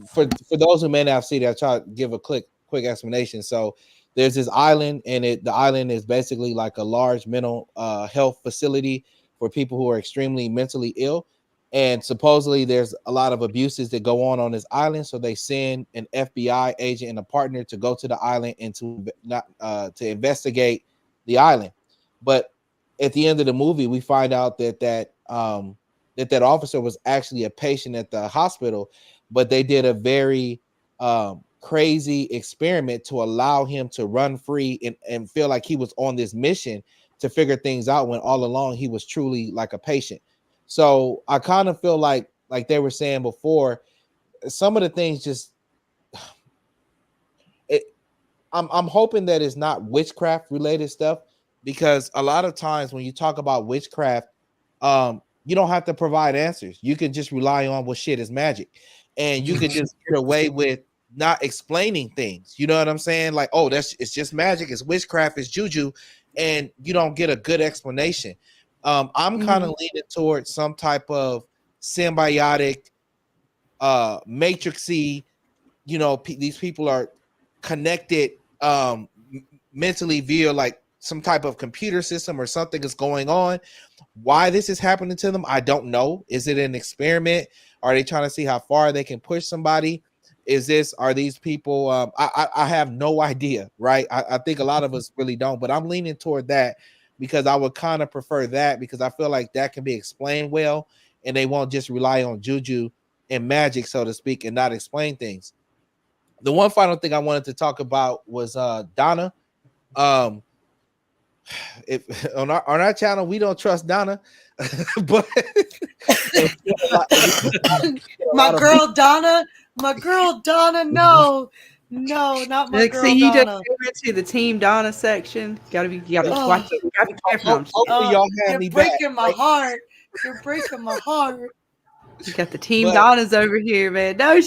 Speaker 5: for those who may not have seen it, I'll try to give a quick explanation. So there's this island, and the island is basically like a large mental health facility for people who are extremely mentally ill. And supposedly there's a lot of abuses that go on this island. So they send an FBI agent and a partner to go to the island and to investigate the island. But at the end of the movie, we find out that officer was actually a patient at the hospital, but they did a very crazy experiment to allow him to run free and feel like he was on this mission to figure things out, when all along he was truly like a patient. So I kind of feel like they were saying before, some of the things just I'm hoping that it's not witchcraft related stuff, because a lot of times when you talk about witchcraft, you don't have to provide answers. You can just rely on, well, shit is magic, and you can just get away with not explaining things. You know what I'm saying? Like, oh, it's just magic, it's witchcraft, it's juju, and you don't get a good explanation. I'm kind of leaning towards some type of symbiotic, matrixy. These people are connected mentally via like some type of computer system, or something is going on. Why this is happening to them, I don't know. Is it an experiment? Are they trying to see how far they can push somebody? Are these people? I have no idea, right? I think a lot of us really don't, but I'm leaning toward that, because I would kind of prefer that, because I feel like that can be explained well, and they won't just rely on juju and magic, so to speak, and not explain things. The one final thing I wanted to talk about was Donna. If on our channel we don't trust Donna, but
Speaker 6: my girl Donna, no, not my girl
Speaker 4: You just
Speaker 6: Donna.
Speaker 4: go into the Team Donna section. You gotta be watch it. You gotta be careful.
Speaker 5: Hopefully y'all have
Speaker 6: You're
Speaker 5: me
Speaker 6: breaking
Speaker 5: back.
Speaker 6: my heart. You're breaking my heart.
Speaker 4: You got the Team Donna's over here, man. No,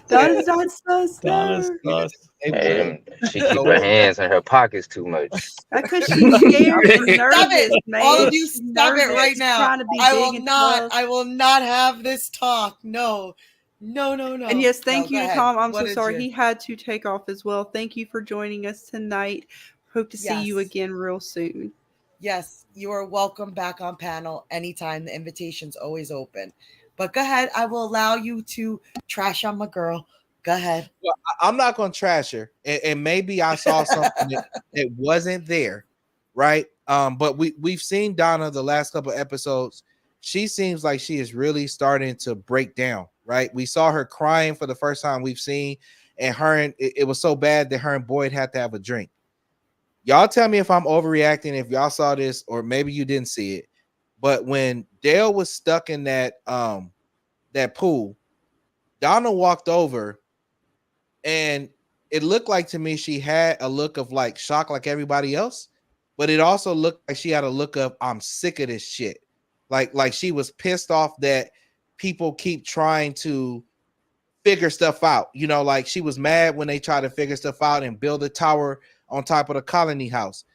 Speaker 4: Donna's not sus.
Speaker 7: Donna's
Speaker 4: No.
Speaker 7: sus.
Speaker 9: Hey, she keep her hands in her pockets too much.
Speaker 4: That's because she's scared. She's nervous,
Speaker 6: Stop it,
Speaker 4: man.
Speaker 6: all of you!
Speaker 4: She's
Speaker 6: Stop it
Speaker 4: nervous,
Speaker 6: right now!
Speaker 4: trying to be
Speaker 6: I
Speaker 4: big
Speaker 6: will
Speaker 4: and
Speaker 6: not.
Speaker 4: tough.
Speaker 6: I will not have this talk. No.
Speaker 4: And yes, thank you to
Speaker 6: ahead.
Speaker 4: Tom. I'm
Speaker 6: What
Speaker 4: so
Speaker 6: did
Speaker 4: sorry.
Speaker 6: you-
Speaker 4: He had to take off as well. Thank you for joining us tonight. Hope to see you
Speaker 6: Yes.
Speaker 4: again real soon.
Speaker 6: Yes, you are welcome back on panel anytime. The invitation's always open. But go ahead. I will allow you to trash on my girl. Go ahead.
Speaker 5: Well, I'm not going to trash her, and maybe I saw something that wasn't there, right? But we've seen Donna the last couple of episodes. She seems like she is really starting to break down, right? We saw her crying for the first time we've seen, and it was so bad that her and Boyd had to have a drink. Y'all tell me if I'm overreacting, if y'all saw this, or maybe you didn't see it. But when Dale was stuck in that pool, Donna walked over, and it looked like to me she had a look of like shock, like everybody else, but it also looked like she had a look of, I'm sick of this shit. Like she was pissed off that people keep trying to figure stuff out. Like she was mad when they try to figure stuff out and build a tower on top of the colony house.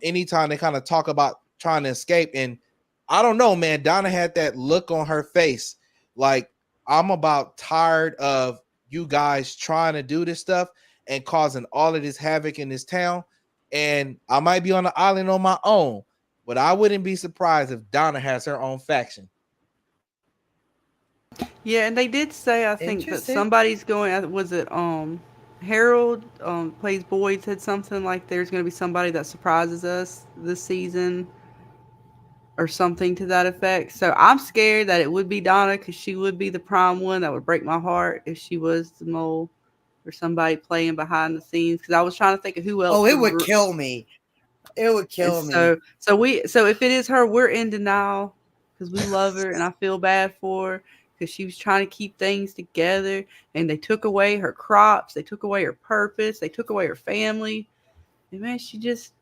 Speaker 5: Anytime they kind of talk about trying to escape, and I don't know, man, Donna had that look on her face like, I'm about tired of you guys trying to do this stuff and causing all of this havoc in this town. And I might be on the island on my own, but I wouldn't be surprised if Donna has her own faction.
Speaker 4: Yeah, and they did say, I think, that somebody's going, was it Harold plays Boyd, said something like there's going to be somebody that surprises us this season or something to that effect. So I'm scared that it would be Donna, because she would be the prime one. That would break my heart if she was the mole or somebody playing behind the scenes, because I was trying to think of who else.
Speaker 6: Oh, it would kill me. It would kill me.
Speaker 4: So if it is her, we're in denial because we love her, and I feel bad for her because she was trying to keep things together, and they took away her crops, they took away her purpose, they took away her family, and man, she just,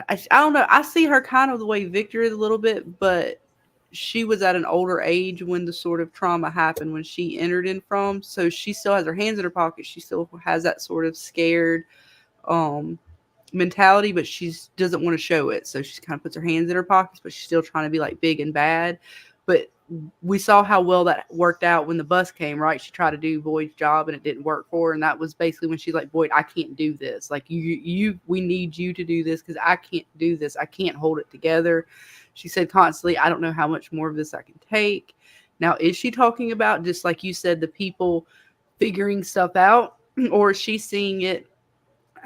Speaker 4: I don't know. I see her kind of the way Victor is a little bit, but she was at an older age when the sort of trauma happened when she entered in from. So she still has her hands in her pocket. She still has that sort of scared um mentality, but she doesn't want to show it. So she kind of puts her hands in her pockets, but she's still trying to be like big and bad. But we saw how well that worked out when the bus came, right? She tried to do Boyd's job and it didn't work for her. And that was basically when she's like, Boyd, I can't do this. Like we need you to do this because I can't do this. I can't hold it together. She said constantly, I don't know how much more of this I can take. Now, is she talking about, just like you said, the people figuring stuff out, or is she seeing it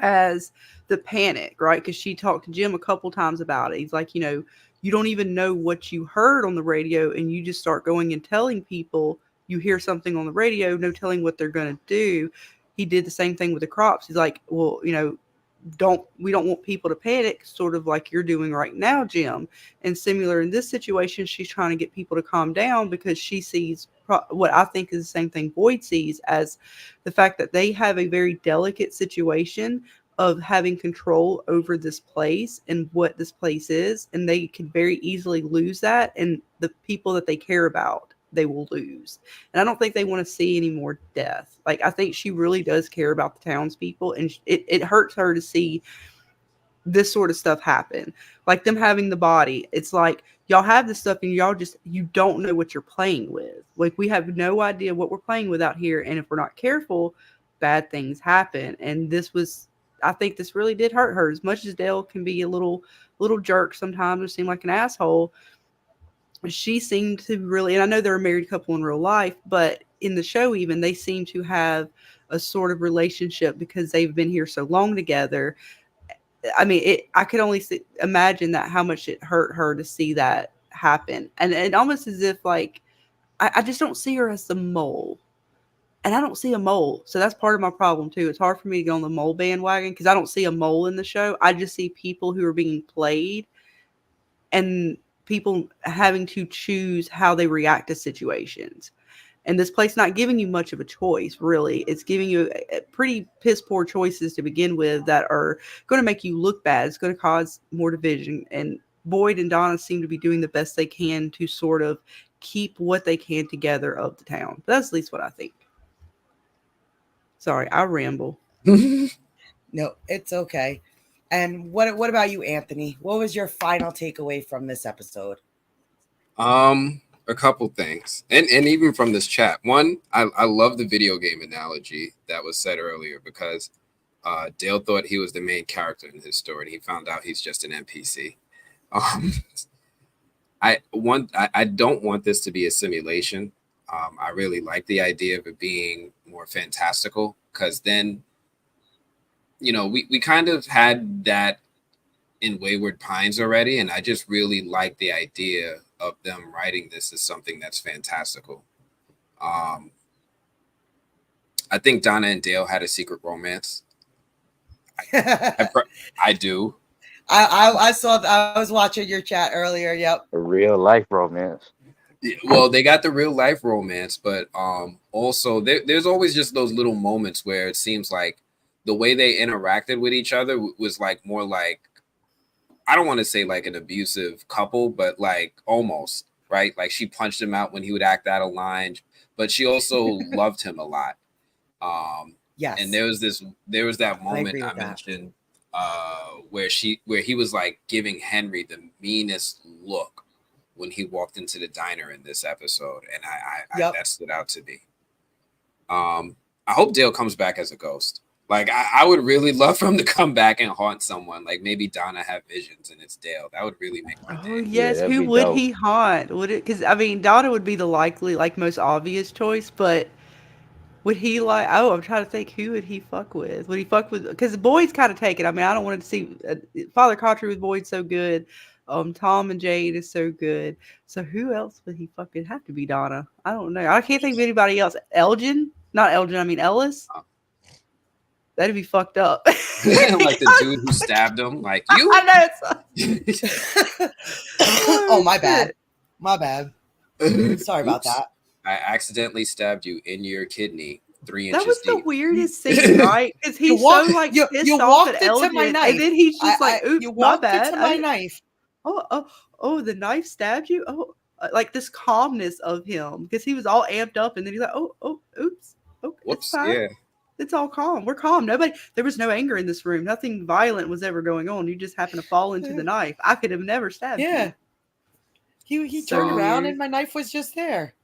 Speaker 4: as the panic, right? Because she talked to Jim a couple times about it. He's like, you don't even know what you heard on the radio, and you just start going and telling people you hear something on the radio, no telling what they're going to do. He did the same thing with the crops. He's like, well, we don't want people to panic, sort of like you're doing right now, Jim. And similar in this situation, she's trying to get people to calm down because she sees what I think is the same thing Boyd sees, as the fact that they have a very delicate situation of having control over this place and what this place is, and they can very easily lose that, and the people that they care about, they will lose. And I don't think they want to see any more death. Like, I think she really does care about the townspeople, and it hurts her to see this sort of stuff happen. Like them having the body. It's like, y'all have this stuff and you don't know what you're playing with. Like, we have no idea what we're playing with out here. And if we're not careful, bad things happen. And I think this really did hurt her. As much as Dale can be a little jerk sometimes or seem like an asshole, she seemed to really, and I know they're a married couple in real life, but in the show even, they seem to have a sort of relationship because they've been here so long together. I mean, I could only imagine that how much it hurt her to see that happen. And almost as if, like, I just don't see her as the mole. And I don't see a mole. So that's part of my problem too. It's hard for me to go on the mole bandwagon because I don't see a mole in the show. I just see people who are being played and people having to choose how they react to situations. And this place not giving you much of a choice, really. It's giving you pretty piss poor choices to begin with that are going to make you look bad. It's going to cause more division. And Boyd and Donna seem to be doing the best they can to sort of keep what they can together of the town. But that's at least what I think. Sorry, I ramble.
Speaker 6: No, it's okay. And what about you, Anthony? What was your final takeaway from this episode?
Speaker 10: A couple things, and even from this chat. One, I love the video game analogy that was said earlier because Dale thought he was the main character in his story, and he found out he's just an NPC. I don't want this to be a simulation. I really like the idea of it being more fantastical because then, we kind of had that in Wayward Pines already, and I just really like the idea of them writing this as something that's fantastical. I think Donna and Dale had a secret romance. I do.
Speaker 6: I saw. I was watching your chat earlier. Yep.
Speaker 9: A real life romance.
Speaker 10: Well, they got the real life romance, but also there's always just those little moments where it seems like the way they interacted with each other was like more like, I don't want to say like an abusive couple, but like almost, right? Like she punched him out when he would act out of line, but she also loved him a lot.
Speaker 6: Yes.
Speaker 10: And there was that moment I mentioned where he was like giving Henry the meanest look when he walked into the diner in this episode, and I that stood out to me. I hope Dale comes back as a ghost. Like, I would really love for him to come back and haunt someone. Like, maybe Donna have visions and it's Dale. That would really make my day.
Speaker 4: Oh, yes.
Speaker 9: Yeah,
Speaker 4: who would
Speaker 9: dope.
Speaker 4: he haunt? Would it? Because, I mean, Donna would be the likely, like, most obvious choice, but would he, like, I'm trying to think, who would he fuck with? Would he fuck with, because Boyd's kind of taken. I mean, I don't want to see, Father Cottry with Boyd so good. Tom and Jade is so good. So who else would he fuck? It'd have to be Donna. I don't know. I can't think of anybody else. Elgin? Not Elgin, I mean Ellis. That'd be fucked up.
Speaker 10: Like the dude who stabbed him. Like you.
Speaker 4: I know.
Speaker 6: Oh, my bad. My bad. Sorry about
Speaker 10: Oops.
Speaker 6: that.
Speaker 10: I accidentally stabbed you in your kidney 3
Speaker 4: That
Speaker 10: inches
Speaker 4: was the
Speaker 10: deep.
Speaker 4: weirdest scene, right? Because he's
Speaker 6: walk-
Speaker 4: so like
Speaker 6: you
Speaker 4: pissed off at
Speaker 6: walked into my
Speaker 4: Elgen,
Speaker 6: knife.
Speaker 4: and then he's just like, "Oops,
Speaker 6: you
Speaker 4: my
Speaker 6: walked
Speaker 4: bad."
Speaker 6: into
Speaker 4: I
Speaker 6: my
Speaker 4: didn't-
Speaker 6: knife.
Speaker 4: Oh, the knife stabbed you. Oh, like this calmness of him because he was all amped up, and then he's like, "Oh, oops, it's
Speaker 10: Whoops.
Speaker 4: fine.
Speaker 10: Yeah.
Speaker 4: It's all calm. We're calm. There was no anger in this room. Nothing violent was ever going on. You just happened to fall into the knife. I could have never stabbed
Speaker 6: Yeah.
Speaker 4: you."
Speaker 6: He
Speaker 4: So
Speaker 6: turned around
Speaker 4: weird.
Speaker 6: and my knife was just there.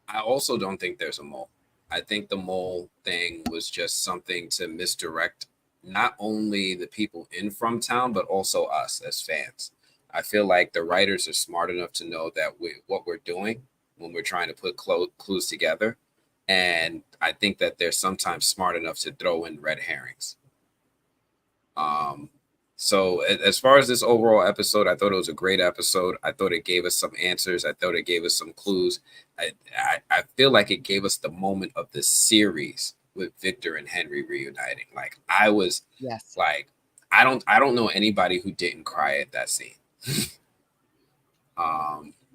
Speaker 10: I also don't think there's a mole. I think the mole thing was just something to misdirect not only the people in From Town, but also us as fans. I feel like the writers are smart enough to know that what we're doing when we're trying to put clues together. And I think that they're sometimes smart enough to throw in red herrings. So as far as this overall episode, I thought it was a great episode. I thought it gave us some answers. I thought it gave us some clues. I feel like it gave us the moment of the series with Victor and Henry reuniting. Like I was like, I don't know anybody who didn't cry at that scene.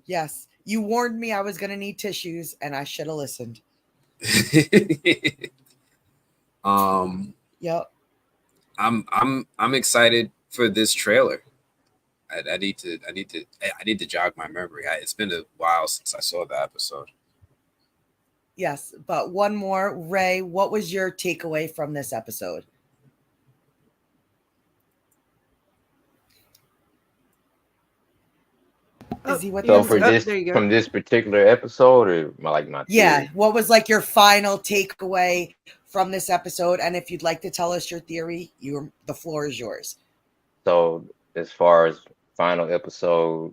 Speaker 6: Yes. You warned me I was gonna need tissues and I should have listened. Yep.
Speaker 10: I'm excited for this trailer. I need to jog my memory. It's been a while since I saw the episode.
Speaker 6: Yes, but one more. Ray, what was your takeaway from this episode? Is he with
Speaker 9: So
Speaker 6: us?
Speaker 9: for this,
Speaker 4: there you go.
Speaker 9: from this particular episode, or like my
Speaker 6: Yeah,
Speaker 9: theory?
Speaker 6: what was like your final takeaway from this episode? And if you'd like to tell us your theory, the floor is yours.
Speaker 9: So as far as final episode,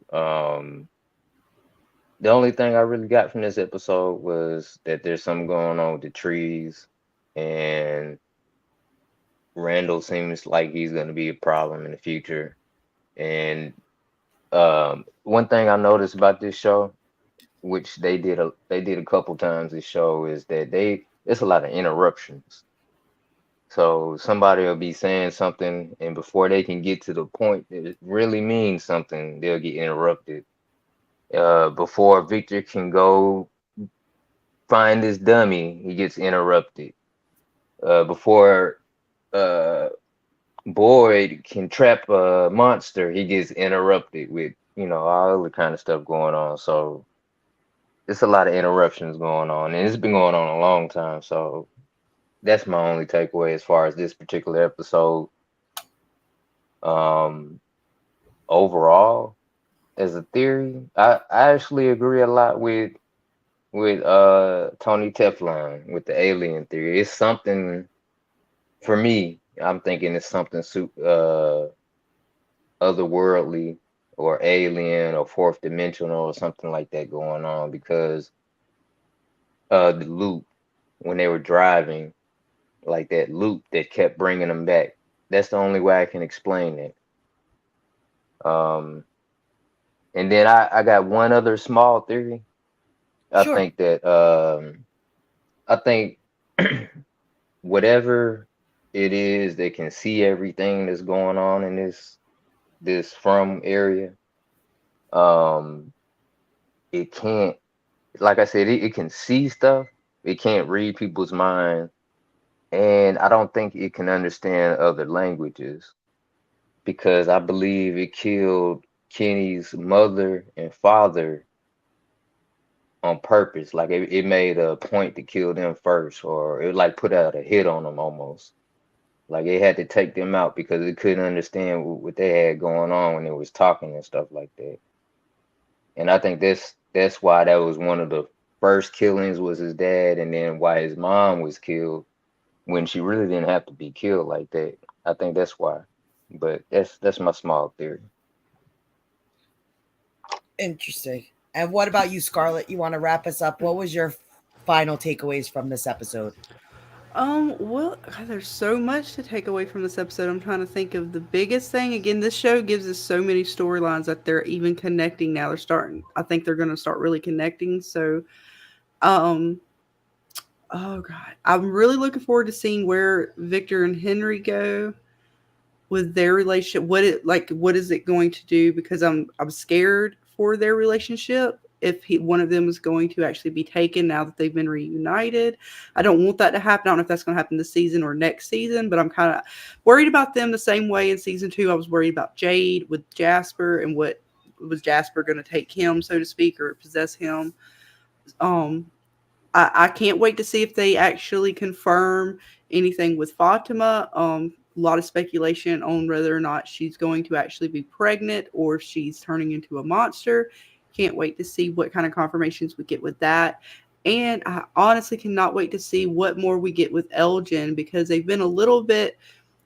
Speaker 9: the only thing I really got from this episode was that there's something going on with the trees, and Randall seems like he's going to be a problem in the future. And one thing I noticed about this show, which they did a couple times this show, is that it's a lot of interruptions. So somebody will be saying something, and before they can get to the point that it really means something, they'll get interrupted. Before Victor can go find this dummy, he gets interrupted. Before Boyd can trap a monster, he gets interrupted with, all the kind of stuff going on. So it's a lot of interruptions going on, and it's been going on a long time. So that's my only takeaway as far as this particular episode. Overall, as a theory, I actually agree a lot with Tony Teflon with the alien theory. It's something for me. I'm thinking it's something otherworldly or alien or fourth dimensional or something like that going on, because the loop when they were driving, like that loop that kept bringing them back. That's the only way I can explain it. And then I got one other small theory.
Speaker 6: Sure.
Speaker 9: I think whatever it is that can see everything that's going on in this from area, it can't, like I said, it can see stuff. It can't read people's mind, and I don't think it can understand other languages, because I believe it killed Kenny's mother and father on purpose. Like it made a point to kill them first, or it like put out a hit on them almost. Like it had to take them out because it couldn't understand what they had going on when it was talking and stuff like that. And I think that's why that was one of the first killings, was his dad, and then why his mom was killed when she really didn't have to be killed like that. I think that's why. But that's my small theory.
Speaker 6: Interesting. And what about you, Scarlett? You want to wrap us up? What was your final takeaways from this episode?
Speaker 4: Well, God, there's so much to take away from this episode. I'm trying to think of the biggest thing. Again, this show gives us so many storylines that they're even connecting now. I think they're going to start really connecting. So, Oh God, I'm really looking forward to seeing where Victor and Henry go with their relationship. What is it going to do? Because I'm scared for their relationship. If one of them is going to actually be taken now that they've been reunited, I don't want that to happen. I don't know if that's going to happen this season or next season, but I'm kind of worried about them the same way in season 2. I was worried about Jade with Jasper, and what was Jasper going to take him, so to speak, or possess him. Um, I can't wait to see if they actually confirm anything with Fatima. A lot of speculation on whether or not she's going to actually be pregnant or if she's turning into a monster. Can't wait to see what kind of confirmations we get with that. And I honestly cannot wait to see what more we get with Elgin, because they've been a little bit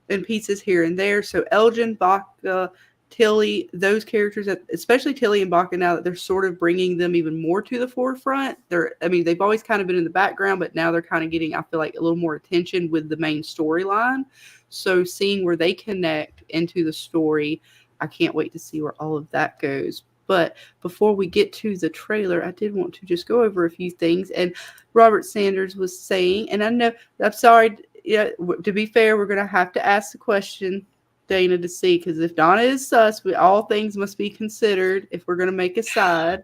Speaker 4: in pieces here and there. So Elgin, Baka, Tilly, those characters, especially Tilly and Baka, now that they're sort of bringing them even more to the forefront. They've always kind of been in the background, but now they're kind of getting, I feel like, a little more attention with the main storyline. So seeing where they connect into the story, I can't wait to see where all of that goes. But before we get to the trailer, I did want to just go over a few things. And Robert Sanders was saying, and I know, I'm sorry, yeah, to be fair, we're going to have to ask the question, Dana, to see, because if Donna is sus, all things must be considered if we're going to make a side.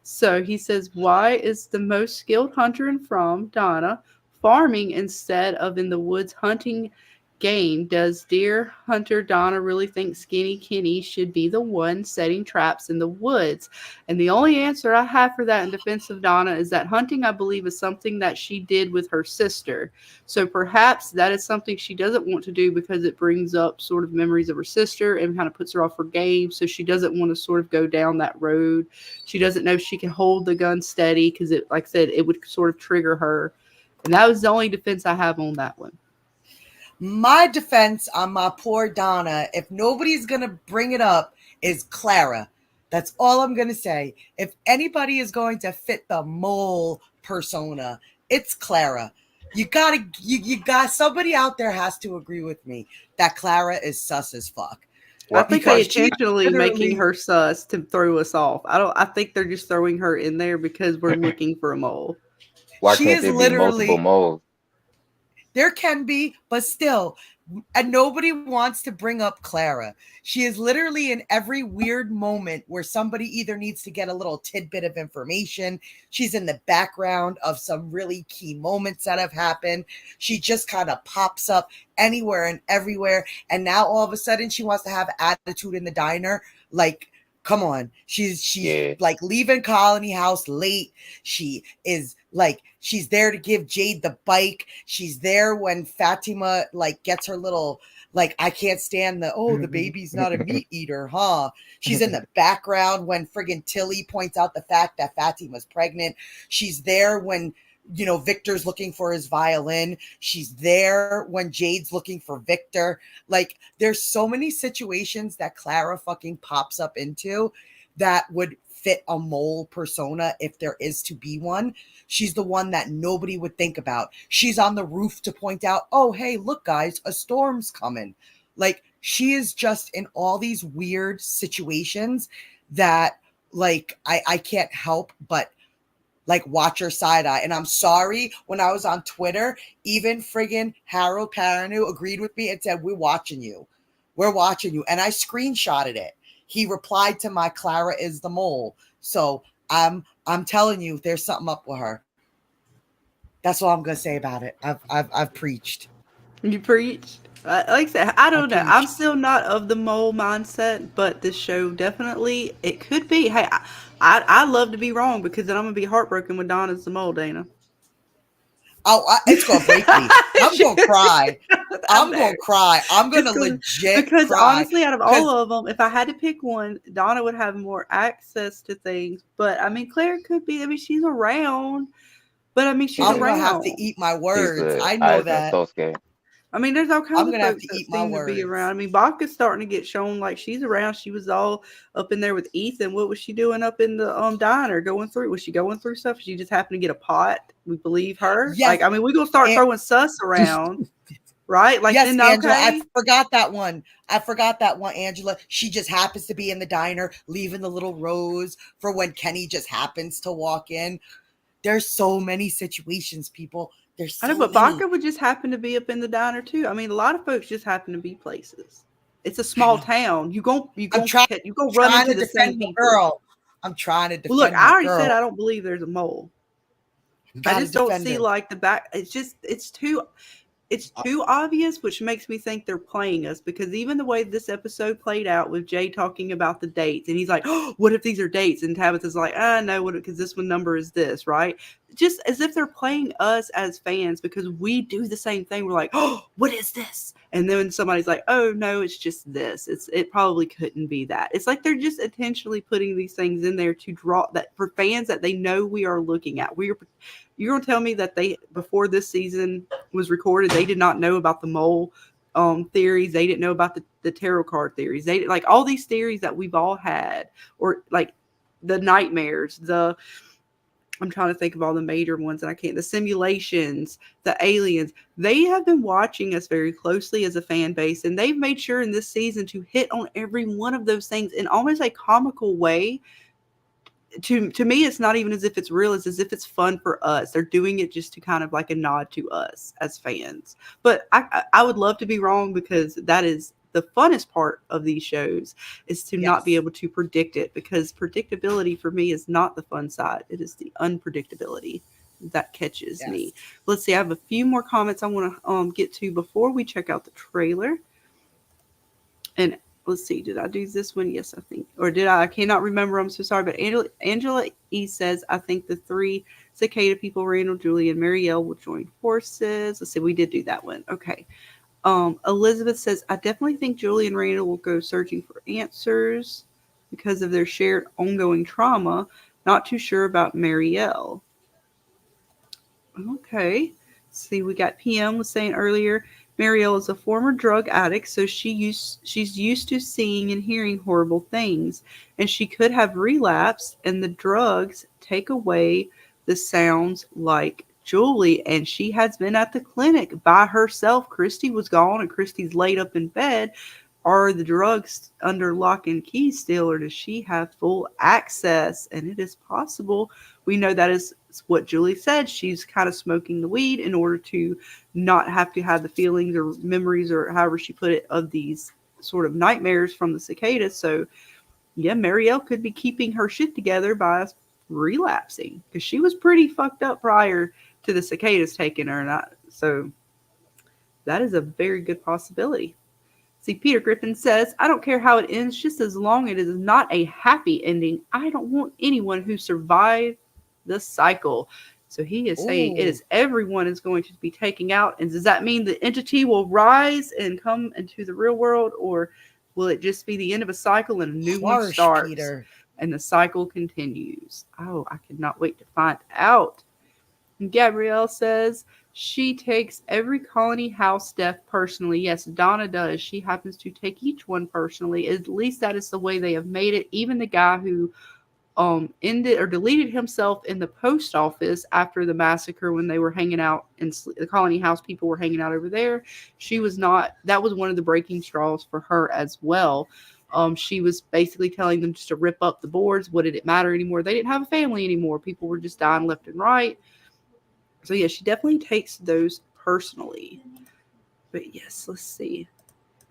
Speaker 4: So he says, why is the most skilled hunter in From, Donna, farming instead of in the woods hunting game? Does deer hunter Donna really think Skinny Kenny should be the one setting traps in the woods? And the only answer I have for that in defense of Donna is that hunting, I believe, is something that she did with her sister. So perhaps that is something she doesn't want to do because it brings up sort of memories of her sister and kind of puts her off her game. So she doesn't want to sort of go down that road. She doesn't know if she can hold the gun steady because, it, like I said, it would sort of trigger her. And that was the only defense I have on that one.
Speaker 6: My defense on my poor Donna, if nobody's going to bring it up, is Clara. That's all I'm going to say. If anybody is going to fit the mole persona, it's Clara. You got somebody out there has to agree with me that Clara is sus as fuck.
Speaker 4: I think they intentionally making her sus to throw us off. I think they're just throwing her in there because we're looking for a mole.
Speaker 9: Why can't there be multiple moles?
Speaker 6: There can be, but still, and nobody wants to bring up Clara. She is literally in every weird moment where somebody either needs to get a little tidbit of information. She's in the background of some really key moments that have happened. She just kind of pops up anywhere and everywhere. And now all of a sudden she wants to have attitude in the diner. Like, come on. She's like leaving Colony House late. She is like, she's there to give Jade the bike. She's there when Fatima like gets her little, like, I can't stand the baby's not a meat eater, huh? She's in the background when friggin' Tilly points out the fact that Fatima's pregnant. She's there when, you know, Victor's looking for his violin. She's there when Jade's looking for Victor. Like, there's so many situations that Clara fucking pops up into that would fit a mole persona if there is to be one. She's the one that nobody would think about. She's on the roof to point out, oh, hey, look, guys, a storm's coming. Like, she is just in all these weird situations that, like, I can't help but like watch her side eye. And I'm sorry, when I was on Twitter, even friggin' Harold Paranu agreed with me and said, we're watching you. We're watching you. And I screenshotted it. He replied to my Clara is the mole. So I'm telling you, there's something up with her. That's all I'm gonna say about it. I've preached.
Speaker 4: You preached. Like I said, I don't know. I'm still not of the mole mindset, but this show definitely, it could be. Hey, I love to be wrong because then I'm gonna be heartbroken when Donna's the mole, Dana.
Speaker 6: Oh, it's gonna break me. I'm gonna cry. I'm gonna cry. I'm gonna legit
Speaker 4: because
Speaker 6: cry.
Speaker 4: Honestly, out of all of them, if I had to pick one, Donna would have more access to things. But I mean, Claire could be. I mean, she's around. But I mean, she's around.
Speaker 6: I'm gonna have to eat my words. I know that.
Speaker 4: I mean, there's all kinds of folks that seem to be around. I mean, Baka's starting to get shown like she's around. She was all up in there with Ethan. What was she doing up in the diner going through? Was she going through stuff? She just happened to get a pot. We believe her. Yes. Like, I mean, we're going to start throwing sus around. Right? Like,
Speaker 6: yes, Angela,
Speaker 4: okay?
Speaker 6: I forgot that one. Angela. She just happens to be in the diner, leaving the little rose for when Kenny just happens to walk in. There's so many situations, people. There's
Speaker 4: I know,
Speaker 6: so
Speaker 4: but
Speaker 6: many.
Speaker 4: Baca would just happen to be up in the diner too. I mean, a lot of folks just happen to be places. It's a
Speaker 6: I
Speaker 4: small
Speaker 6: know.
Speaker 4: town.
Speaker 6: I'm trying,
Speaker 4: You go run
Speaker 6: trying
Speaker 4: into
Speaker 6: to
Speaker 4: the same
Speaker 6: defend my
Speaker 4: people.
Speaker 6: girl. I'm trying to
Speaker 4: Well, look,
Speaker 6: defend
Speaker 4: I
Speaker 6: my
Speaker 4: already said
Speaker 6: girl.
Speaker 4: I don't believe there's a mole. I
Speaker 6: Gotta
Speaker 4: just don't
Speaker 6: defend
Speaker 4: see
Speaker 6: her.
Speaker 4: like the back. It's too obvious, which makes me think they're playing us, because even the way this episode played out with Jay talking about the dates, and he's like, "Oh, what if these are dates?" And Tabitha's like, no, what? Because this one number is this, right?" Just as if they're playing us as fans, because we do the same thing. We're like, "Oh, what is this?" And then somebody's like, "Oh no, it's just this. It probably couldn't be that." It's like they're just intentionally putting these things in there to draw that for fans that they know we are looking at. You're gonna tell me that they, before this season was recorded, they did not know about the mole theories. They didn't know about the tarot card theories. They like all these theories that we've all had, or like the nightmares, I'm trying to think of all the major ones and I can't, the simulations, the aliens. They have been watching us very closely as a fan base, and they've made sure in this season to hit on every one of those things in almost a comical way. To me, it's not even as if it's real, it's as if it's fun for us. They're doing it just to kind of like a nod to us as fans. But I would love to be wrong, because that is the funnest part of these shows, is to not be
Speaker 6: Yes.
Speaker 4: able to predict it, because predictability for me is not the fun side. It is the unpredictability that catches me.
Speaker 6: Yes.
Speaker 4: Let's see, I have a few more comments I want to get to before we check out the trailer. And let's see, did I do this one? Yes, I think. Or did I? I cannot remember. I'm so sorry. But Angela E says, I think the three cicada people, Randall, Julie, and Marielle, will join forces. Let's see, we did do that one. Okay. Elizabeth says, I definitely think Julie and Randall will go searching for answers because of their shared ongoing trauma. Not too sure about Marielle. Okay. See, we got PM was saying earlier, Marielle is a former drug addict, so she's used to seeing and hearing horrible things, and she could have relapsed, and the drugs take away the sounds like Julie, and she has been at the clinic by herself. Christy was gone, and Christy's laid up in bed. Are the drugs under lock and key still, or does she have full access? And it is possible. We know that is what Julie said. She's kind of smoking the weed in order to not have to have the feelings or memories, or however she put it, of these sort of nightmares from the cicadas. So, yeah, Marielle could be keeping her shit together by relapsing, because she was pretty fucked up prior to the cicadas taking her. So that is a very good possibility. See, Peter Griffin says, I don't care how it ends, just as long as it is not a happy ending. I don't want anyone who survived the cycle. So he is saying it
Speaker 6: Ooh.
Speaker 4: is everyone is going to be taking out. And does that mean the entity will rise and come into the real world? Or will it just be the end of a cycle and a new one
Speaker 6: Harsh,
Speaker 4: starts?
Speaker 6: Peter.
Speaker 4: And the cycle continues. Oh, I cannot wait to find out. And Gabrielle says, she takes every colony house death personally. Yes, Donna does. She happens to take each one personally. At least that is the way they have made it. Even the guy who ended or deleted himself in the post office after the massacre, when they were hanging out in the colony house, people were hanging out over there. She was not. That was one of the breaking straws for her as well. She was basically telling them just to rip up the boards. What did it matter anymore? They didn't have a family anymore. People were just dying left and right. So yeah, she definitely takes those personally. But yes, let's see.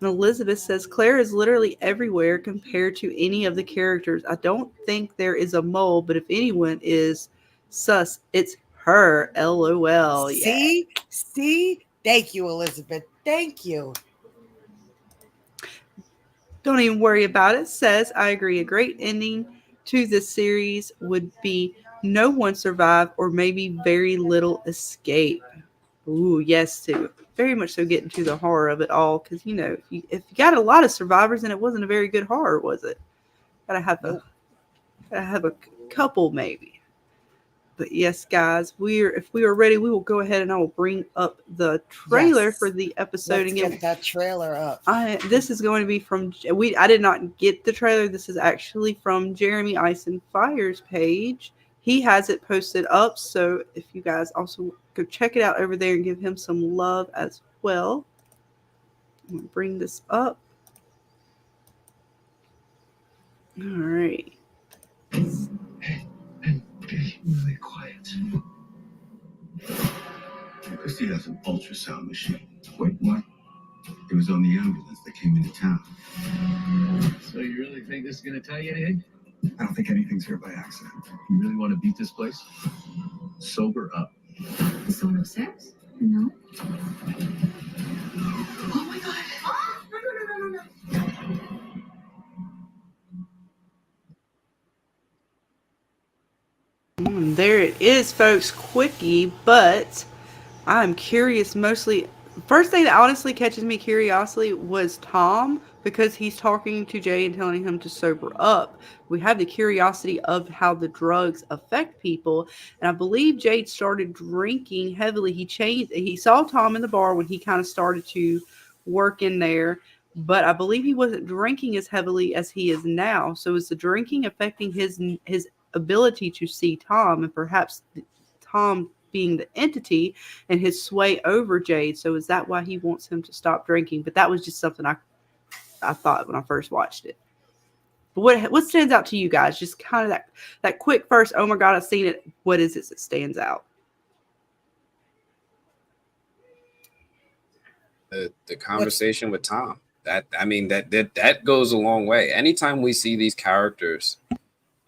Speaker 4: And Elizabeth says, Claire is literally everywhere compared to any of the characters. I don't think there is a mole, but if anyone is sus, it's her. LOL. Yeah.
Speaker 6: See? Thank you, Elizabeth. Thank you.
Speaker 4: Don't even worry about it. Says, I agree. A great ending to this series would be no one survived, or maybe very little escape. Ooh, yes, too. Very much so getting to the horror of it all. Because, if you got a lot of survivors, then it wasn't a very good horror, was it? Gotta have a couple, maybe. But yes, guys, if we are ready, we will go ahead and I will bring up the trailer
Speaker 6: Yes.
Speaker 4: for the episode.
Speaker 6: Let's get that trailer up.
Speaker 4: This is going to be from I did not get the trailer. This is actually from Jeremy Eisenfire's page. He has it posted up, so if you guys also go check it out over there and give him some love as well. I'm going to bring this up. All right.
Speaker 2: Hey, be really quiet. Christy has an ultrasound machine. Wait, what? It was on the ambulance that came into town.
Speaker 11: So you really think this is going to tell you anything?
Speaker 2: I don't think anything's here by accident.
Speaker 11: You really want to beat this place? Sober up.
Speaker 12: Is someone upstairs? No. Oh my god. Oh, no.
Speaker 4: There it is, folks. Quickie, but I'm curious mostly. First thing that honestly catches me curiosity was Tom, because he's talking to Jay and telling him to sober up. We have the curiosity of how the drugs affect people, and I believe Jade started drinking heavily. He saw Tom in the bar when he kind of started to work in there, but I believe he wasn't drinking as heavily as he is now. So is the drinking affecting his ability to see Tom, and perhaps Tom being the entity and his sway over Jade? So is that why he wants him to stop drinking? But that was just something I thought when I first watched it. But what stands out to you guys? Just kind of that quick first, oh my god, I've seen it. What is it that stands out?
Speaker 10: The conversation with Tom. That goes a long way. Anytime we see these characters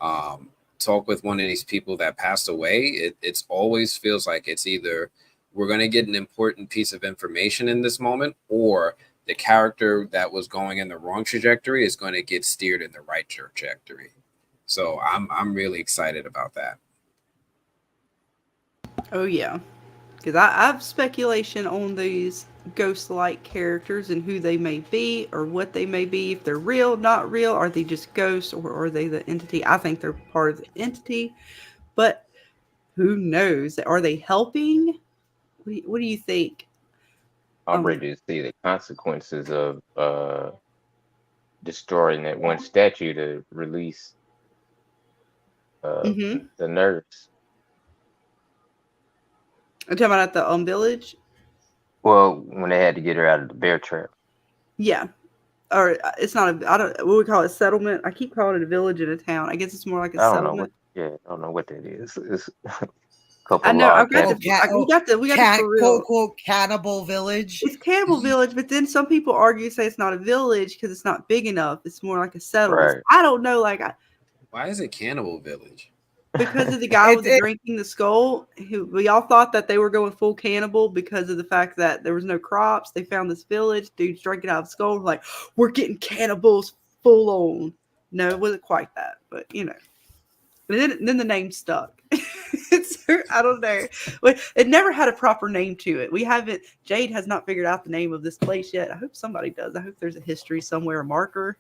Speaker 10: talk with one of these people that passed away, it's always feels like it's either we're going to get an important piece of information in this moment, or the character that was going in the wrong trajectory is going to get steered in the right trajectory. So I'm really excited about that.
Speaker 4: Oh yeah, because I have speculation on these ghost-like characters and who they may be or what they may be. If they're real, not real, are they just ghosts, or are they the entity? I think they're part of the entity, but who knows? Are they helping? What do you think?
Speaker 9: I'm ready to see the consequences of destroying that one statue to release the nurse.
Speaker 4: I'm talking about at the village.
Speaker 9: Well, when they had to get her out of the bear trap.
Speaker 4: Yeah, or it's not a. I don't. What we call it, settlement. I keep calling it a village and a town. I guess it's more like a settlement.
Speaker 9: I don't know what that is. It's a couple.
Speaker 4: I know. I've got
Speaker 6: we got the quote unquote cannibal village.
Speaker 4: It's cannibal village, but then some people say it's not a village because it's not big enough. It's more like a settlement.
Speaker 9: Right.
Speaker 4: I don't know.
Speaker 10: Why is it cannibal village?
Speaker 4: Because of the guy with drinking the skull, we all thought that they were going full cannibal because of the fact that there was no crops. They found this village, dude's drinking out of the skull, like, we're getting cannibals full on. No, it wasn't quite that, but you know. And then the name stuck. I don't know. It never had a proper name to it. Jade has not figured out the name of this place yet. I hope somebody does. I hope there's a history somewhere, a marker.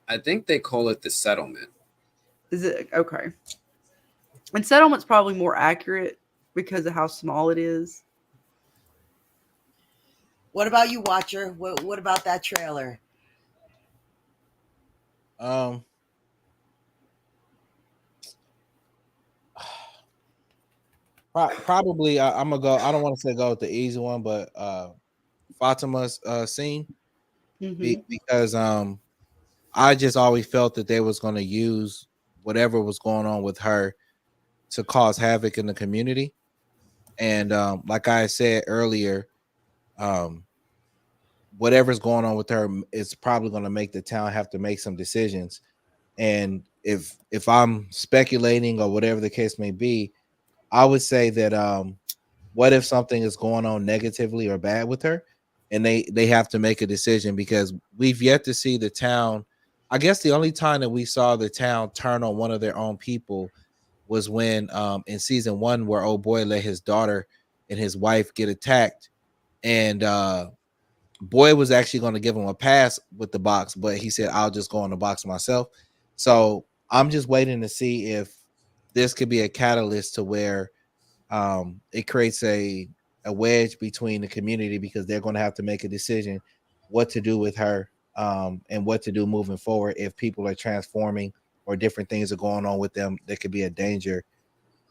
Speaker 10: I think they call it the settlement.
Speaker 4: Is it? Okay. And settlement's probably more accurate because of how small it is.
Speaker 6: What about you, Watcher? What about that trailer?
Speaker 5: Probably I'm gonna go. I don't want to say go with the easy one, but Fatima's scene, because I just always felt that they was going to use whatever was going on with her to cause havoc in the community. And like I said earlier, whatever's going on with her is probably going to make the town have to make some decisions. And if I'm speculating or whatever the case may be, I would say that what if something is going on negatively or bad with her, and they have to make a decision, because we've yet to see the town. I guess the only time that we saw the town turn on one of their own people was when in season 1, where old boy let his daughter and his wife get attacked, and boy was actually going to give him a pass with the box, but he said, I'll just go in the box myself. So I'm just waiting to see if this could be a catalyst to where it creates a wedge between the community, because they're going to have to make a decision what to do with her and what to do moving forward if people are transforming or different things are going on with them that could be a danger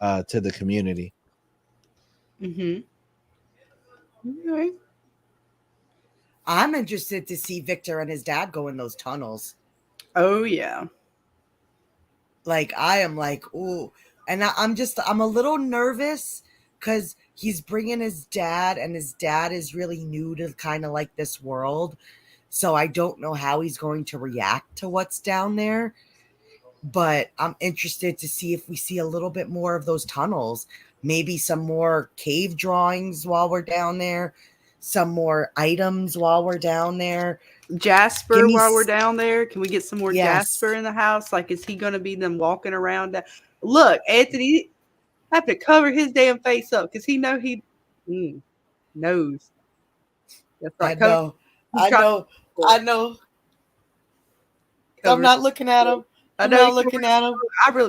Speaker 5: to the community.
Speaker 4: Okay.
Speaker 6: I'm interested to see Victor and his dad go in those tunnels.
Speaker 4: Oh yeah.
Speaker 6: Like, I am like, ooh. And I'm a little nervous because he's bringing his dad, and his dad is really new to kind of like this world. So I don't know how he's going to react to what's down there. But I'm interested to see if we see a little bit more of those tunnels, maybe some more cave drawings while we're down there, some more items while we're down there.
Speaker 4: Jasper while we're down there. Can we get some more
Speaker 6: Yes.
Speaker 4: Jasper in the house? Like, is he going to be them walking around? Look, Anthony have to cover his damn face up because he knows. That's right.
Speaker 6: I know. I'm not looking at him. I'm not looking at him.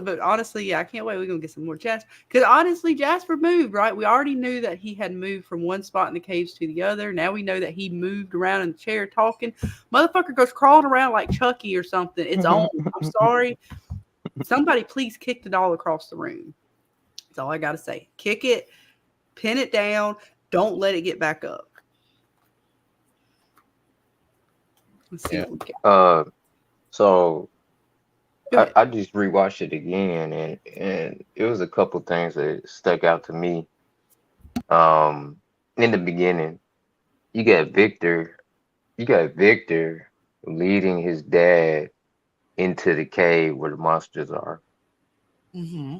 Speaker 4: But honestly, yeah, I can't wait. We're gonna get some more Jasper because honestly, Jasper moved, right? We already knew that he had moved from one spot in the caves to the other. Now we know that he moved around in the chair talking. Motherfucker goes crawling around like Chucky or something. It's on. I'm sorry. Somebody please kick the doll across the room. That's all I gotta say. Kick it, pin it down. Don't let it get back up. Let's see what we got.
Speaker 9: So I just rewatched it again, and it was a couple things that stuck out to me. In the beginning, you got Victor leading his dad into the cave where the monsters are.
Speaker 6: Mm-hmm.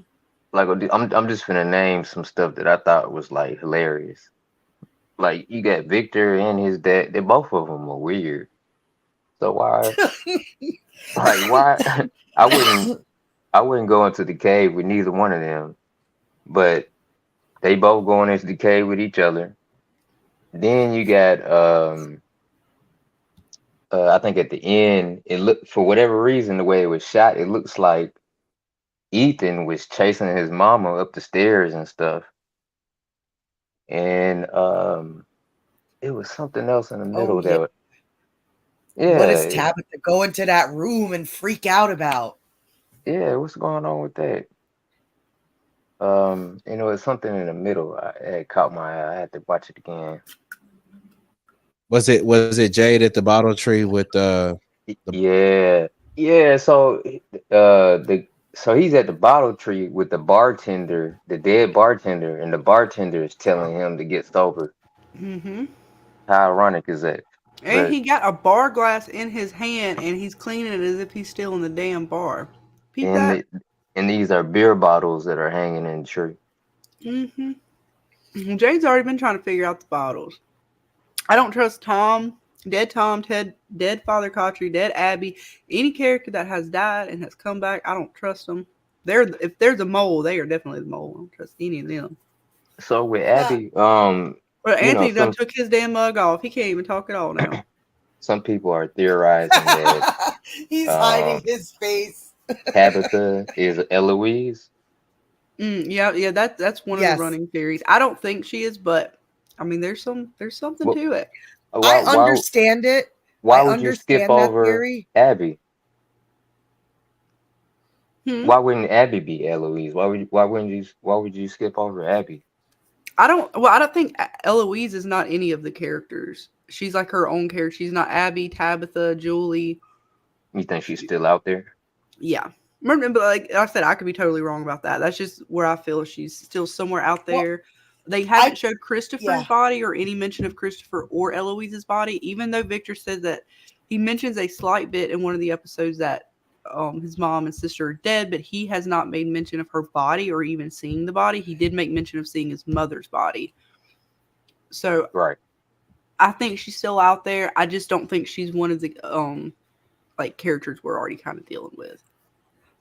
Speaker 9: Like, I'm just gonna name some stuff that I thought was like hilarious. Like, you got Victor and his dad. Both of them are weird. So why? Like, why? I wouldn't go into the cave with neither one of them, but they both going into the cave with each other. Then you got I think at the end, it looked, for whatever reason, the way it was shot, it looks like Ethan was chasing his mama up the stairs and stuff. And it was something else in the middle that
Speaker 6: What does Tabitha go into that room and freak out about?
Speaker 9: Yeah, what's going on with that? It's something in the middle. It caught my eye. I had to watch it again.
Speaker 5: Was it Jade at the bottle tree with
Speaker 9: Yeah. So so he's at the bottle tree with the bartender, the dead bartender, and the bartender is telling him to get sober.
Speaker 4: Mm-hmm.
Speaker 9: How ironic is that?
Speaker 4: And he got a bar glass in his hand, and he's cleaning it as if he's still in the damn bar.
Speaker 9: And these are beer bottles that are hanging in the tree.
Speaker 4: Mm-hmm. Jade's already been trying to figure out the bottles. I don't trust Tom, Ted, dead Father Cautry, dead Abby, any character that has died and has come back. I don't trust them. If there's a mole, they are definitely the mole. I don't trust any of them.
Speaker 9: So with Abby,
Speaker 4: well, Anthony done took his damn mug off. He can't even talk at all now.
Speaker 9: Some people are theorizing that
Speaker 6: he's hiding his face.
Speaker 9: Tabitha is Eloise.
Speaker 4: Yeah, that's one of the running theories. I don't think she is, but I mean, there's something to it.
Speaker 6: I understand it.
Speaker 9: Why would you skip over
Speaker 6: theory.
Speaker 9: Abby? Why wouldn't Abby be Eloise? Why would you skip over Abby?
Speaker 4: I don't think Eloise is not any of the characters. She's like her own character. She's not Abby, Tabitha, Julie.
Speaker 9: You think she's still out there?
Speaker 4: Yeah. Remember, like I said, I could be totally wrong about that. That's just where I feel she's still somewhere out there. They haven't showed Christopher's body or any mention of Christopher or Eloise's body, even though Victor said that he mentions a slight bit in one of the episodes that his mom and sister are dead, but he has not made mention of her body or even seeing the body. He did make mention of seeing his mother's body. So I think she's still out there. I just don't think she's one of the characters we're already kind of dealing with.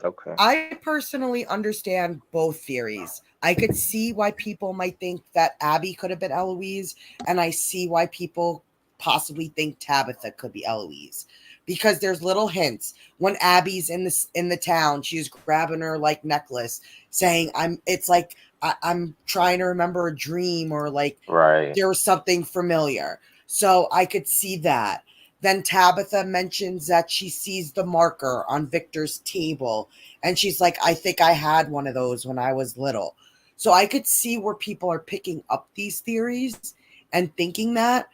Speaker 9: Okay.
Speaker 6: I personally understand both theories. I could see why people might think that Abby could have been Eloise, and I see why people possibly think Tabitha could be Eloise, because there's little hints when Abby's in the town. She's grabbing her like necklace, saying, "I'm trying to remember a dream," or there was something familiar. So I could see that. Then Tabitha mentions that she sees the marker on Victor's table, and she's like, "I think I had one of those when I was little." So I could see where people are picking up these theories and thinking that.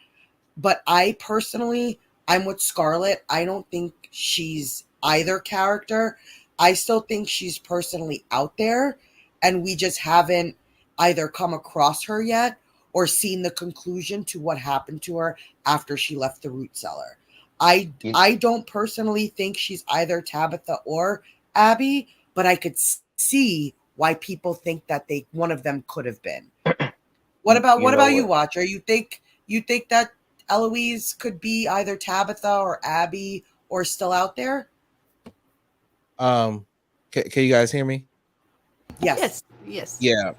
Speaker 6: But I personally, I'm with Scarlett. I don't think she's either character. I still think she's personally out there, and we just haven't either come across her yet or seen the conclusion to what happened to her after she left the root cellar. I don't personally think she's either Tabitha or Abby, but I could see why people think that one of them could have been. What about you, Watcher? You think that Eloise could be either Tabitha or Abby or still out there?
Speaker 5: Can you guys hear me?
Speaker 6: Yes.
Speaker 5: Yeah.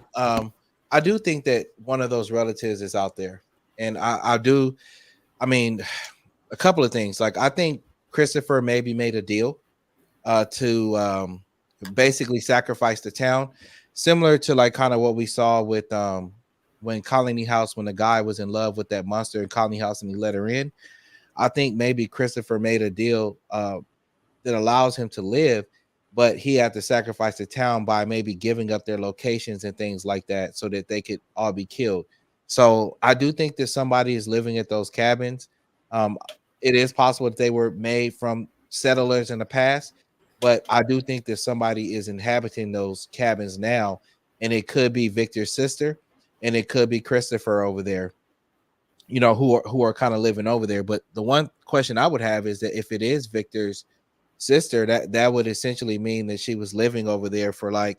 Speaker 5: I do think that one of those relatives is out there, and I mean, a couple of things. Like, I think Christopher maybe made a deal to basically sacrifice the town, similar to like kind of what we saw with when Colony House, when the guy was in love with that monster in Colony House and he let her in. I think maybe Christopher made a deal that allows him to live, but he had to sacrifice the town by maybe giving up their locations and things like that so that they could all be killed. So I do think that somebody is living at those cabins. It is possible that they were made from settlers in the past, but I do think that somebody is inhabiting those cabins now, and it could be Victor's sister, and it could be Christopher over there, you know, who are kind of living over there. But the one question I would have is that if it is Victor's sister, that would essentially mean that she was living over there for like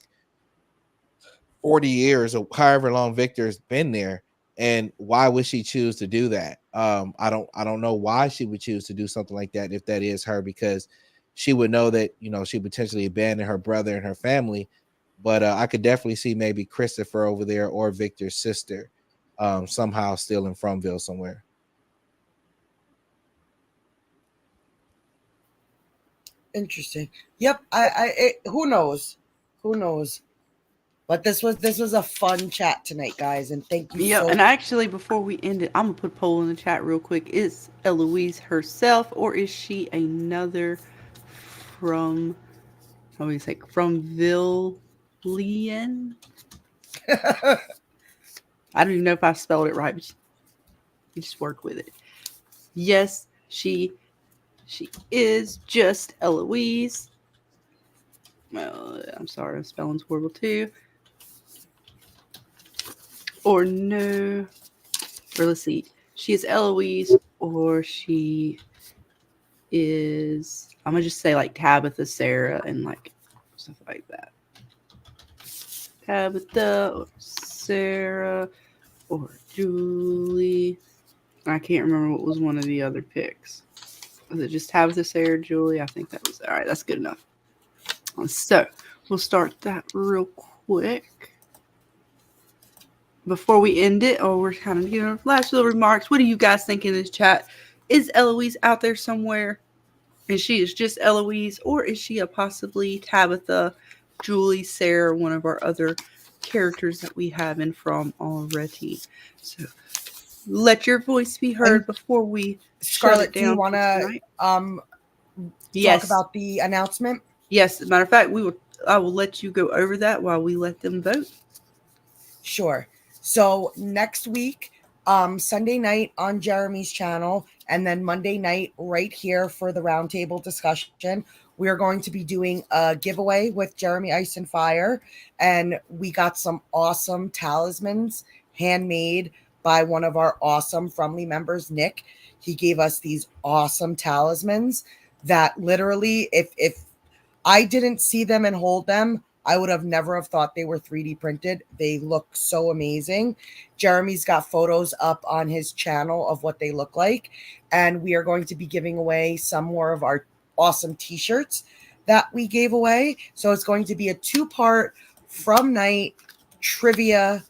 Speaker 5: 40 years or however long Victor's been there. And why would she choose to do that? I don't know why she would choose to do something like that if that is her, because she would know that, you know, she potentially abandoned her brother and her family. But I could definitely see maybe Christopher over there or Victor's sister somehow still in Fromville somewhere.
Speaker 6: Interesting. Yep. Who knows? But this was a fun chat tonight, guys, and thank you.
Speaker 4: Yeah, and actually, before we end it, I'm gonna put a poll in the chat real quick. Is Eloise herself, or is she another from, how do you say, Fromvillian? I don't even know if I spelled it right, but you just work with it. Yes, she is just Eloise. Well, I'm sorry, spelling's horrible too. Or no, or let's see, she is Eloise, or she is, I'm gonna just say like Tabitha, Sarah, and like stuff like that. Tabitha or Sarah or Julie. I can't remember what was one of the other picks. Was it just Tabitha, Sarah, Julie? I think that was all right. That's good enough. So we'll start that real quick. Before we end it, we're kind of giving last little remarks. What do you guys think in this chat? Is Eloise out there somewhere? And she is just Eloise, or is she a possibly Tabitha, Julie, Sarah, one of our other characters that we have in From already? So let your voice be heard before we
Speaker 6: Scarlett,
Speaker 4: shut it down.
Speaker 6: do you want to
Speaker 4: yes.
Speaker 6: talk about the announcement?
Speaker 4: Yes, as a matter of fact, I will let you go over that while we let them vote.
Speaker 6: Sure. So next week, Sunday night on Jeremy's channel, and then Monday night right here for the roundtable discussion, we are going to be doing a giveaway with Jeremy Ice and Fire, and we got some awesome talismans handmade by one of our awesome Fromville members, Nick. He gave us these awesome talismans that literally, if I didn't see them and hold them, I would have never have thought they were 3D printed. They look so amazing. Jeremy's got photos up on his channel of what they look like. And we are going to be giving away some more of our awesome t-shirts that we gave away. So it's going to be a 2-part From Night trivia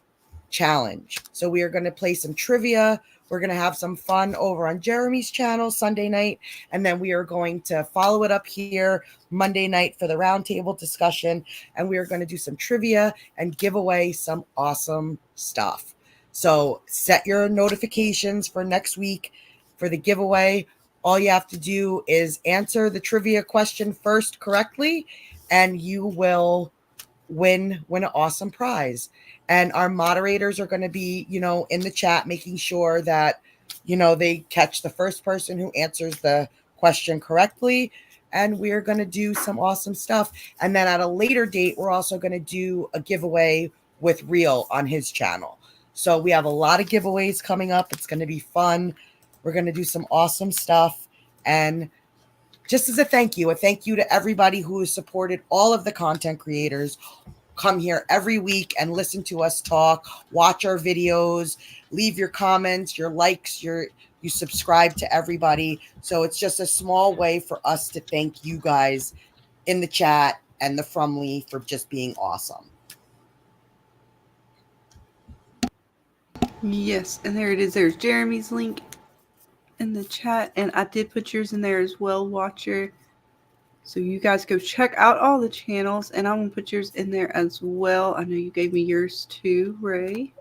Speaker 6: challenge. So we are going to play some trivia. We're going to have some fun over on Jeremy's channel Sunday night. And then we are going to follow it up here Monday night for the roundtable discussion. And we are going to do some trivia and give away some awesome stuff. So set your notifications for next week for the giveaway. All you have to do is answer the trivia question first correctly, and you will win an awesome prize. And our moderators are going to be, in the chat, making sure that, they catch the first person who answers the question correctly. And we're going to do some awesome stuff. And then at a later date, we're also going to do a giveaway with Real on his channel. So we have a lot of giveaways coming up. It's going to be fun. We're going to do some awesome stuff. And just as a thank you to everybody who has supported all of the content creators. Come here every week and listen to us talk, watch our videos, leave your comments, your likes, you subscribe to everybody. So it's just a small way for us to thank you guys in the chat and the Fromville for just being awesome.
Speaker 4: Yes, and there it is. There's Jeremy's link in the chat, and I did put yours in there as well, Watcher. So you guys go check out all the channels, and I'm going to put yours in there as well. I know you gave me yours too, Ray.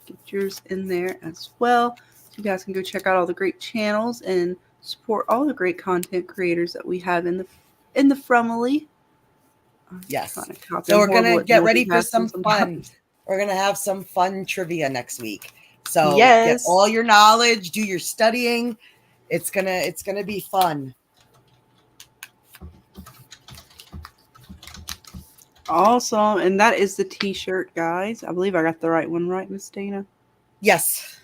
Speaker 4: Get yours in there as well. So you guys can go check out all the great channels and support all the great content creators that we have in the Fromville.
Speaker 6: Yes. So we're going to get ready for some fun.
Speaker 4: Sometimes.
Speaker 6: We're going to have some fun trivia next week. So
Speaker 4: yes,
Speaker 6: get all your knowledge, do your studying. It's going to be fun.
Speaker 4: Awesome. And that is the t-shirt, guys. I believe I got the right one, right, Miss Dana?
Speaker 6: Yes.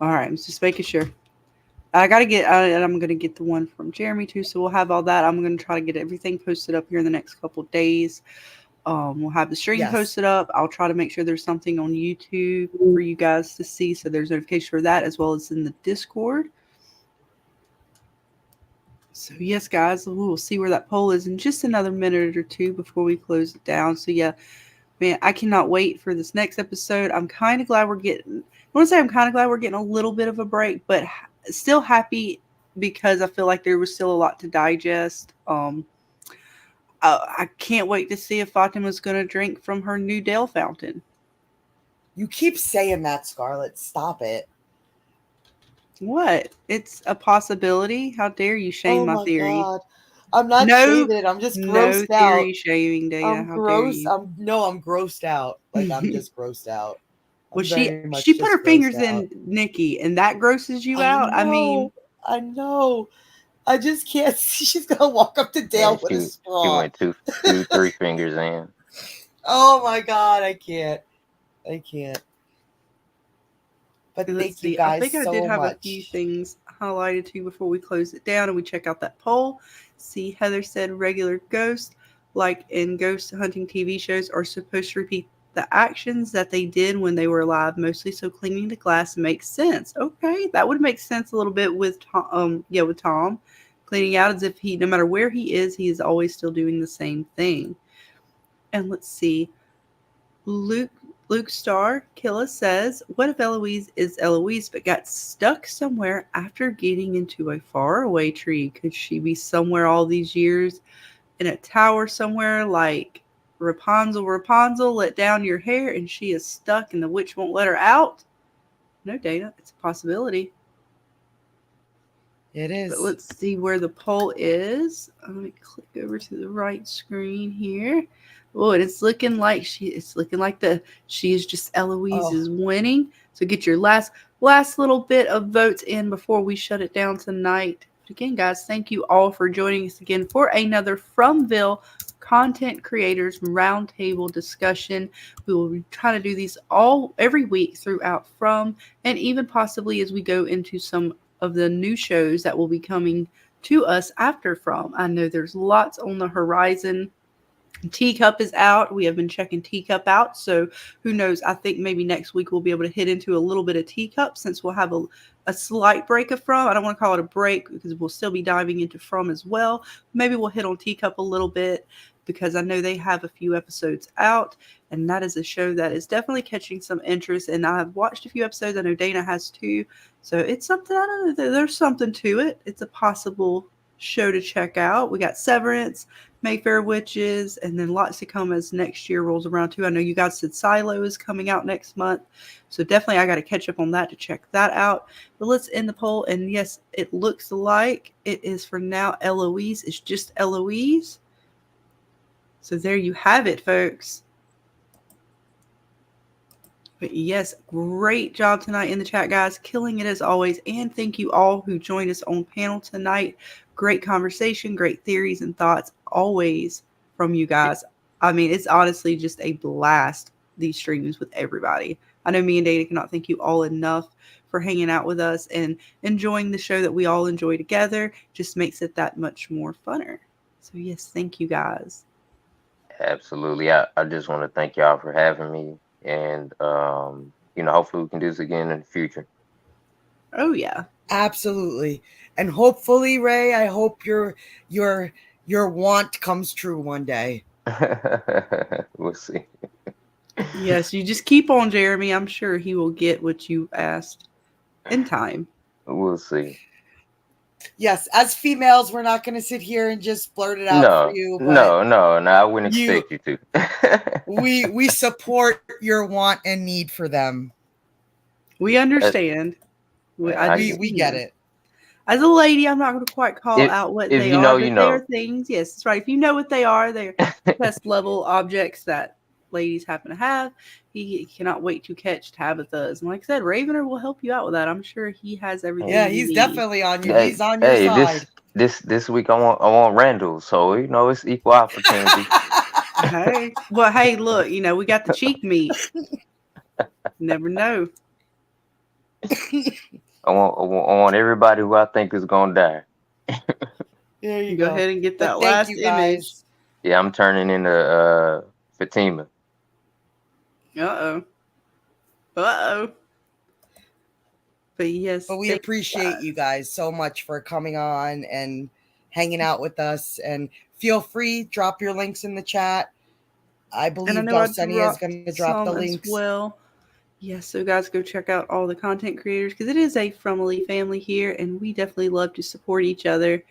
Speaker 4: All right. I'm just making sure. I got to get, and I'm going to get the one from Jeremy too. So we'll have all that. I'm going to try to get everything posted up here in the next couple of days. We'll have the stream posted up. I'll try to make sure there's something on YouTube for you guys to see. So there's notification for that as well as in the Discord. So yes, guys, we'll see where that poll is in just another minute or two before we close it down. So yeah, man, I cannot wait for this next episode. I'm kind of glad we're getting, I want to say I'm kind of glad we're getting a little bit of a break, but still happy because I feel like there was still a lot to digest. I can't wait to see if Fatima's going to drink from her new Dale fountain.
Speaker 6: You keep saying that, Scarlett. Stop it.
Speaker 4: What? It's a possibility. How dare you shame my theory?
Speaker 6: God. I'm not shaming. I'm just grossed out.
Speaker 4: No theory shaming, Dana.
Speaker 6: I'm gross. I'm grossed out. Like I'm just grossed out.
Speaker 4: Well, she put her fingers in Nikki, and that grosses you out. I mean,
Speaker 6: I know. I just can't see. She's gonna walk up to Dale with a straw.
Speaker 9: She went two, 3 fingers in.
Speaker 6: Oh my God, I can't. But thank you guys so much. I think I did have
Speaker 4: a few things highlighted to you before we close it down and we check out that poll. See, Heather said regular ghosts, like in ghost hunting TV shows, are supposed to repeat the actions that they did when they were alive, mostly so clinging to glass makes sense. Okay, that would make sense a little bit with Tom. With Tom cleaning out as if he, no matter where he is always still doing the same thing. And let's see, Luke Star Killa says, what if Eloise is Eloise but got stuck somewhere after getting into a faraway tree? Could she be somewhere all these years in a tower somewhere like Rapunzel, let down your hair and she is stuck and the witch won't let her out? No, Dana, it's a possibility.
Speaker 6: It is.
Speaker 4: But let's see where the poll is. Let me click over to the right screen here. Oh, and it's looking like she is just Eloise is winning. So get your last little bit of votes in before we shut it down tonight. But again, guys, thank you all for joining us again for another Fromville Content Creators Roundtable discussion. We will be trying to do these every week throughout From, and even possibly as we go into some of the new shows that will be coming to us after From. I know there's lots on the horizon. Teacup is out. We have been checking Teacup out. So who knows? I think maybe next week we'll be able to hit into a little bit of Teacup since we'll have a slight break of From. I don't want to call it a break because we'll still be diving into From as well. Maybe we'll hit on Teacup a little bit because I know they have a few episodes out. And that is a show that is definitely catching some interest. And I've watched a few episodes. I know Dana has too. So it's something, I don't know, there's something to it. It's a possible show to check out. We got Severance, Mayfair Witches, and then lots to come as next year rolls around too. I know you guys said Silo is coming out next month. So definitely I got to catch up on that to check that out. But let's end the poll. And yes, it looks like it is for now Eloise. It's just Eloise. So there you have it, folks. But yes, great job tonight in the chat, guys. Killing it as always. And thank you all who joined us on panel tonight. Great conversation, great theories and thoughts always from you guys. I mean, it's honestly just a blast these streams with everybody. I know me and Dana cannot thank you all enough for hanging out with us and enjoying the show that we all enjoy together. Just makes it that much more funner. So yes, thank you guys.
Speaker 9: Absolutely. I just want to thank y'all for having me, and hopefully we can do this again in the future.
Speaker 4: Oh yeah.
Speaker 6: Absolutely. And hopefully, Ray, I hope your want comes true one day.
Speaker 9: We'll see.
Speaker 4: Yes, you just keep on, Jeremy. I'm sure he will get what you asked in time.
Speaker 9: We'll see.
Speaker 6: Yes, as females, we're not going to sit here and just blurt it out for you. But
Speaker 9: No, I wouldn't expect you to.
Speaker 6: we support your want and need for them.
Speaker 4: We understand.
Speaker 6: We get it.
Speaker 4: As a lady, I'm not going to quite call out what they are, but they are things. Yes, that's right. If you know what they are, they're test level objects that ladies happen to have. He cannot wait to catch Tabitha's. And like I said, Ravener will help you out with that. I'm sure he has everything.
Speaker 6: Yeah, he's definitely on you. He's on your side.
Speaker 9: This week I want Randall, so it's equal opportunity.
Speaker 4: Hey, look, we got the cheek meat. Never know.
Speaker 9: I want everybody who I think is gonna die.
Speaker 6: There you
Speaker 4: go ahead and get that last image.
Speaker 9: Yeah, I'm turning into Fatima.
Speaker 6: But yes. But we appreciate you guys so much for coming on and hanging out with us. And feel free, drop your links in the chat. I believe Dulcinea is going to drop the links.
Speaker 4: Well, yes, so guys, go check out all the content creators because it is a Fromville family here, and we definitely love to support each other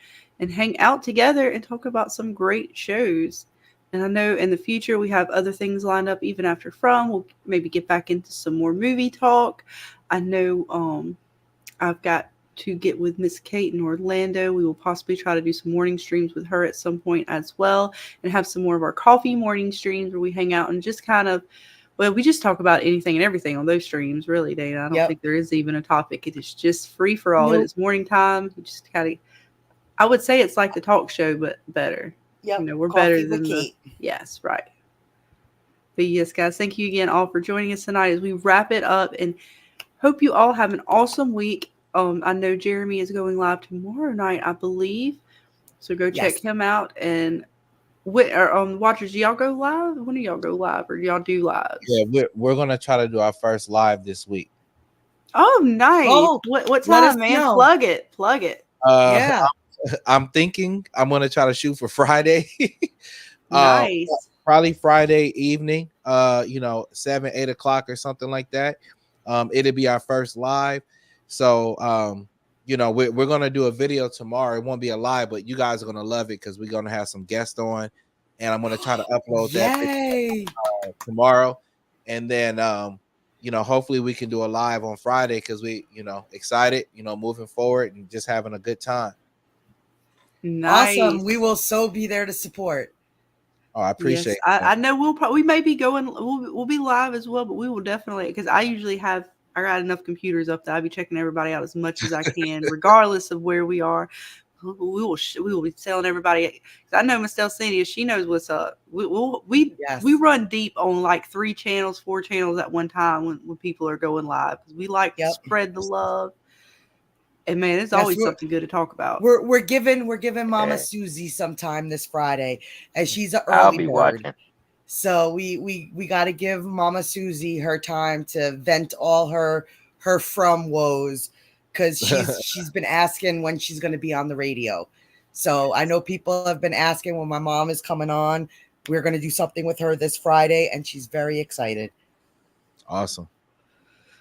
Speaker 4: and hang out together and talk about some great shows. And I know in the future we have other things lined up even after From. We'll maybe get back into some more movie talk. I know I've got to get with Miss Kate in Orlando. We will possibly try to do some morning streams with her at some point as well and have some more of our coffee morning streams where we hang out and just kind of, we just talk about anything and everything on those streams, really, Dana. I don't think there is even a topic. It is just free for all. It is morning time. We just kind of, I would say it's like the talk show, but better.
Speaker 6: Yep.
Speaker 4: We're better than yes, right. But yes, guys, thank you again all for joining us tonight as we wrap it up and hope you all have an awesome week. I know Jeremy is going live tomorrow night, I believe. So go check him out. And watchers, do y'all go live? When do y'all go live or do y'all do live?
Speaker 5: Yeah, we're gonna try to do our first live this week.
Speaker 4: Oh, nice. Oh, what time, man? Know. Plug it.
Speaker 6: Yeah.
Speaker 5: I'm thinking I'm gonna try to shoot for Friday.
Speaker 4: Nice.
Speaker 5: Probably Friday evening, 7, 8 o'clock or something like that. It'll be our first live. So we're gonna do a video tomorrow. It won't be a live, but you guys are gonna love it because we're gonna have some guests on, and I'm gonna try to upload that tomorrow. And then hopefully we can do a live on Friday because we, excited, moving forward and just having a good time.
Speaker 4: Nice.
Speaker 6: Awesome. We will so be there to support.
Speaker 5: Oh, I appreciate it.
Speaker 4: I know we may be going, we'll be live as well, but we will definitely, because I usually I got enough computers up that I'll be checking everybody out as much as I can, regardless of where we are. We will be telling everybody. I know Miss Dulcinea, she knows what's up. We run deep on like 3 channels, 4 channels at one time when people are going live because we like to spread the love. And man, it's always something good to talk about.
Speaker 6: We're giving Mama Susie some time this Friday, as she's an early
Speaker 9: I'll be
Speaker 6: bird.
Speaker 9: watching.
Speaker 6: So we got to give Mama Susie her time to vent all her from woes, because she's been asking when she's going to be on the radio. So I know people have been asking when my mom is coming on. We're going to do something with her this Friday, and she's very excited.
Speaker 5: Awesome.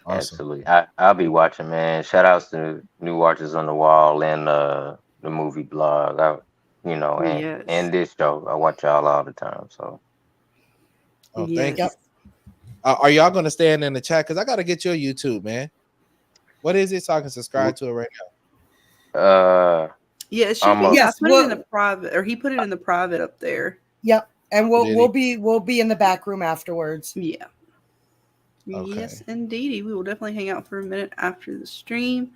Speaker 9: Absolutely. I'll be watching, man. Shout outs to New Watchers on the Wall and the movie blog. And this show. I watch y'all all the time. So
Speaker 5: thank you. Are y'all gonna stand in the chat? Because I gotta get your YouTube, man. What is it so I can subscribe to it right
Speaker 9: now?
Speaker 4: Yeah, it should be. I put it in the private, or he put it in the private up there.
Speaker 6: Yep. And we'll be in the back room afterwards.
Speaker 4: Yeah.
Speaker 5: Okay.
Speaker 4: Yes, indeedy. We will definitely hang out for a minute after the stream.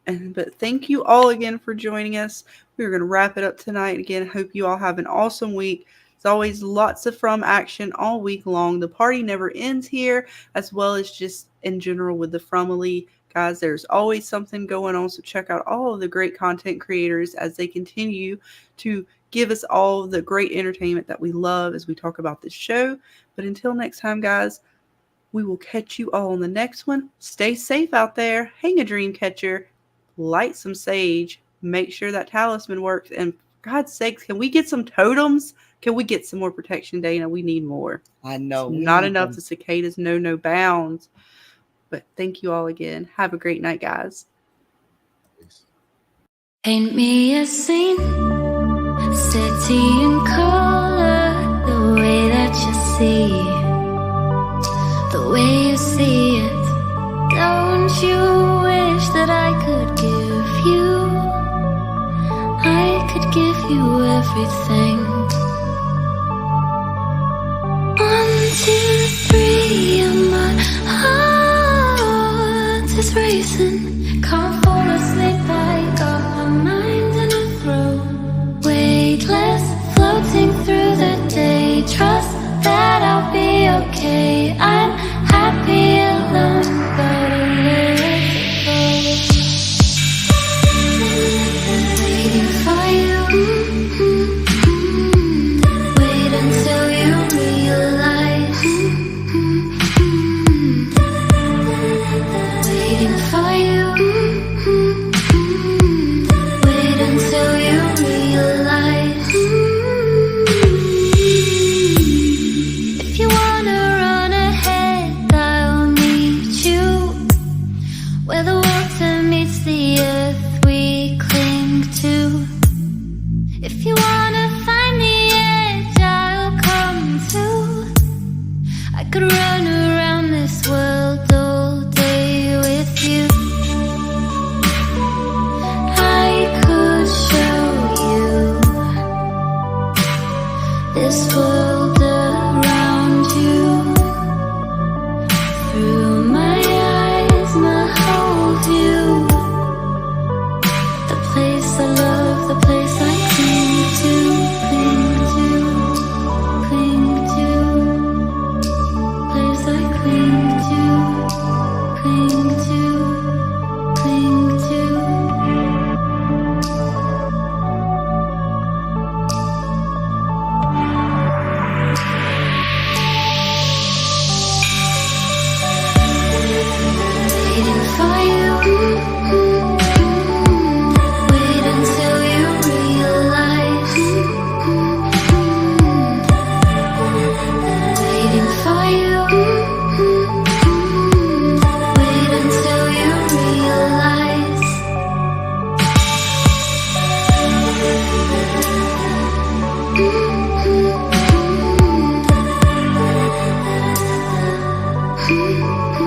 Speaker 4: But thank you all again for joining us. We're going to wrap it up tonight. Again, hope you all have an awesome week. There's always lots of From action all week long. The party never ends here, as well as just in general with the Fromville. Guys, there's always something going on, so check out all of the great content creators as they continue to give us all the great entertainment that we love as we talk about this show. But until next time, guys, we will catch you all on the next one. Stay safe out there. Hang a dream catcher. Light some sage. Make sure that talisman works. And for God's sakes, can we get some totems? Can we get some more protection, Dana? We need more.
Speaker 6: I know.
Speaker 4: It's not enough. The cicadas know no bounds. But thank you all again. Have a great night, guys.
Speaker 13: Paint me a scene, city in color, the way that you see, the way you see it. Don't you wish that I could give you, I could give you everything. 1, 2, 3, and my heart is racing. Can't fall asleep, I got my mind in a throw. Weightless, floating through the day. Trust that I'll be okay. I'm happy alone, but a little waiting for you. Wait until you realize. Waiting for you. Wait until you realize. If you wanna run ahead, I'll meet you where the water meets the earth we cling to. If you wanna find the edge, I'll come too. I could run around this world all day with you. I could show you this world around you. Through my eyes, my whole view. The place I love, the place I cling to, cling to, place I cling to, cling to, cling to. Waiting for you. Wait until you realize. Waiting for you. Wait until you realize. Mm-hmm.